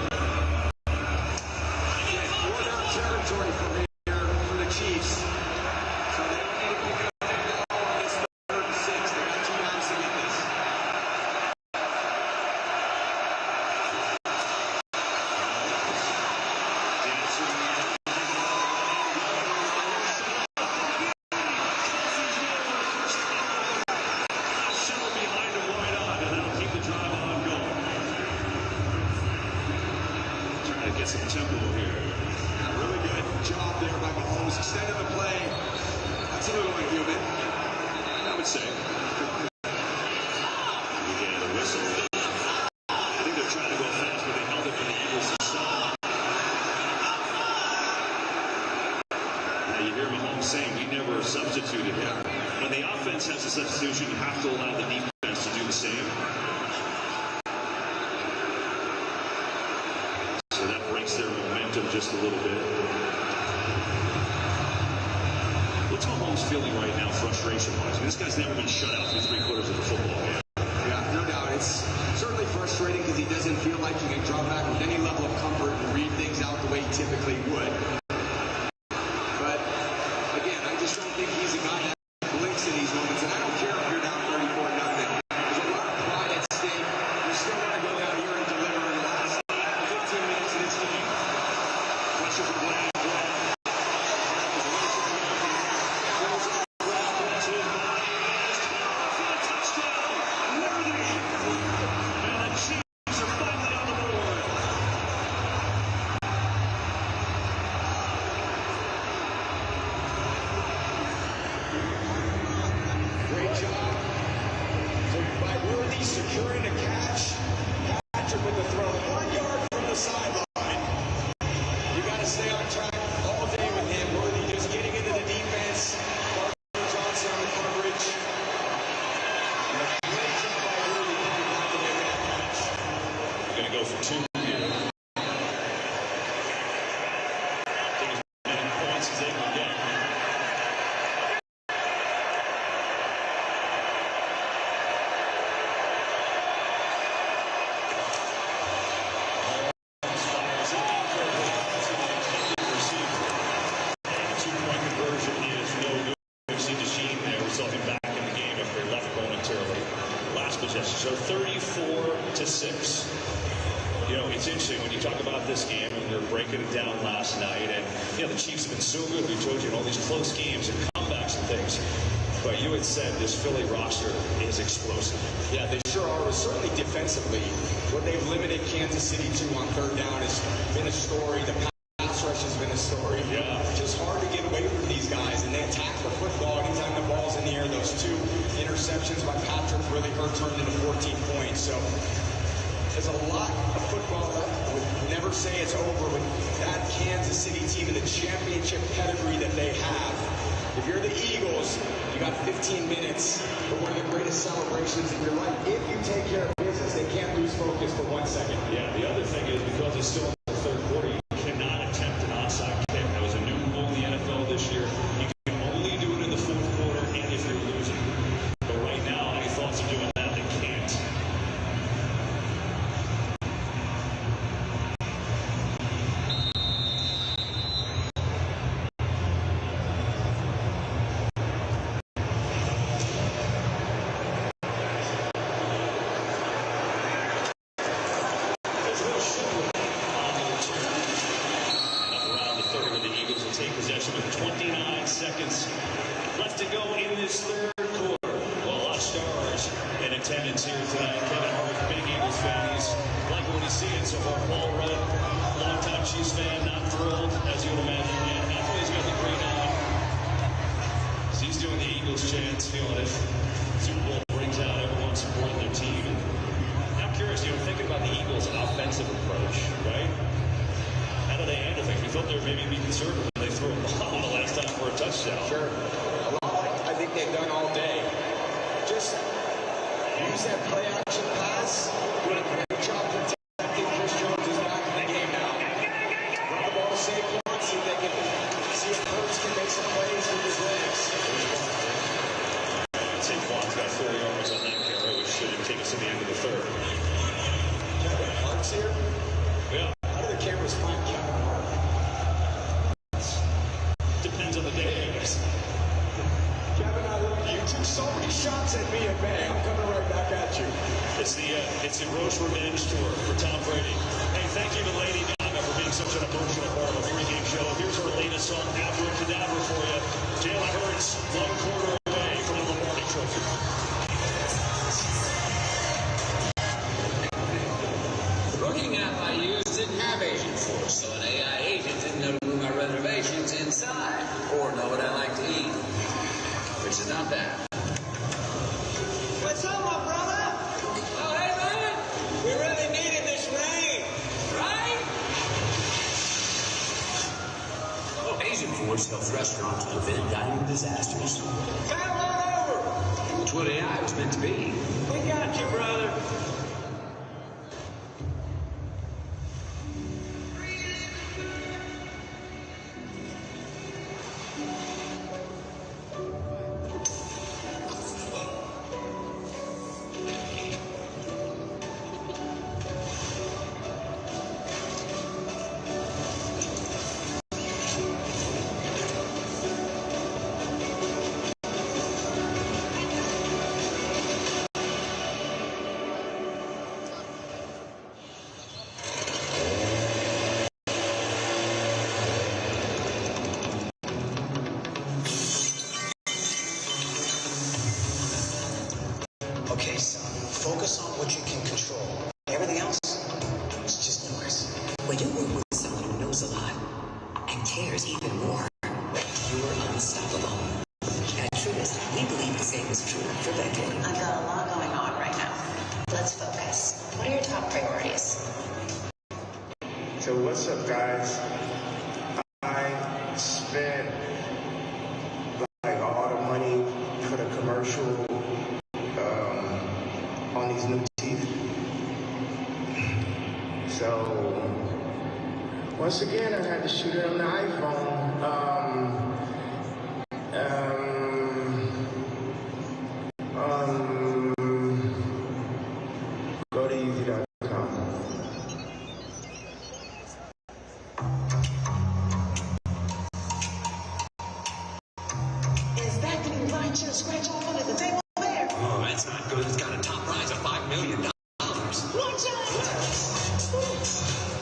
S23: Again, 4-down territory from here for the Chiefs. So they don't need to pick it up now on this 3rd and 6. They got 2 downs to get this.
S3: Get some tempo here.
S23: Yeah, really good job there by Mahomes. Extended the play. That's a little inhuman,
S3: I would say. Yeah, the whistle. I think they're trying to go fast, but they held it for the Eagles to stop. Now you hear Mahomes saying he never substituted him. When the offense has a substitution, you have to allow the defense to do the same. Their momentum just a little bit. What's Mahomes feeling right now, frustration-wise? I mean, this guy's never been shut out through 3/4 of the football game.
S23: Yeah, no doubt. It's certainly frustrating because he doesn't feel like he can drop back with any level of comfort and read things out the way he typically would. But again, I just don't think he's a guy that blinks in these moments. And I don't care if you're down 34-0. There's a lot of pride at stake. You still want to go down here and deliver in the last 15 minutes of this game. Pressure from Blaine. Great job by Worthy securing a catch. Patrick with the throw. 1 yard from the sideline. You got to stay on track all day with him. Worthy just getting into the defense. Johnson on the coverage. Great job by Worthy coming back to make that catch.
S3: We're going to go for 2 here. Take as many points as they can get. So 34-6. You know, it's interesting when you talk about this game, and we were breaking it down last night, and you know the Chiefs have been so good. We told you in all these close games and comebacks and things. But you had said this Philly roster is explosive.
S23: Yeah, they sure are. Certainly defensively, what they've limited Kansas City to on 3rd down has been a story. The pass rush has been a story.
S3: Yeah,
S23: just hard to get away from these guys, and they attack the football anytime the ball's in the air. Those 2 interceptions by Patrick really hurt, turned into 14 points. So There's a lot of football left. We'll never say it's over with that Kansas City team and the championship pedigree that they have. If you're the Eagles, you got 15 minutes for one of the greatest celebrations in your life. If you take care of business, they can't lose focus for 1 second.
S3: Yeah, the other thing is because it's still in the third quarter, you cannot attempt an onside kick. That was a new rule in the NFL this year. You can only do it in the fourth quarter and if you're losing. But right now, any thoughts of doing that, they can't. Take possession with 29 seconds left to go in this third quarter. Well, a lot of stars in attendance here tonight. Kevin Hart, big Eagles fan. He's liking what he's seeing so far. Paul Rudd, longtime Chiefs fan, not thrilled, as you would imagine. And Anthony's got the green on. So he's doing the Eagles chants, feeling it. Super Bowl brings out everyone supporting their team. And I'm curious, thinking about the Eagles' offensive approach, right? How do they handle things? We thought they would maybe be conservative. They threw a ball the last time for a touchdown.
S23: Sure. A lot like I think they've done all day. Just use that play action pass. Doing a great job protecting. Chris Jones is back in the game now. Run the ball to Saquon. See if they can see if Hurts can make some plays with his legs.
S3: Saquon's got 4 yards on that carry, which should take us to the end of the third.
S23: Kevin Hart's here.
S3: Yeah.
S23: How do the cameras find Kevin Hart?
S3: Depends on the day, I guess.
S23: Kevin, I love you. You took so many shots at me in May. I'm coming right back at you.
S3: It's the Roche Revenge Tour for Tom Brady. Hey, thank you to Lady Gaga for being such an emotional part of a pregame show. Here's our latest song, Abracadabra, for you. Jalen Hurts, 1 quarter away from the Lombardi Trophy.
S18: The booking app I used didn't have Agent Force, so an AI agent didn't know to move my reservations inside or know what I like to eat, which is not bad. What's up, my brother? Oh, hey, man. We really needed this rain, right? Oh, Agent Force helps restaurants prevent dining disasters. Come on over. That's what AI was meant to be. We got you, brother.
S1: Okay, son, focus on what you can control. Everything else is just noise.
S19: When you work with someone who knows a lot and cares even more, you're unstoppable. At Truist, we believe the same is true for Becky.
S2: I've got a lot going on right now. Let's focus. What are your top priorities?
S20: So what's up, guys? I spent like all the money for the commercial on these new teeth. So once again, I had to shoot it on the iPhone. Go to easy.com.
S14: Is that the new line should scratch off under the table there?
S19: Oh, that's not good. It's got a top prize of $5 million.
S14: Watch out!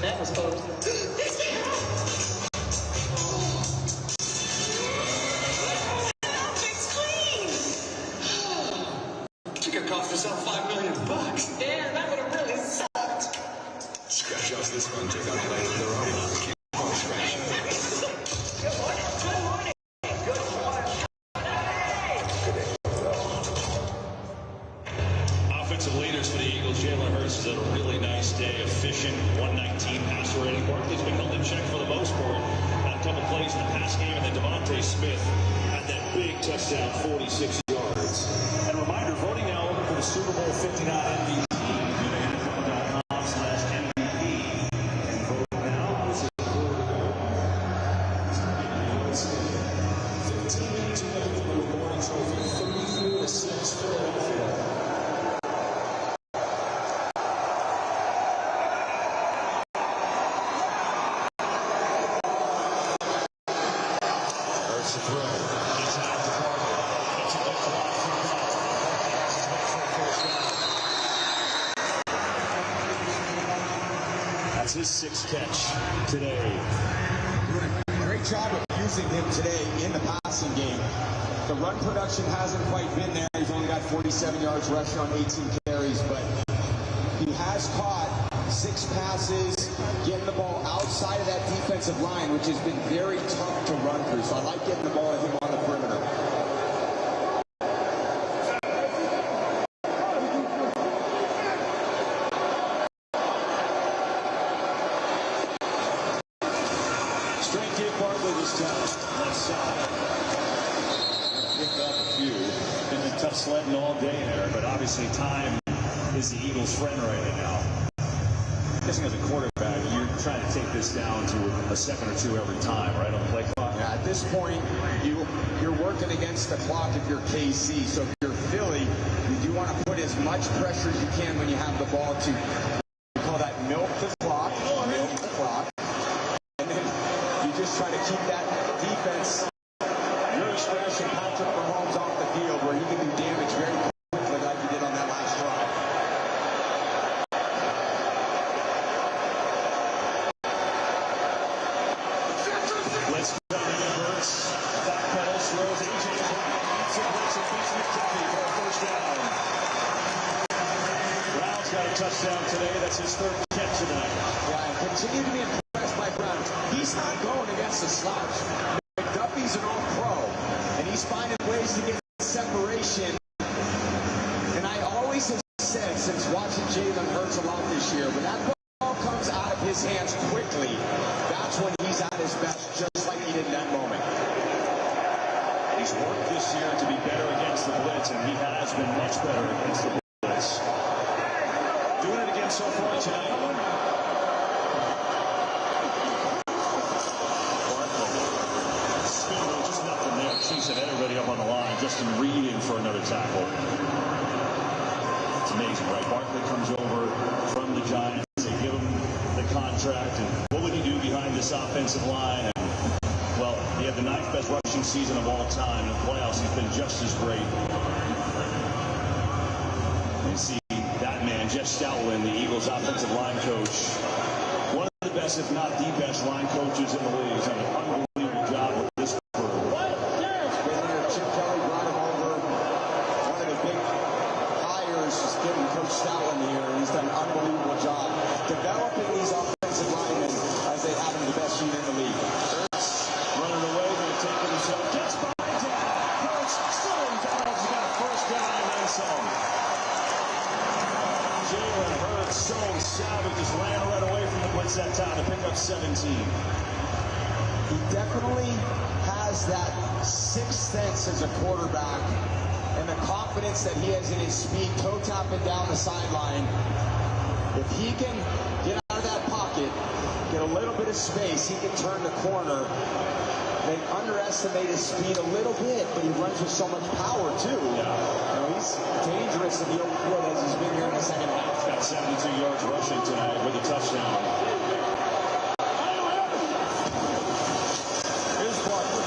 S14: That was close.
S3: division, 119 passer rating. Barkley's been held in check for the most part. Had a couple plays in the pass game, and then Devontae Smith had that big touchdown, 46 yards. And a reminder, voting now open for the Super Bowl 59 MVP. That's his sixth catch today.
S5: Doing a great job of using him today in the passing game. The run production hasn't quite been there. He's only got 47 yards rushing on 18 carries, but he has caught 6 passes, getting the ball outside of that defensive line, which has been very tough to run through. So I like getting the ball to him on the perimeter.
S3: Straight give Barkley this time. Left side. Picked up a few. Been a tough sledding all day there, but obviously time is the Eagles' friend right now. I'm guessing as a quarterback, you're trying to take this down to a second or two every time, right, on the play clock?
S5: Yeah, at this point, you're working against the clock if you're KC. So if you're Philly, you do want to put as much pressure as you can when you have the ball to, we call that milk the clock, and then you just try to keep that defense, your discretion, Patrick Mahomes off the field where he can do damage very quickly like he did on that last drive.
S3: Let's go. Hurts. Back pedals, throws AJ Brown. Beats it, breaks it, beats McKinney for a first down. Brown's got a touchdown today. That's his third catch tonight.
S5: Yeah, and continue to be impressed by Brown. He's not going against the slouch. McDuffie's an all-pro, and he's finding ways to get separation. And I always have said, since watching Jalen Hurts a lot this year, when that ball comes out of his hands quickly, that's when he's at his best, just like he did in that moment.
S3: He's worked this year to be better against the blitz, and he has been much better against the blitz. Doing it again so far tonight. Just nothing there. Chiefs had everybody up on the line. Justin reading for another tackle. It's amazing, right? Barkley comes over from the Giants. They give him the contract. And what would he do behind this offensive line? And, well, he had the 9th best rushing season of all time. In the playoffs, he's been just as great. You see that man, Jeff Stoutland, the Eagles offensive line coach. One of the best, if not the best, line coaches in the league. He's done an unbelievable job with this crew.
S5: Chip Kelly brought him over. One of the big hires is getting Coach Stoutland here. He's done an unbelievable job developing these offensive linemen as they have the best unit in the league.
S3: Hurts running away, going to take it himself. Gets by down. Hurts still involved. He's got a first down and then some. Jalen Hurts, so savage, just ran right away from the blitz that time to pick up 17.
S5: He definitely has that sixth sense as a quarterback and the confidence that he has in his speed, toe tapping down the sideline. If he can get out of that pocket, get a little bit of space, he can turn the corner. They underestimate his speed a little bit, but he runs with so much power too.
S3: Yeah.
S5: You know, he's dangerous in the open field as he's been here in the second half.
S3: He's got 72 yards rushing tonight with a touchdown. Here's Barkley.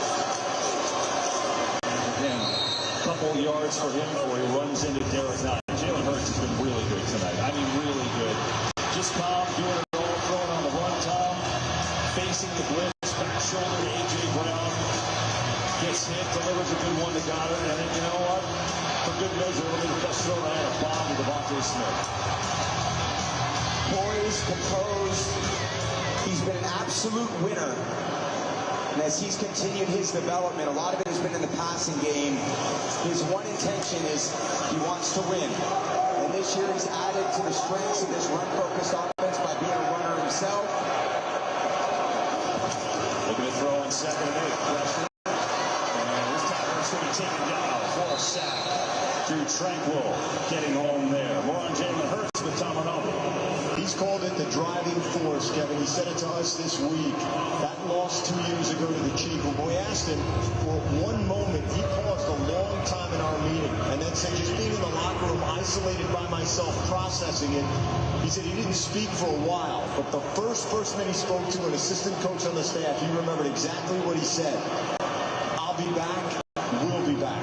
S3: Again, a couple yards for him before he runs into Derek Knight. Jalen Hurts has been really good tonight. I mean, really good. Just calm, doing it all, throwing on the run, Tom. Facing the blitz, back shoulder to A.J. Brown. Gets hit, delivers a good one to Goddard, and then you know what? For good measure, let me just throw that a bomb to Devontae Smith.
S5: Poised, composed. He's been an absolute winner. And as he's continued his development, a lot of it has been in the passing game. His one intention is he wants to win. And this year he's added to the strengths of this run-focused offense by being a
S10: myself.
S3: Looking to throw in second and 8. Pressure. And this time it's going to be taken down. Full sack. Drew Tranquil getting home there. More on Jalen Hurts with Tom Rinaldi.
S6: He's called it the driving force, Kevin. He said it to us this week. That loss 2 years ago to the Chiefs. When we asked him for one moment, he paused a long time in our meeting and then said, just being in the locker room, isolated by myself, processing it. He said he didn't speak for a while, but the first person that he spoke to, an assistant coach on the staff, he remembered exactly what he said. I'll be back. We'll be back.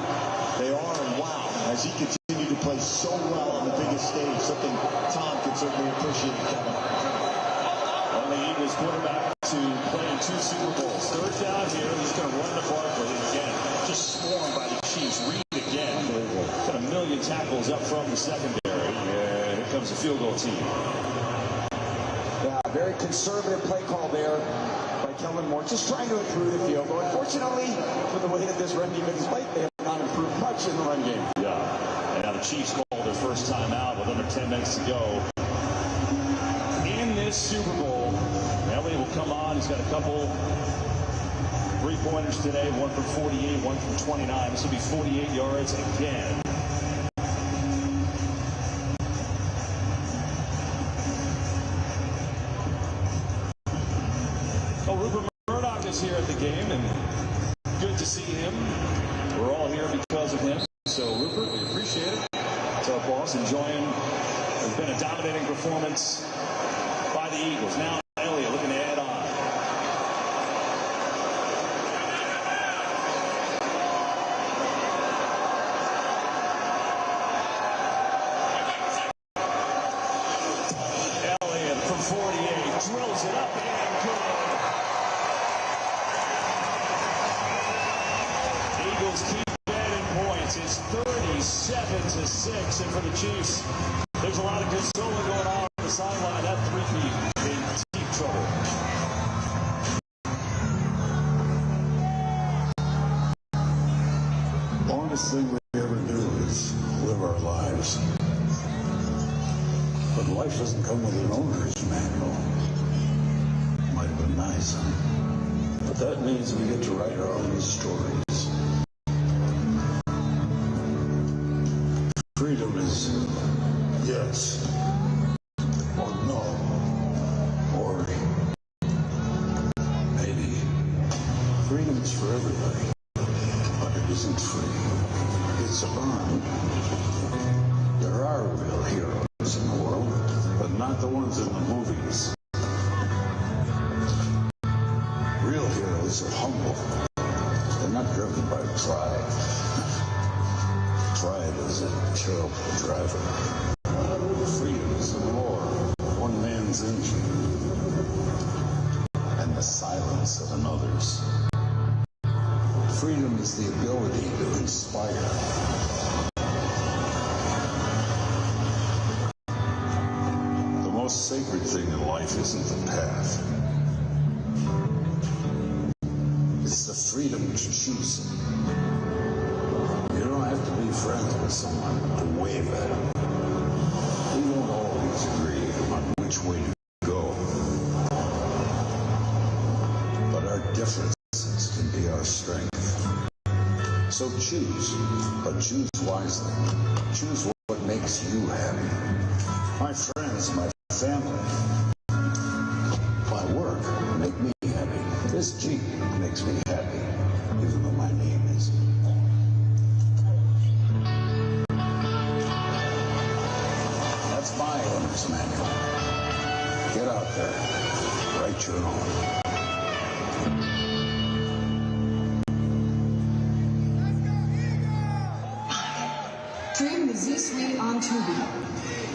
S6: They are, and wow, as he continued to play so well on the biggest stage, something Tom can certainly appreciate, Kevin.
S3: Only Eagles quarterback to play in 2 Super Bowls. Third down here, he's going to run to Barkley again. Just swarmed by the Chiefs. Reed again. Got a million tackles up from the secondary. And here comes the field goal team.
S5: Yeah, very conservative play call there by Kellen Moore, just trying to improve the field goal. Unfortunately, for the way that this run defense is played, they have not improved much in the run game.
S3: Yeah, and now the Chiefs call their first time out with under 10 minutes to go in this Super Bowl. Elliott will come on. He's got a couple three-pointers today, one from 48, one from 29. This will be 48 yards again. Oh, Rupert Murdoch is here at the game, and good to see him. We're all here because of him. So, Rupert, we appreciate it. It's our boss enjoying. It's been a dominating performance by the Eagles. Now, Elliott looking to add on. Elliott from 48 drills it up and good. Eagles keep getting points. It's 37-6, and for the Chiefs, there's a lot of good solo going on the sideline. That three-peat in deep trouble.
S9: Longest thing we ever do is live our lives. But life doesn't come with an owner's manual. Might have been nice, huh? But that means we get to write our own stories. Freedom is yes, or no, or maybe. Freedom is for everybody, but it isn't free. It's earned. There are real heroes in the world, but not the ones in the movies. Real heroes are humble. They're not driven by pride. Pride is a terrible driver. Freedom is a roar of one man's engine and the silence of another's. Freedom is the ability to inspire. The most sacred thing in life isn't the path. It's the freedom to choose it. You don't have to be friends with someone to wave at them. We won't always agree on which way to go. But our differences can be our strength. So choose, but choose wisely. Choose what makes you happy. My friends, my family, my work make me happy. This Jeep makes me happy, even though my name is. That's my owner's manual. Get out there, write your own.
S12: Stream the Z Suite on Tubi.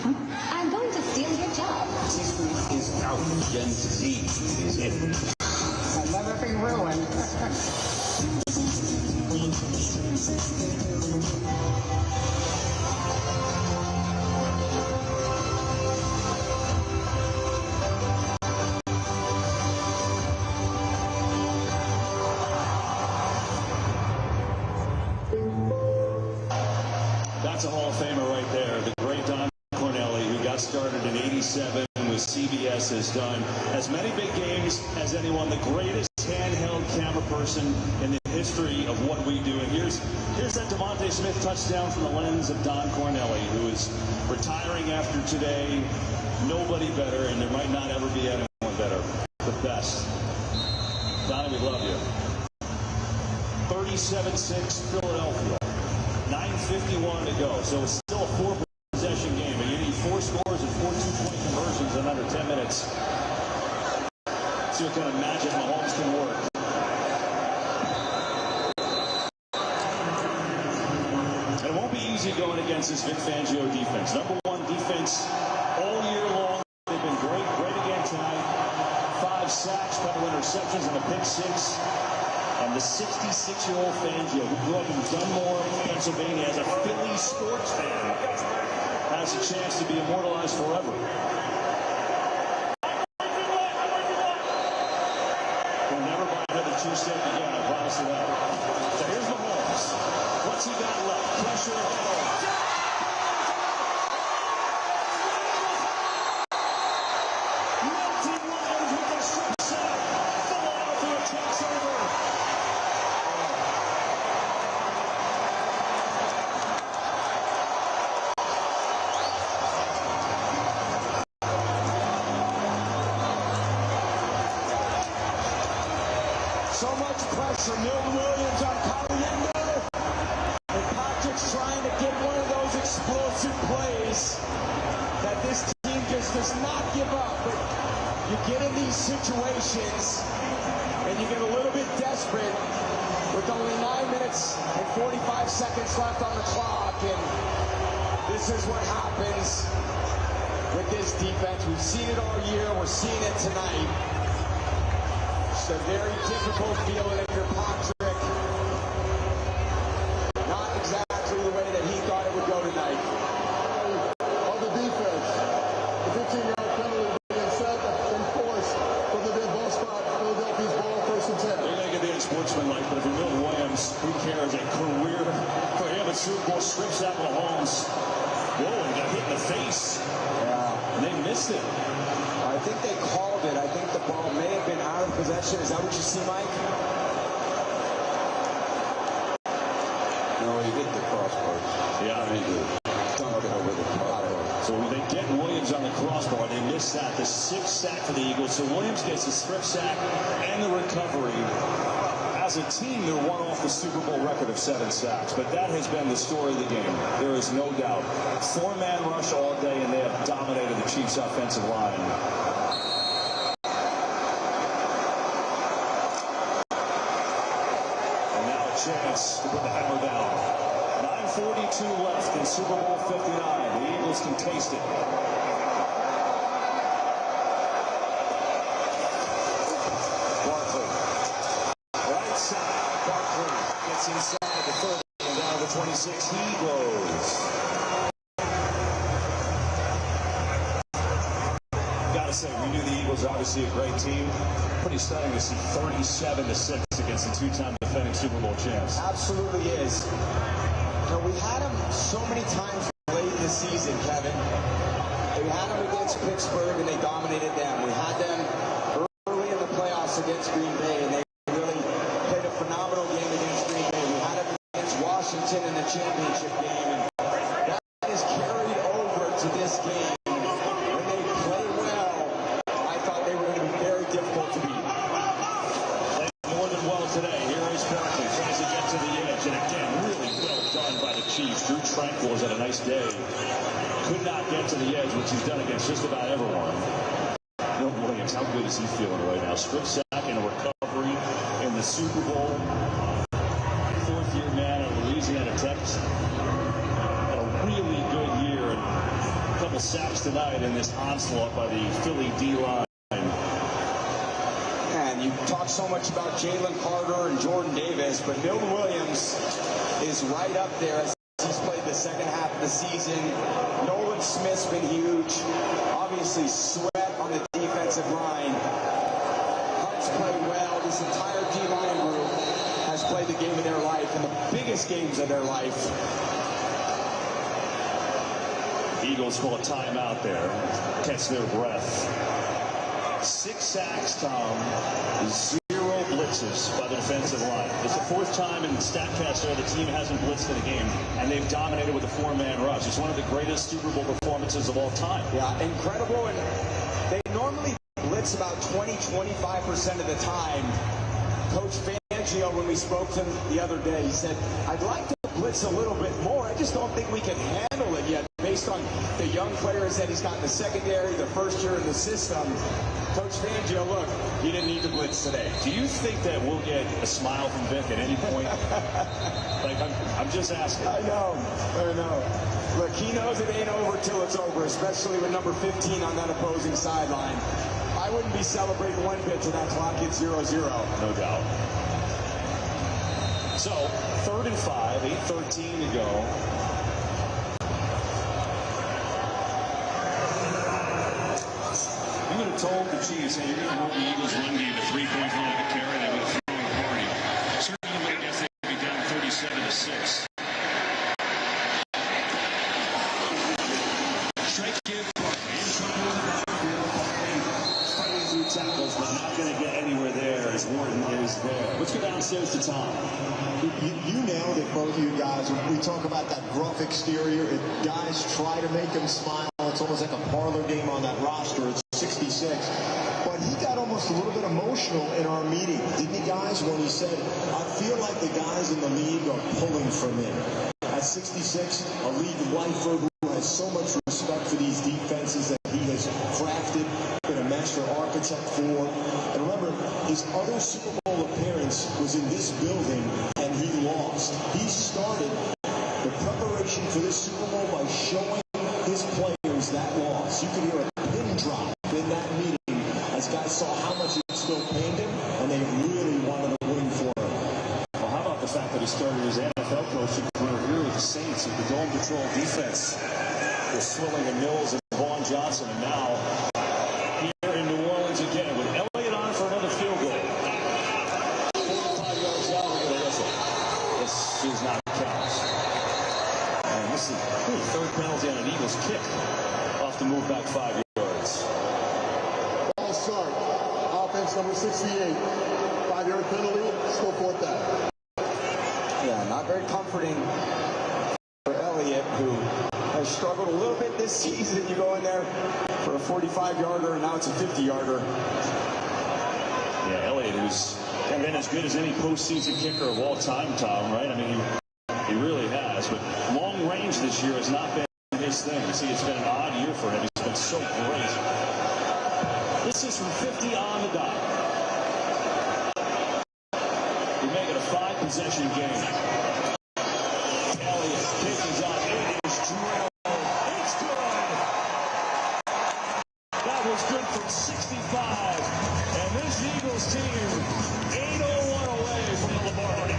S12: Huh? I'm going to steal your job.
S18: Z Suite is out. Gen Z is in.
S12: Another thing ruined.
S3: That's a Hall of Famer right there. The great Don Cornelli, who got started in '87 with CBS Reuters has done as many big games as anyone, the greatest handheld camera person in the history of what we do. And here's that DeVonta Smith touchdown from the lens of Don Cornelli, who is retiring after today. Nobody better, and there might not ever be anyone better. The best. Donnie, we love you. 37-6 Philadelphia. 9:51 to go. So it's still a 4-possession game, but you need 4 scores and 4 two-point conversions in under 10 minutes. See what kind of magic Mahomes can work. And it won't be easy going against this Vic Fangio defense. Number 1 defense all year long. They've been great again tonight. 5 sacks, couple interceptions, and a pick 6. And the 66-year-old Fangio, who grew up in Dunmore, Pennsylvania, as a Philly sports fan, has a chance to be immortalized forever. We'll never buy another 2-step again, I promise you that. So here's Mahomes. What's he got left? Pressure ahead.
S6: So much pressure. Milton Williams on Caliendo. And Patrick's trying to get one of those explosive plays that this team just does not give up. But you get in these situations and you get a little bit desperate with only 9 minutes and 45 seconds left on the clock. And this is what happens with this defense. We've seen it all year. We're seeing it tonight. A very difficult feeling if you're Patrick. Not exactly the way that he thought it would go tonight.
S7: On the defense, the 15-yard penalty being set and enforced from the mid-ball spot. Philadelphia's ball, 1st and 10.
S3: You're going to get the unsportsmanlike, but if you're Milton Williams, who cares? A career for him at Super Bowl, strips out Mahomes. Whoa, he got hit in the face.
S23: Yeah.
S3: And they missed it.
S23: I think they called it. I think the ball may have been out of possession. Is that what you see, Mike?
S10: No, he hit the crossbar.
S3: Yeah,
S10: he did. Dunked it over the crossbar.
S3: So they get Williams on the crossbar. They miss that. The 6th sack for the Eagles. So Williams gets the strip sack and the recovery. As a team, they're one off the Super Bowl record of 7 sacks. But that has been the story of the game. There is no doubt. 4-man rush all day, and they have dominated the Chiefs' offensive line. Chance to put the hammer down. 9:42 left in Super Bowl 59. The Eagles can taste it. Barkley. Right side. Barkley gets inside the 30 and down to the 26. He goes. Gotta say, we knew the Eagles are obviously a great team. Pretty stunning to see 37-6 against the 2-time defending Super Bowl champs.
S23: Absolutely is. You know, we had them so many times late in the season, Kevin. We had them against Pittsburgh, and they dominated them. We had them early in the playoffs against Green Bay, and they really played a phenomenal game against Green Bay. We had them against Washington in the championship game, and that is carried over to this game. When they play well, I thought they were going to be very difficult to beat.
S3: More than well today. Here is Barkley. Tries to get to the edge. And again, really well done by the Chiefs. Drew Tranquill has had a nice day. Could not get to the edge, which he's done against just about everyone. Milton Williams, how good is he feeling right now? Strip sack and a recovery in the Super Bowl. 4th-year man at Louisiana Tech. Had a really good year. And a couple sacks tonight in this onslaught by the Philly D-line.
S23: And you talk so much about Jalen Carter and Jordan Davis, but Milton Williams is right up there as he's played the second half of the season. Nolan Smith's been huge. Obviously, Sweat on the defensive line. Hunt's played well. This entire D-line group has played the game of their life and the biggest games of their life.
S3: Eagles call a timeout there. Catch their breath. 6 sacks, Tom. 0 blitzes by the defensive line. It's the 4th time in StatCast the team hasn't blitzed in a game, and they've dominated with a 4-man rush. It's one of the greatest Super Bowl performances of all time.
S5: Yeah, incredible. And they normally blitz about 20-25% of the time. Coach Fangio, when we spoke to him the other day, he said, I'd like to blitz a little bit more. I just don't think we can handle it yet based on the young players that he's got in the secondary, the first year in the system. Coach Fangio, look, you didn't need to blitz today.
S3: Do you think that we'll get a smile from Vic at any point? Like, I'm just asking.
S5: I know. Look, he knows it ain't over till it's over, especially with number 15 on that opposing sideline. I wouldn't be celebrating one bit till that clock hits 0-0.
S3: No doubt. So, 3rd and 5, 8:13 to go. You would have told the Chiefs, hey, you're going to hold the Eagles' run game to 3 points on like a carry. They would have thrown a party. Certainly would have guessed they'd be down 37-6. Strike give. Fighting through tackles, but not going to get anywhere there as Wharton is there. Let's go downstairs to Tom.
S6: You nailed it, both of you guys. We talk about that gruff exterior. Guys try to make him smile. It's almost like a parlor game on that roster. It's 66. But he got almost a little bit emotional in our meeting, didn't he, guys, when he said, I feel like the guys in the league are pulling from him. At 66, a league lifer who has so much respect for these defenses that he has crafted, been a master architect for. And remember, his other Super Bowl appearance was in this building, and he lost. He started the preparation for this Super Bowl by showing his players that loss. You could hear a pin drop in that meeting as guys saw how much it still pained him, and they really wanted to win for him.
S3: Well, how about the fact that he started his NFL coaching career here with the Saints with the dome patrol defense with Swilling and Mills and Vaughn Johnson, and now here in New Orleans again with Elliott on for another field goal. 45 yards out, we're going to whistle. This does not count. And this is the 3rd penalty on an Eagles kick off the move back 5 yards.
S7: Ball start. Offense number 68. 5-yard penalty. Still 4th down.
S5: Yeah, not very comforting for Elliott, who has struggled a little bit this season. You go in there for a 45-yarder, and now it's a 50-yarder.
S3: Yeah, Elliott, who's been as good as any postseason kicker of all time, Tom, right? I mean, he really has. But long range this year has not been his thing. You see, it's been an odd year for him. He's been so great. This is from 50 on the dot. We make it a 5-possession game. Elliott's kick is up. It is drilled. It's good. That was good from 65. And this Eagles team 801 away from the Lombardi.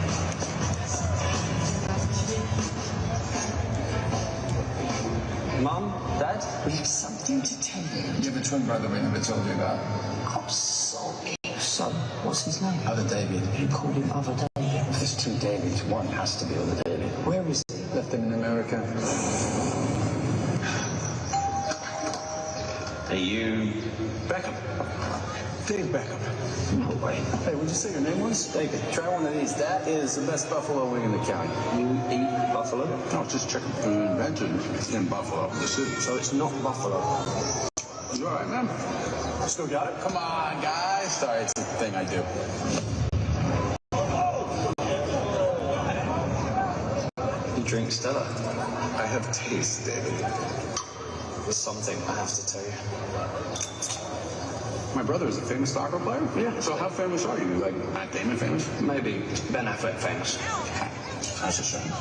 S11: Mom, Dad, we have something to tell you.
S9: You have a twin brother we never told you about.
S11: I'm sorry. Son, what's his name?
S9: Other David.
S11: You called him Other David.
S9: If there's 2 Davids, one has to be Other David.
S11: Where is he?
S9: Left him in America.
S11: Are you
S9: Beckham. Dave Beckham.
S11: No way.
S9: Hey, what'd you say your name was?
S11: David, try one of these. That is the best buffalo wing in the county. You eat buffalo?
S9: No, it's just chicken. Invented in Buffalo, the city.
S11: So it's not buffalo.
S9: You all right, man? Still got it? Come on, guys. Sorry, it's the thing I do.
S11: You drink Stella.
S9: I have taste, David.
S11: There's something I have to tell you.
S9: My brother is a famous soccer player?
S11: Yeah.
S9: So how famous are you? Like Matt Damon famous?
S11: Maybe Ben Affleck famous.
S9: That's a shame.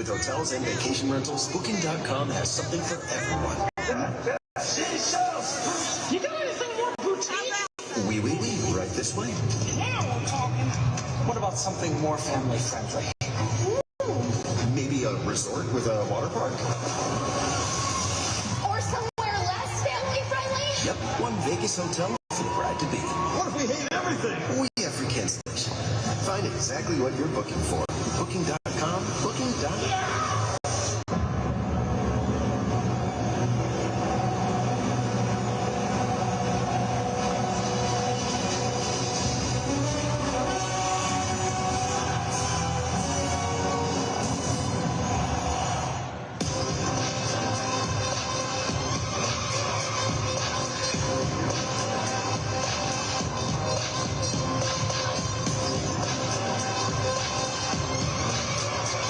S13: Hotels and vacation rentals, Booking.com has something for everyone.
S1: something more family friendly?
S10: Maybe a resort with a water park?
S12: Or somewhere less family friendly?
S10: Yep, one Vegas hotel for the bride to be. What if we hate everything? We have free cancellation. Find exactly what you're booking for. Booking.com, booking.com.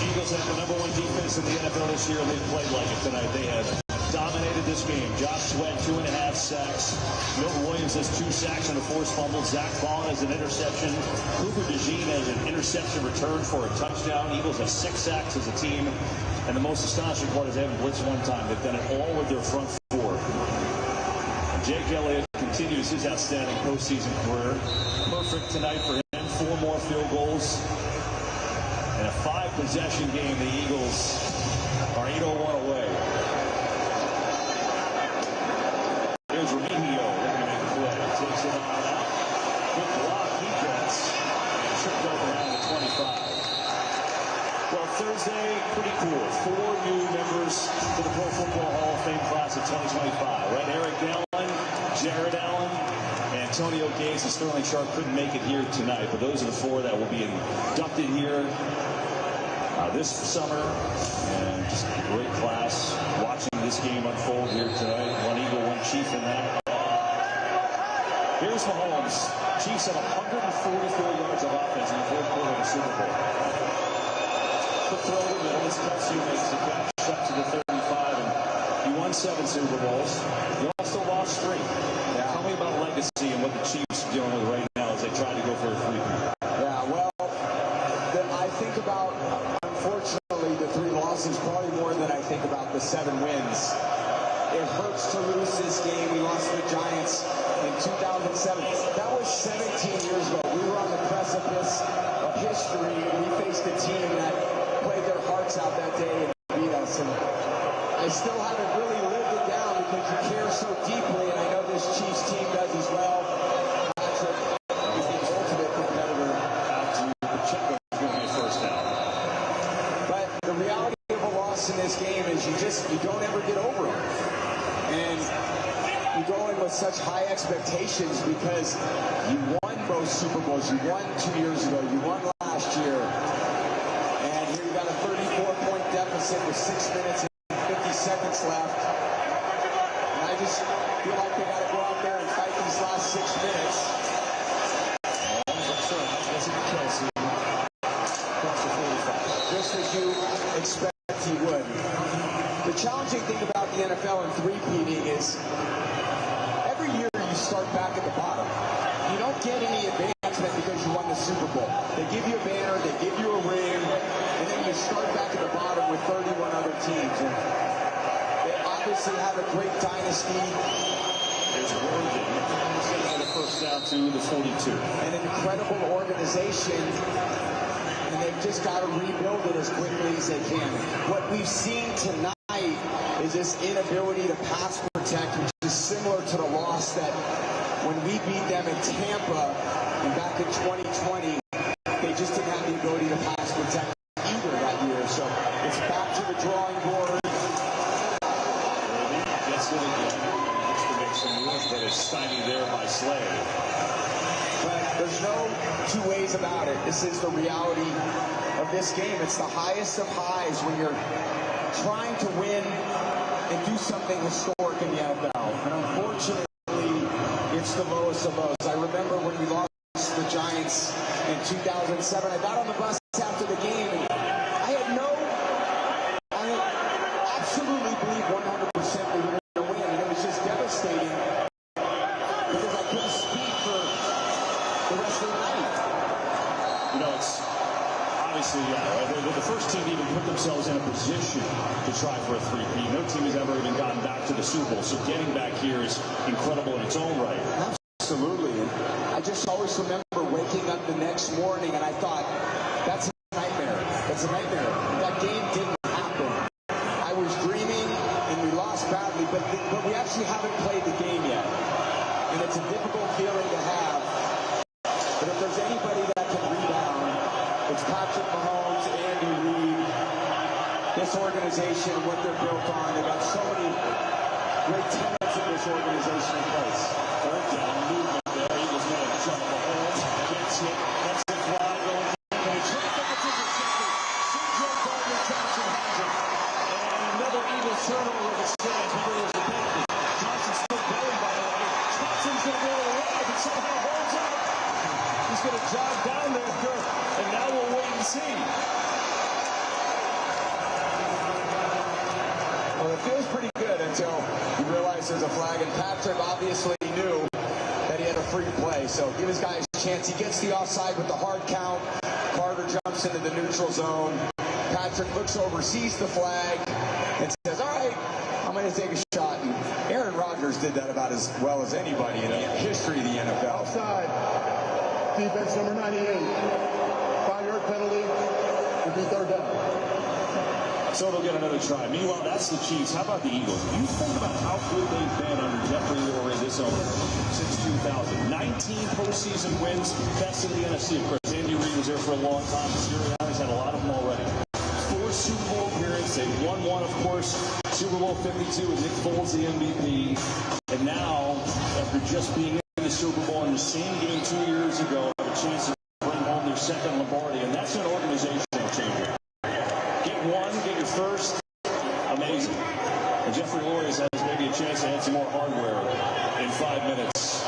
S3: Eagles have the #1 defense in the NFL this year, and they've played like it tonight. They have dominated this game. Josh Sweat, 2.5 sacks. Milton Williams has 2 sacks and a forced fumble. Zach Vaughn has an interception. Cooper DeJean has an interception return for a touchdown. Eagles have 6 sacks as a team. And the most astonishing part is they haven't blitzed one time. They've done it all with their front 4. Jake Elliott continues his outstanding postseason career. Perfect tonight for him. 4 more field goals. In a 5-possession game, the Eagles are 8-1 away. Here's Remigio looking to make a play. Takes it on out. Good block he gets. Tripped over down to 25. Well, Thursday, pretty cool. 4 new members to the Pro Football Hall of Fame class of 2025. Right? Eric Allen, Jared Allen, Antonio Gates, and Sterling Sharp couldn't make it here tonight, but those are the 4 that will be inducted here this summer. And just a great class watching this game unfold here tonight. 1 Eagle, 1 Chief in that. Here's Mahomes. Chiefs have 144 yards of offense in the 4th quarter of the Super Bowl. Quick throw to the middle. This Kelsey makes the catch. Shot to the 35. And he won 7 Super Bowls. He also lost 3. Yeah. Tell me about legacy and what the Chiefs are dealing with right now as they try to go for a 3-peat.
S5: Yeah, well, I think about, unfortunately, the 3 losses probably more than I think about the 7 wins. It hurts to lose this game. We lost to the Giants in 2007. That was 17 years ago. We were on the precipice of history, and we faced a team that played their hearts out that day and beat us. And I still haven't really lived it down because you care so deeply, and I know this Chiefs team does as well. Patrick is the ultimate competitor.
S3: Out to Pacheco, is going to be first down.
S5: But the reality of a loss in this game is you don't ever get over it. And you go in with such high expectations because you won both Super Bowls. You won 2 years ago. You won last year. And here you got a 34-point deficit with 6 minutes and 50 seconds left. And I just feel like they got to go out there and fight these last 6 minutes.
S3: Kelsey across the 45.
S5: Just as you expect he would. The challenging thing about the NFL and 3-peating is every year you start back at the bottom. You don't get any advancement because you won the Super Bowl. They give you a banner, they give you a ring, and then you start back at the bottom with 31 other teams. And they obviously have a great dynasty.
S3: There's Worthing. He's going to get a first down to the 42.
S5: An incredible organization. And they've just got to rebuild it as quickly as they can. What we've seen tonight is this inability to pass protect, which is similar to the loss that when we beat them in Tampa and back in 2020, they just didn't have the ability to pass protect either that year. So it's back to the drawing board.
S3: Gets it again. Looks to make some moves, but it's stymied there by Slade.
S5: But there's no 2 ways about it. This is the reality of this game. It's the highest of highs when you're trying to win and do something historic in the NFL. And unfortunately, it's the lowest of lows. I remember when we lost the Giants in 2007. I got on the bus after the game, and I absolutely believed 100% we were going to win. And it was just devastating because I couldn't speak for the rest of the night.
S3: You know, it's obviously, the first team even put themselves in a position to try for a 3-peat. No team has ever even gotten back to the Super Bowl, so getting back here is incredible in its own right.
S5: Absolutely. And I just always remember waking up the next morning, and I thought, that's a nightmare. That's a nightmare. That game didn't happen. I was dreaming, and we lost badly, but we actually haven't played the game yet. And it's a difficult feeling to have. But if there's anybody that can rebound, it's Patrick Mahomes, Andy Reid, this organization, what they're built on. They've got so many great tenets of this organization in place.
S3: Third down movement there. Eagles going to jump Mahomes. Gets hit. That's the fly going. And he tried to get intercepted. C.J. Gardner-Johnson has it. And another Eagles turnover if it stands. Remember, there's a penalty. Johnson's still going, by the way. Johnson's going to go to the right and somehow holds up. He's going to jog down there, Kirk. And now we'll wait and see.
S5: Well, it feels pretty good until you realize there's a flag, and Patrick obviously knew that he had a free play, so give his guy a chance. He gets the offside with the hard count. Carter jumps into the neutral zone. Patrick looks over, sees the flag, and says, all right, I'm going to take a shot. And Aaron Rodgers did that about as well as anybody in the history of the NFL.
S7: Offside. Defense number 98. 5-yard penalty. It'll be third down.
S3: So they'll get another try. Meanwhile, that's the Chiefs. How about the Eagles? You think about how good they've been under Jeffrey Lurie this over since 2000. 19 postseason wins, best in the NFC. Of course, Andy Reid was there for a long time. Sirianni's had a lot of them already. 4 Super Bowl appearances. They won one, of course, Super Bowl 52 with Nick Foles, the MVP. And now, after just being in the Super Bowl in the same game 2 years ago, have a chance to bring home their second Lombardi. And that's an organizational changer. One, get your first, amazing. And Jeffrey Lurie has maybe a chance to add some more hardware in 5 minutes.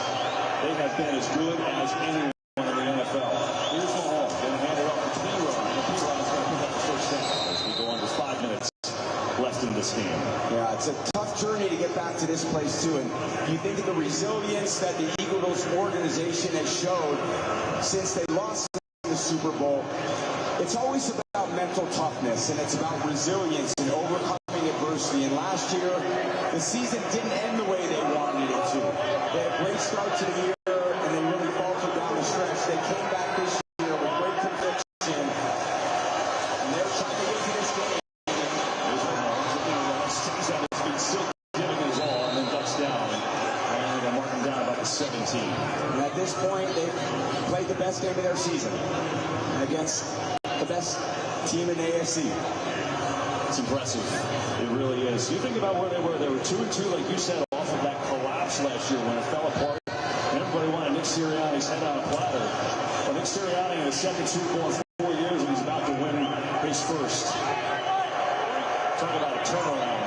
S3: They have been as good as anyone in the NFL. Here's Mahomes, going to hand it off to P-Rod. And P-Rod is going to pick up the first down as we go under 5 minutes left in this game.
S5: Yeah, it's a tough journey to get back to this place, too. And you think of the resilience that the Eagles organization has showed since they lost the Super Bowl. It's always about mental toughness, and it's about resilience and overcoming adversity. And last year, the season didn't end the way they wanted it to. They had a great start to the year, and they really faltered down the stretch. They came back this year with great conviction, and they're trying to get to this game.
S3: There's Mahomes looking around, stays on his feet, still giving his all, and then ducks down. And they're marking down about the 17.
S5: And at this point, they've played the best game of their season against the best team in the AFC.
S3: It's impressive. It really is. You think about where they were. They were 2-2, like you said, off of that collapse last year when it fell apart. And everybody wanted Nick Sirianni's head on a platter. Well, Nick Sirianni in his second Super Bowl in 4 years, and he's about to win his first. Talk about a turnaround.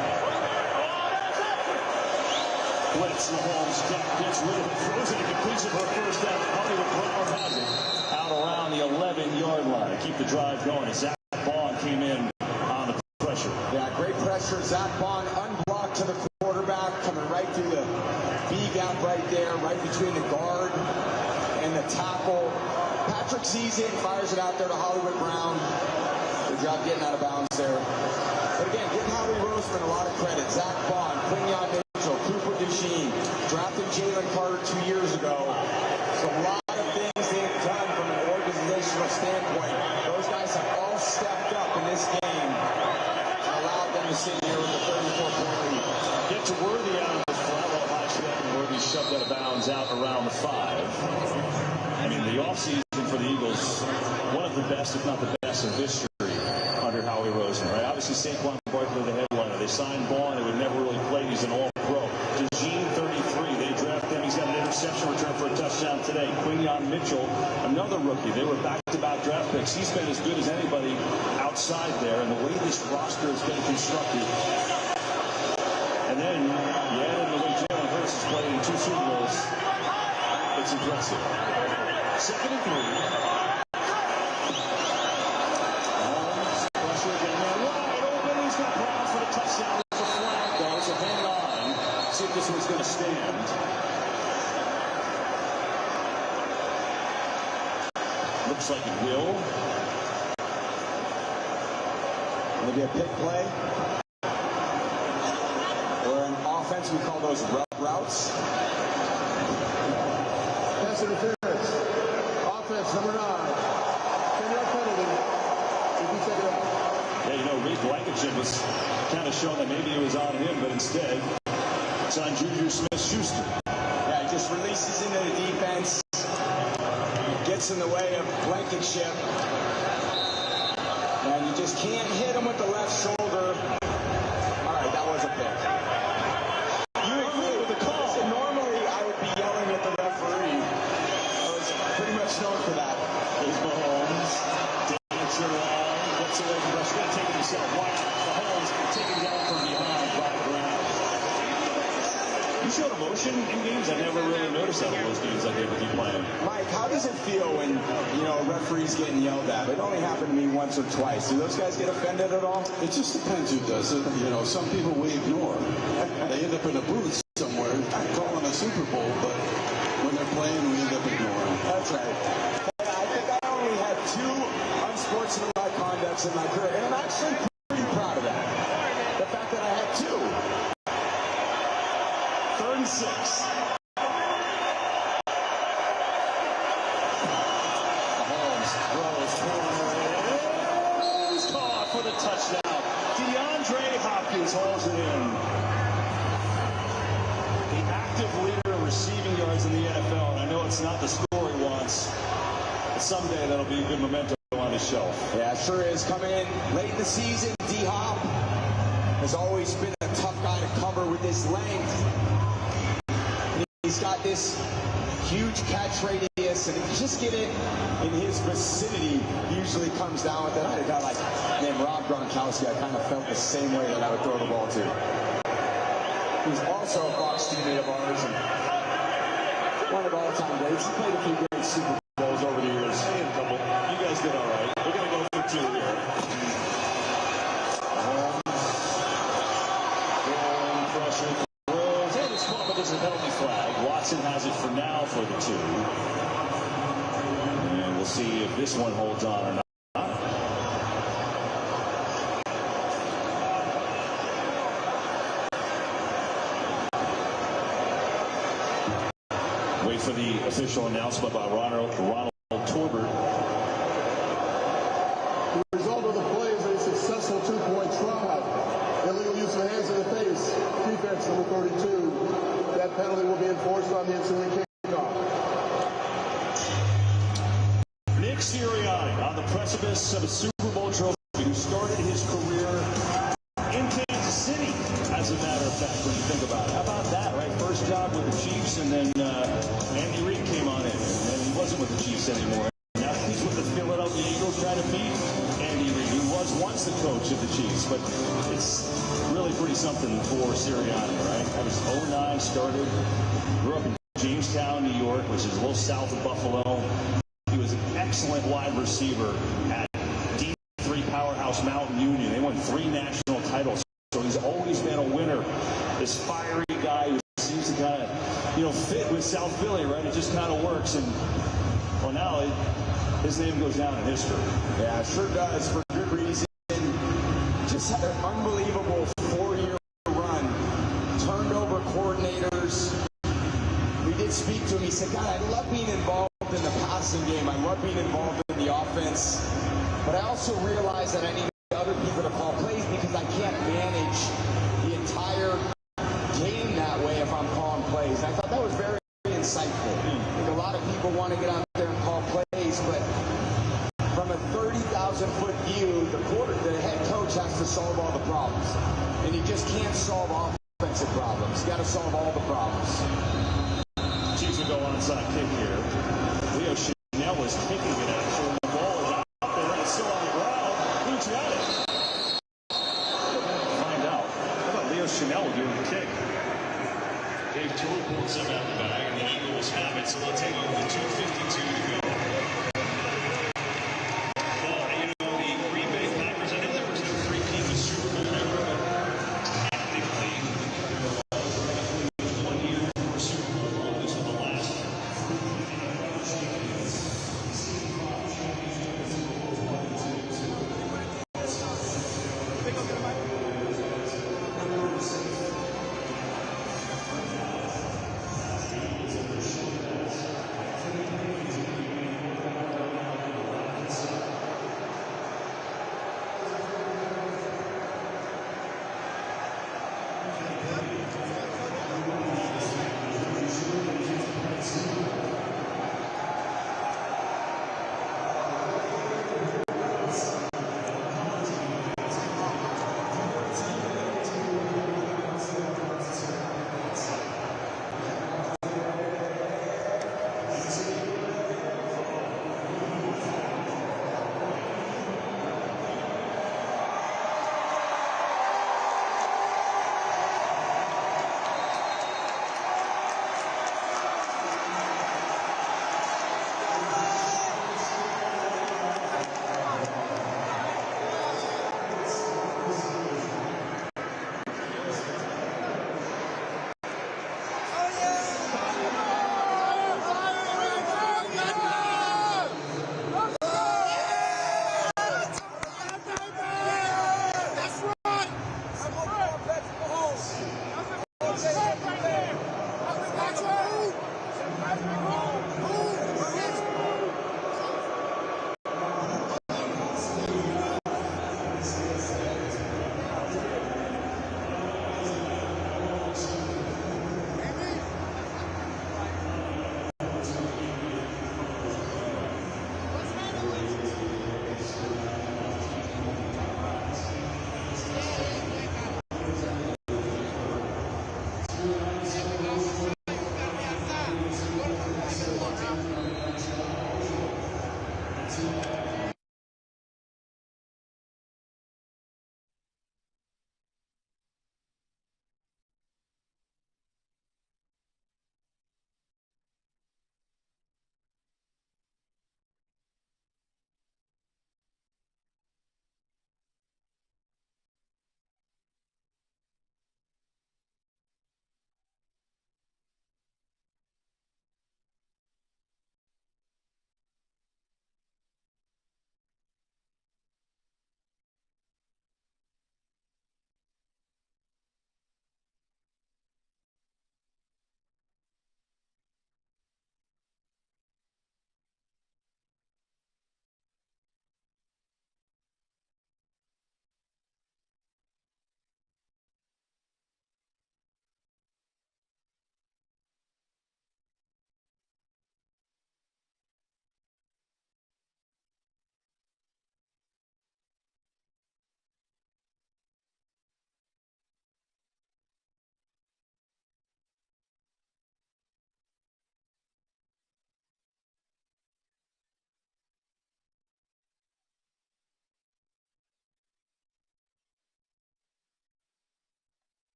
S3: Blitz, Mahomes gets rid of it, throws it, and completes it for a first down. Hollywood Brown has it out around the 11-yard line. Keep the drive going. Zach Bond came in on the pressure.
S5: Yeah, great pressure. Zach Bond unblocked to the quarterback, coming right through the B gap right there, right between the guard and the tackle. Patrick sees it, fires it out there to Hollywood Brown. Good job getting out of bounds there. But again, give Howie Roseman a lot of credit. Zach Bond, Quinyon Mitchell, Cooper DeJean, drafting Jalen Carter 2 years ago. So a lot of things they've done from an organizational standpoint. Those guys have all stepped up in this game and allowed them to sit here with a 34-point lead.
S3: Get to Worthy out of the flat roll high step, and Worthy shoved out of bounds out around the 5. I mean, the offseason for the Eagles, one of the best, if not the best, in history under Howie Roseman, right? Obviously, Saquon Barkley, the headliner. They signed Bond, who had never really played. He's an all-pro. DeJean, 33. They draft him. He's got an interception return for a touchdown today. Quinyon Mitchell, another rookie. They were back-to-back draft picks. He's been as good as anybody outside there, and the way this roster has been constructed. And then, yeah, the way Jalen Hurts has played in 2 Super Bowls, it's impressive. 2nd and 3. Pressure again. Now wide open. He's got Browns for the touchdown. There's a flag, though, so hang on. See if this one's going to stand. Looks like it will.
S5: Maybe a pick play. Or in offense, we call those routes.
S7: Pass interference. yards, number 9. 10-yard penalty. If you take it up.
S3: Yeah, you know, Reed Blankenship was kind of showing that maybe it was on him, but instead it's on Juju Smith-Schuster.
S23: Yeah, he just releases into the defense. Gets in the way of Blankenship. And you just can't hit him with the left shoulder. All right, that was a pick. You agree with the call? So normally I would be yelling at the referee. I was pretty much known for that.
S3: There's Mahomes. Dancing around. Gets away from Rush. He's going to take it himself. Watch Mahomes taken down from behind by Brown. You showed emotion in games? I never really noticed that in those games I did with you playing.
S23: Mike, how does it feel when, you know, a referee's getting yelled at? It only happened to me once or twice. Do those guys get offended at all?
S9: It just depends who does it. You know, some people we ignore. They end up in a booth somewhere calling a Super Bowl, but when they're playing, we end up ignoring.
S23: That's right. I think I only had 2 unsportsmanlike conducts in my career, and I'm actually pretty proud of that. The fact that I had 2. 3rd and 6.
S3: Mahomes throws corner. Is caught for the touchdown. DeAndre Hopkins hauls it in. The active leader in receiving yards in the NFL, and I know it's not the score he wants, but someday that'll be a good memento on his shelf.
S23: Yeah, it sure is. Coming in late in the season, D-Hop has always been a tough guy to cover with his length. He's got this huge catch radius, and if you just get it in his vicinity, he usually comes down with it. I had a guy like named Rob Gronkowski. I kind of felt the same way that I would throw the ball to. He's also a Fox teammate of ours, and one of the all-time greats. He played a few great Super Bowls over the years.
S3: Hey, a couple. You guys did all right. We're going to go for 2 here. Pressure. It's caught, but there's a penalty flag. Watson has it for now for the 2. And we'll see if this one holds on or not. Wait for the official announcement by Ronald Torbert.
S7: The result of the play is a successful 2-point try. Illegal use of the hands in the face. Defense number 32. That penalty will be enforced on the ensuing kickoff.
S3: Nick Sirianni on the precipice of a Super Bowl trophy, who started his career in Kansas City, as a matter of fact, when you think about it. How about that, right? First job with the Chiefs, and then Andy Reid came on in, and then he wasn't with the Chiefs anymore. Now he's with the Philadelphia Eagles trying to beat Andy Reid, who was once the coach of the Chiefs. But it's really pretty something for Sirianni, right? That was 09, started, grew up in Jamestown, New York, which is a little south of Buffalo. He was an excellent wide receiver at D3 powerhouse Mountain Union. They won 3 national titles, so he's always been a winner. This fiery guy who seems to kind of, you know, fit with South Philly, right? It just kind of works, and well, now his name goes down in history.
S23: Yeah, it sure does, for good reason. Just had an unbelievable 4-year run. Turned over coordinators. We did speak to him. He said, God, I love being involved in the passing game. I love being involved in the offense. But I also realize that I need other people to call plays because I can't manage the entire game that way if I'm calling plays. And I thought that was very insightful. I think a lot of people want to get out there and call plays, but from a 30,000-foot view, the head coach has to solve all the problems. And he just can't solve offensive problems. He's got to solve all the problems.
S3: Chiefs will go onside kick here. Leo Chanel was kicking it actually. The ball is out there and it's still on the ground. Who's got it? Find out. How about Leo Chanel doing the kick? Dave Tour pulls him out the bag, and the Eagles have it, so they'll take over with 2:52 to go. Well, you know, the Green Bay Packers, I know there was no three-peat with Super Bowl ever, but technically, 1 year for Super Bowl, this was the last.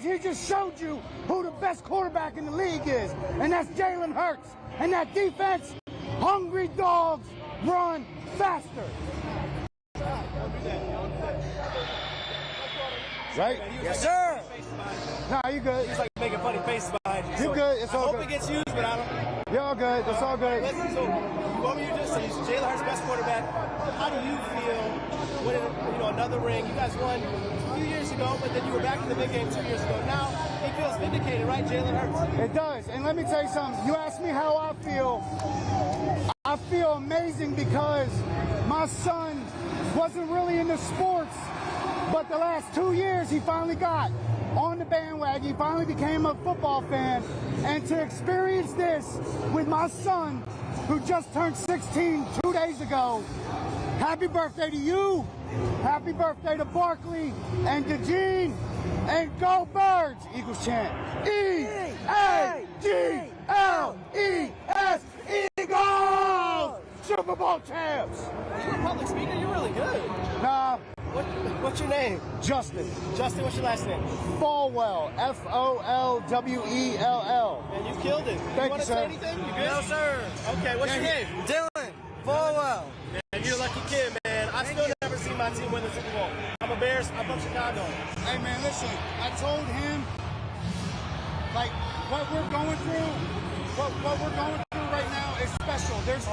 S4: he just showed you who the best quarterback in the league is, and that's Jalen Hurts. And that defense, hungry dogs run faster. Right?
S17: Yes, sir.
S4: Nah, you good.
S17: He's like making funny faces behind you.
S4: You good. It's all good.
S17: I hope it gets used, but I don't.
S4: You're all good. It's all good.
S17: Listen, so what were you just saying? Jalen Hurts, best quarterback. How do you feel winning, another ring? You guys won a few years ago, but then you were back in the big game 2 years ago. Now it feels vindicated, right, Jalen Hurts?
S4: It does. And let me tell you something. You asked me how I feel. I feel amazing because my son wasn't really into sports, but the last 2 years he finally got on the bandwagon. He finally became a football fan. And to experience this with my son, who just turned 16 2 days ago, happy birthday to you. Happy birthday to Barkley and DeGene. And go Birds! Eagles chant. E-A-G-L-E-S. Eagles! Super Bowl champs!
S17: You're a public speaker. You're really good.
S4: Nah.
S17: What's your name?
S4: Justin.
S17: Justin, what's your last name?
S4: Folwell. F-O-L-W-E-L-L.
S17: And you killed it.
S4: Thank
S17: you
S4: you, sir.
S17: Say anything? You good? No, sir. Okay, what's your name?
S22: Dylan. Folwell.
S17: Man, you're a lucky kid, man. I've still never seen my team win the Super Bowl. I'm embarrassed. I'm from Chicago.
S4: Hey, man, listen. I told him, like, what we're going through right now is special. There's,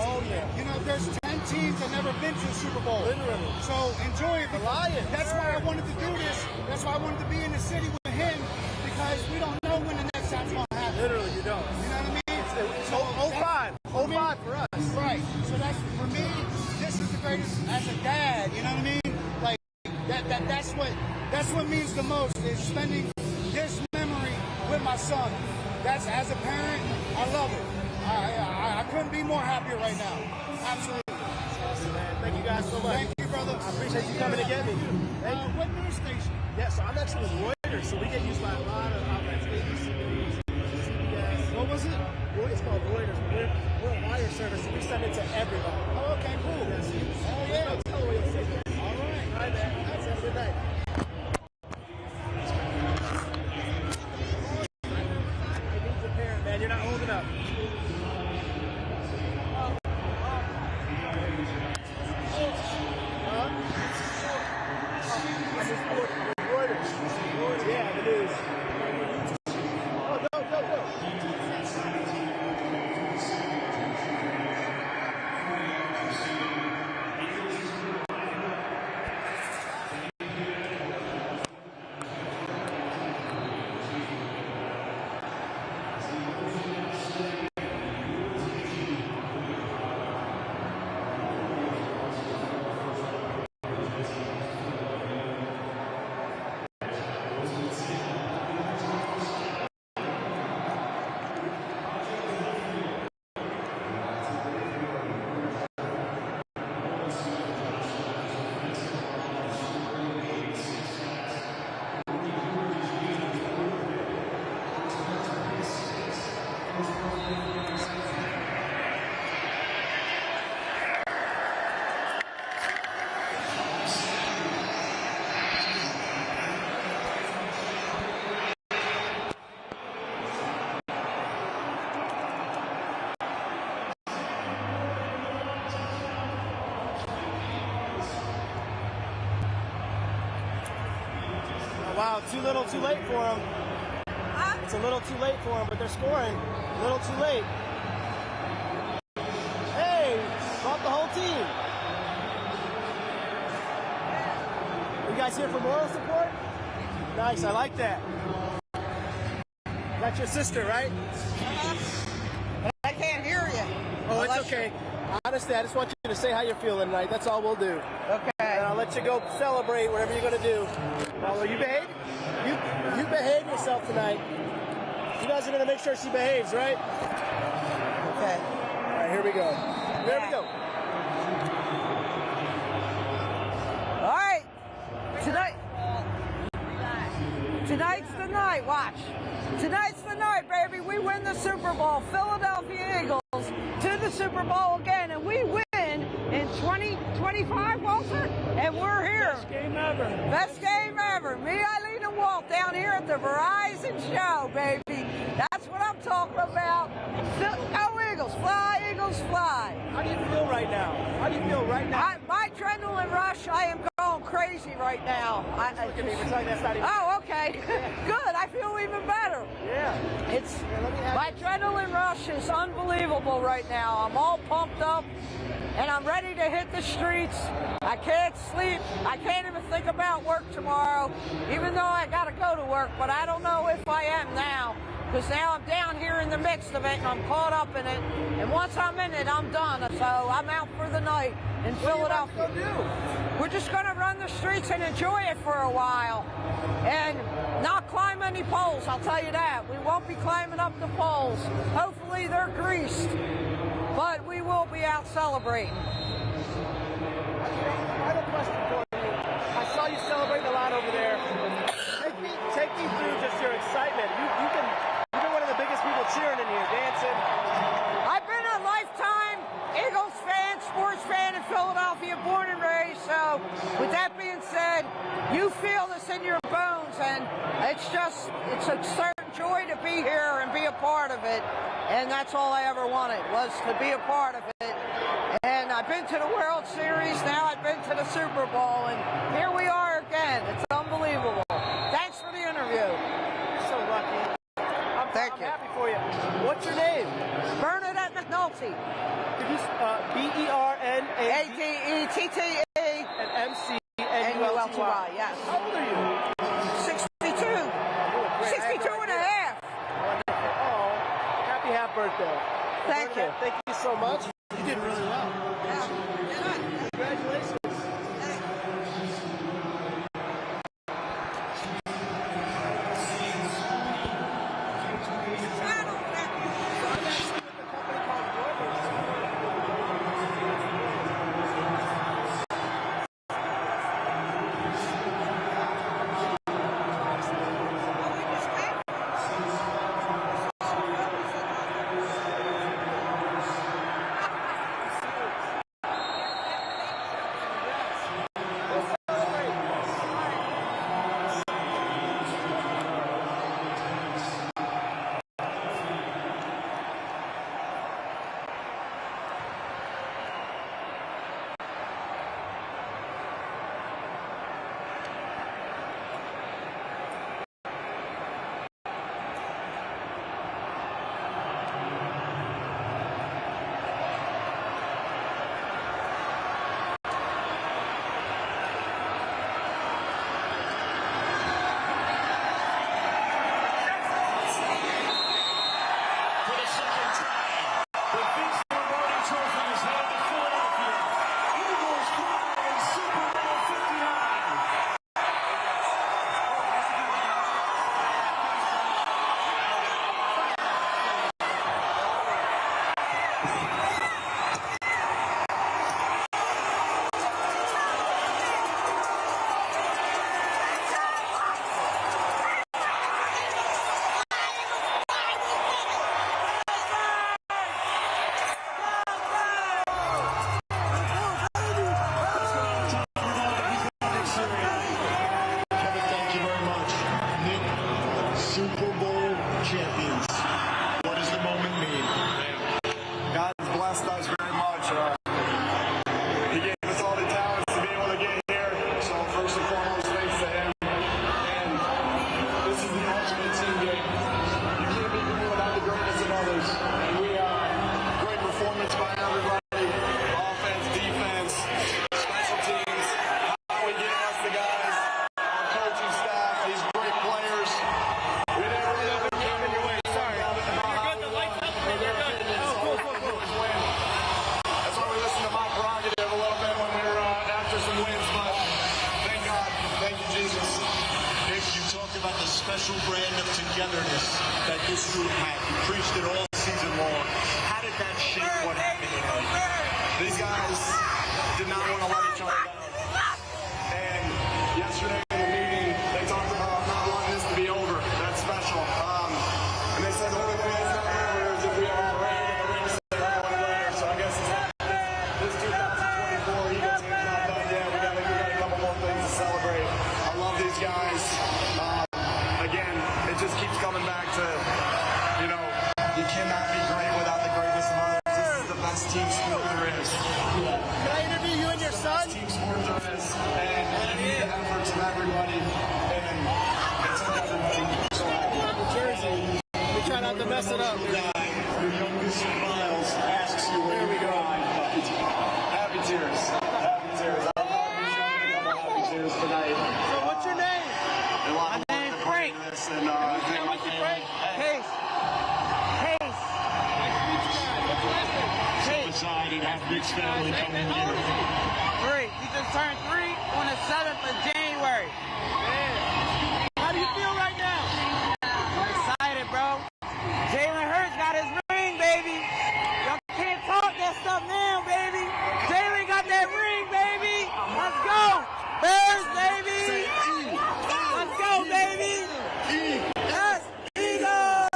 S4: there's 10 teams that never been to the Super Bowl.
S17: Literally.
S4: So enjoy it.
S17: The Lions.
S4: That's why I wanted to do this. That's why I wanted to be in the city with him, because we don't know when the next time's going to happen.
S17: Literally, you don't.
S4: You know what I mean?
S17: It's 05 for us.
S4: Right. So that's, for me, this is the greatest as a dad. You know what I mean? Like, that's what means the most, is spending this memory with my son. That's, as a parent, I love it. I couldn't be more happier right now. Absolutely.
S17: Awesome, man. Thank you guys so much.
S4: Thank you, brother.
S17: I appreciate you coming to get me.
S4: What news station?
S17: Yeah, so I'm actually with Reuters, so we get used by a lot of outlets. ABC News, CBS.
S4: What was it?
S17: It's called Reuters. We're a wire service, so we send it to everybody.
S4: Oh, okay, cool.
S17: Yes.
S4: Oh, yeah.
S17: No telling where you'll see it.
S4: All right.
S17: All right, man. Have a good night. Man, you're not old enough. Reuters. Yeah, the news. Oh, go. Wow, too little, too late for them. It's a little too late for them, but they're scoring. A little too late. Hey, brought the whole team. You guys here for moral support? Nice, I like that. That's your sister, right?
S22: I can't hear you.
S17: Oh, it's okay. Honestly, I just want you to say how you're feeling tonight. That's all we'll do.
S22: Okay.
S17: And I'll let you go celebrate whatever you're going to do. Now, will you behave? You behave yourself tonight. You guys are going to make sure she behaves, right?
S22: Okay.
S17: All right, here we go. Here we go.
S22: All right. Tonight's the night. Watch. Tonight's the night, baby. We win the Super Bowl. Philadelphia Eagles to the Super Bowl again, and we win in 2025, Walter, and we're here.
S17: Best game ever.
S22: Best game ever. Me, I lead Usain and Walt down here at the Verizon show, baby. That's what I'm talking about. Go Eagles, fly, Eagles, fly.
S17: How do you feel right now? How do you feel right now?
S22: My adrenaline rush, I am going crazy right now.
S17: Look at me, we're talking, that's not even...
S22: Oh, okay. Good, I feel even better.
S17: Yeah.
S22: My adrenaline rush is unbelievable right now. I'm all pumped up, and I'm ready to hit the streets. I can't sleep. I can't even think about work tomorrow, even though I got to go to work, but I don't know if I am now. Because now I'm down here in the midst of it, and I'm caught up in it. And once I'm in it, I'm done. So I'm out for the night in Philadelphia. We're just going to run the streets and enjoy it for a while. And not climb any poles, I'll tell you that. We won't be climbing up the poles. Hopefully they're greased. But we will be out celebrating.
S17: I have a question for you. I saw you celebrating a lot over there. Take me through just your excitement. You've been one of the biggest people cheering in here, dancing.
S22: I've been a lifetime Eagles fan, sports fan in Philadelphia, born and raised. So with that being said, you feel this in your bones, and it's a certain joy to be here and be a part of it. And that's all I ever wanted, was to be a part of it. And I've been to the World Series, now I've been to the Super Bowl, and here we are again. It's unbelievable. Thanks for the interview.
S17: You're so lucky. I'm happy for you. What's your name?
S22: Bernadette McNulty.
S17: Could you
S22: B-E-R-N-A-D-E-T-T-E
S17: and M-C-N-U-L-T-Y.
S22: Yes.
S17: How old are you?
S22: 62. 62 and a half.
S17: Wonderful. Oh, happy birthday.
S22: Thank you.
S17: Thank you so much. You did really well.
S22: Yeah.
S17: Congratulations.
S6: Super Bowl champions. What does the moment mean?
S8: God's blessed us very much. He gave us all the talents to be able to get here. So first and foremost, thanks to him. And this is the ultimate team game. You can't be great without the greatness of others. And we great performance by everybody. Offense, defense, special teams. How we get us the guys, our coaching staff, these great players. We didn't really have to come in your way. Sorry. That's why we listen to my prerogative a little bit when we're after some wins, but thank God. Thank you, Jesus.
S6: Nick, you talked about the special brand of togetherness that this group had. You preached it all season long. How did that shape what happened tonight?
S8: These guys did not want to let each other down. And yesterday in the meeting, they talked about not wanting this to be over. That's special. And they said the only way it's not over is if we have a ring and the ring ceremony later. So I guess it's not this 2024 Eagles team's not done yet. We got a couple more things to celebrate. I love these guys. You cannot be great without the greatest of others. This is the best team sport there is.
S17: Can I interview you and your son?
S8: Team sport there is. And you need the efforts of everybody. And it took everybody. So
S17: The jersey. We try not to mess it up.
S8: Your youngest Miles asks you where we go. Happy tears. Happy tears. I'm happy tears tonight.
S17: So what's your name?
S8: My name's Frank.
S17: What's your Frank?
S8: Case.
S17: Case. Nice to meet you guys. What's your last name? Case.
S8: Excited. Have a big family coming
S17: How old is he?
S15: 3. He just turned 3 on the 7th of January.
S17: Man. How do you feel right now?
S15: I'm excited, bro. Jalen Hurts got his ring, baby. Y'all can't talk that stuff now, baby. Jalen got that ring, baby. Let's go. Bears, baby. Let's go, baby. Yes, Eagles.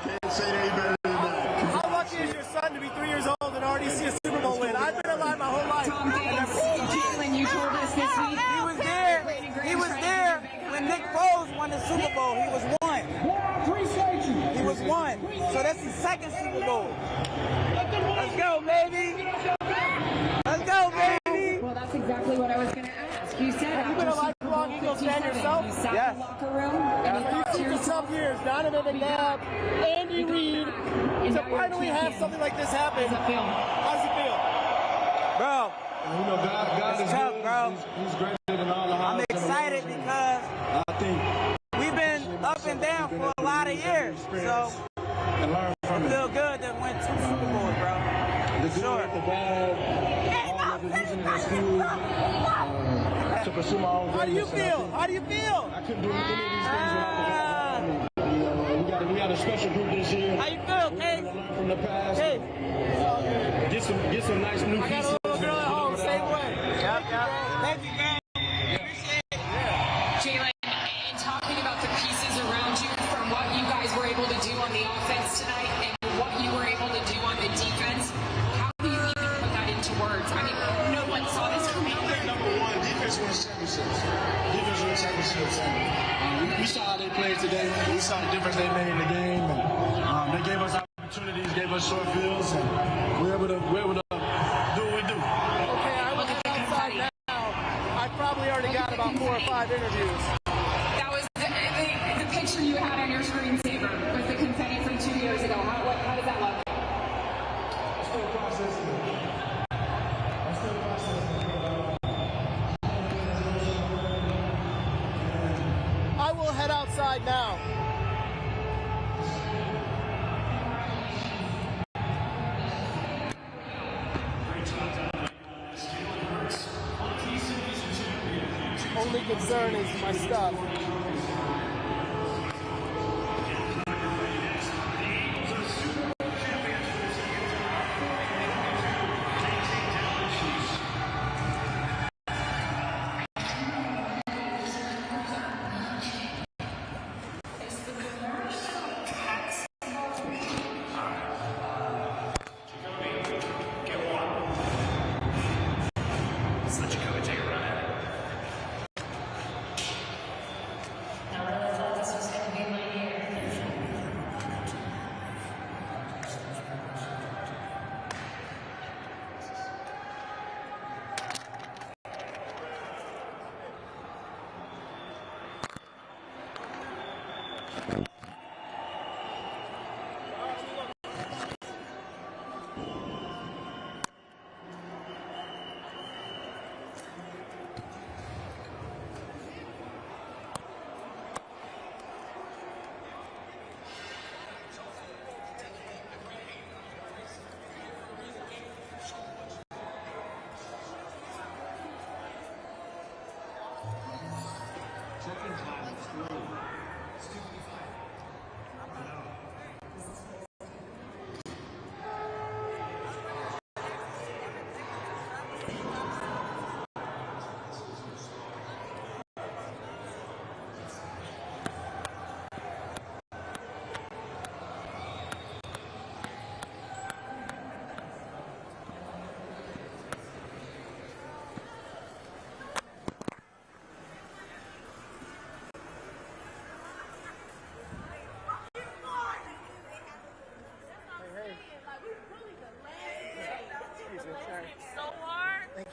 S8: Can't say they better than that.
S17: How lucky is your son to be 3 years old and already see a Super Bowl win? I've been alive my whole life.
S12: Jalen, you told us this week.
S15: He was there. He was there when Nick Foles won the Super Bowl. He was 1. He was 1. So that's his second Super Bowl. Let's go, baby. Let's go, baby.
S12: Well, that's exactly what I was going to ask. You said
S17: Have you been a lifelong Eagles fan yourself?
S12: You sat
S15: Yes.
S12: in the locker room and you thought to
S17: For
S12: yourself,
S17: some years, Donovan McNabb, Andy Reid, to finally have something like this happen. How does it feel?
S15: Bro,
S8: You know, God
S15: it's
S8: is
S15: tough,
S8: good.
S15: bro.
S8: He's greater than all the
S15: I'm
S8: highs and the
S15: excited
S8: lows.
S15: because
S8: I think
S15: we've been up and down for a lot of years. So
S8: and learn from
S15: I
S8: it.
S15: feel good to win 2 Super Bowls, bro.
S8: The good
S15: Sure.
S8: with the bad, all of it using it as food to pursue my own
S17: How do you
S8: greatness. And I
S17: feel?
S8: think
S17: How do you feel?
S8: I couldn't do any of these things without the guys around me. You know, we got a special group this year.
S15: How you feel,
S8: We're
S15: Case?
S8: gonna learn from the past.
S15: Hey.
S8: Get some nice new
S17: I got
S8: pieces.
S17: a little girl at home, same way.
S15: Yep. Thank you, man. Appreciate it.
S16: Jalen, in talking about the pieces around you from what you guys were able to do on the offense tonight and what you were able to do on the defense, how do you even put that into words? I mean, no one saw this coming.
S8: I think number one, defense wins championships. Defense wins championships. And we saw how they played today. We saw the difference they made in the game. And they gave us opportunities, gave us short fields, and we're able to do what we do.
S17: Okay, I was outside now. I probably already got about 4 or 5 interviews.
S16: That was the picture you had on your screensaver with the confetti from 2 years ago. How did that look?
S8: I'm still processing it.
S17: I will head outside now. Only concern is my stuff.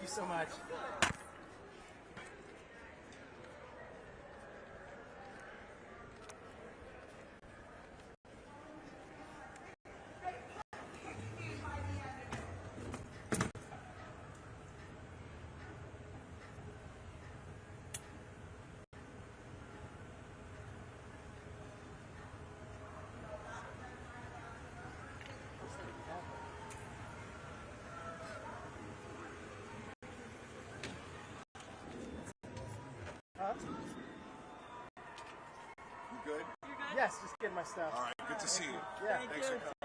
S17: so much. Huh?
S2: You good?
S17: Yes, just getting my stuff.
S2: All right, good to see you.
S17: Yeah.
S2: Thanks for coming.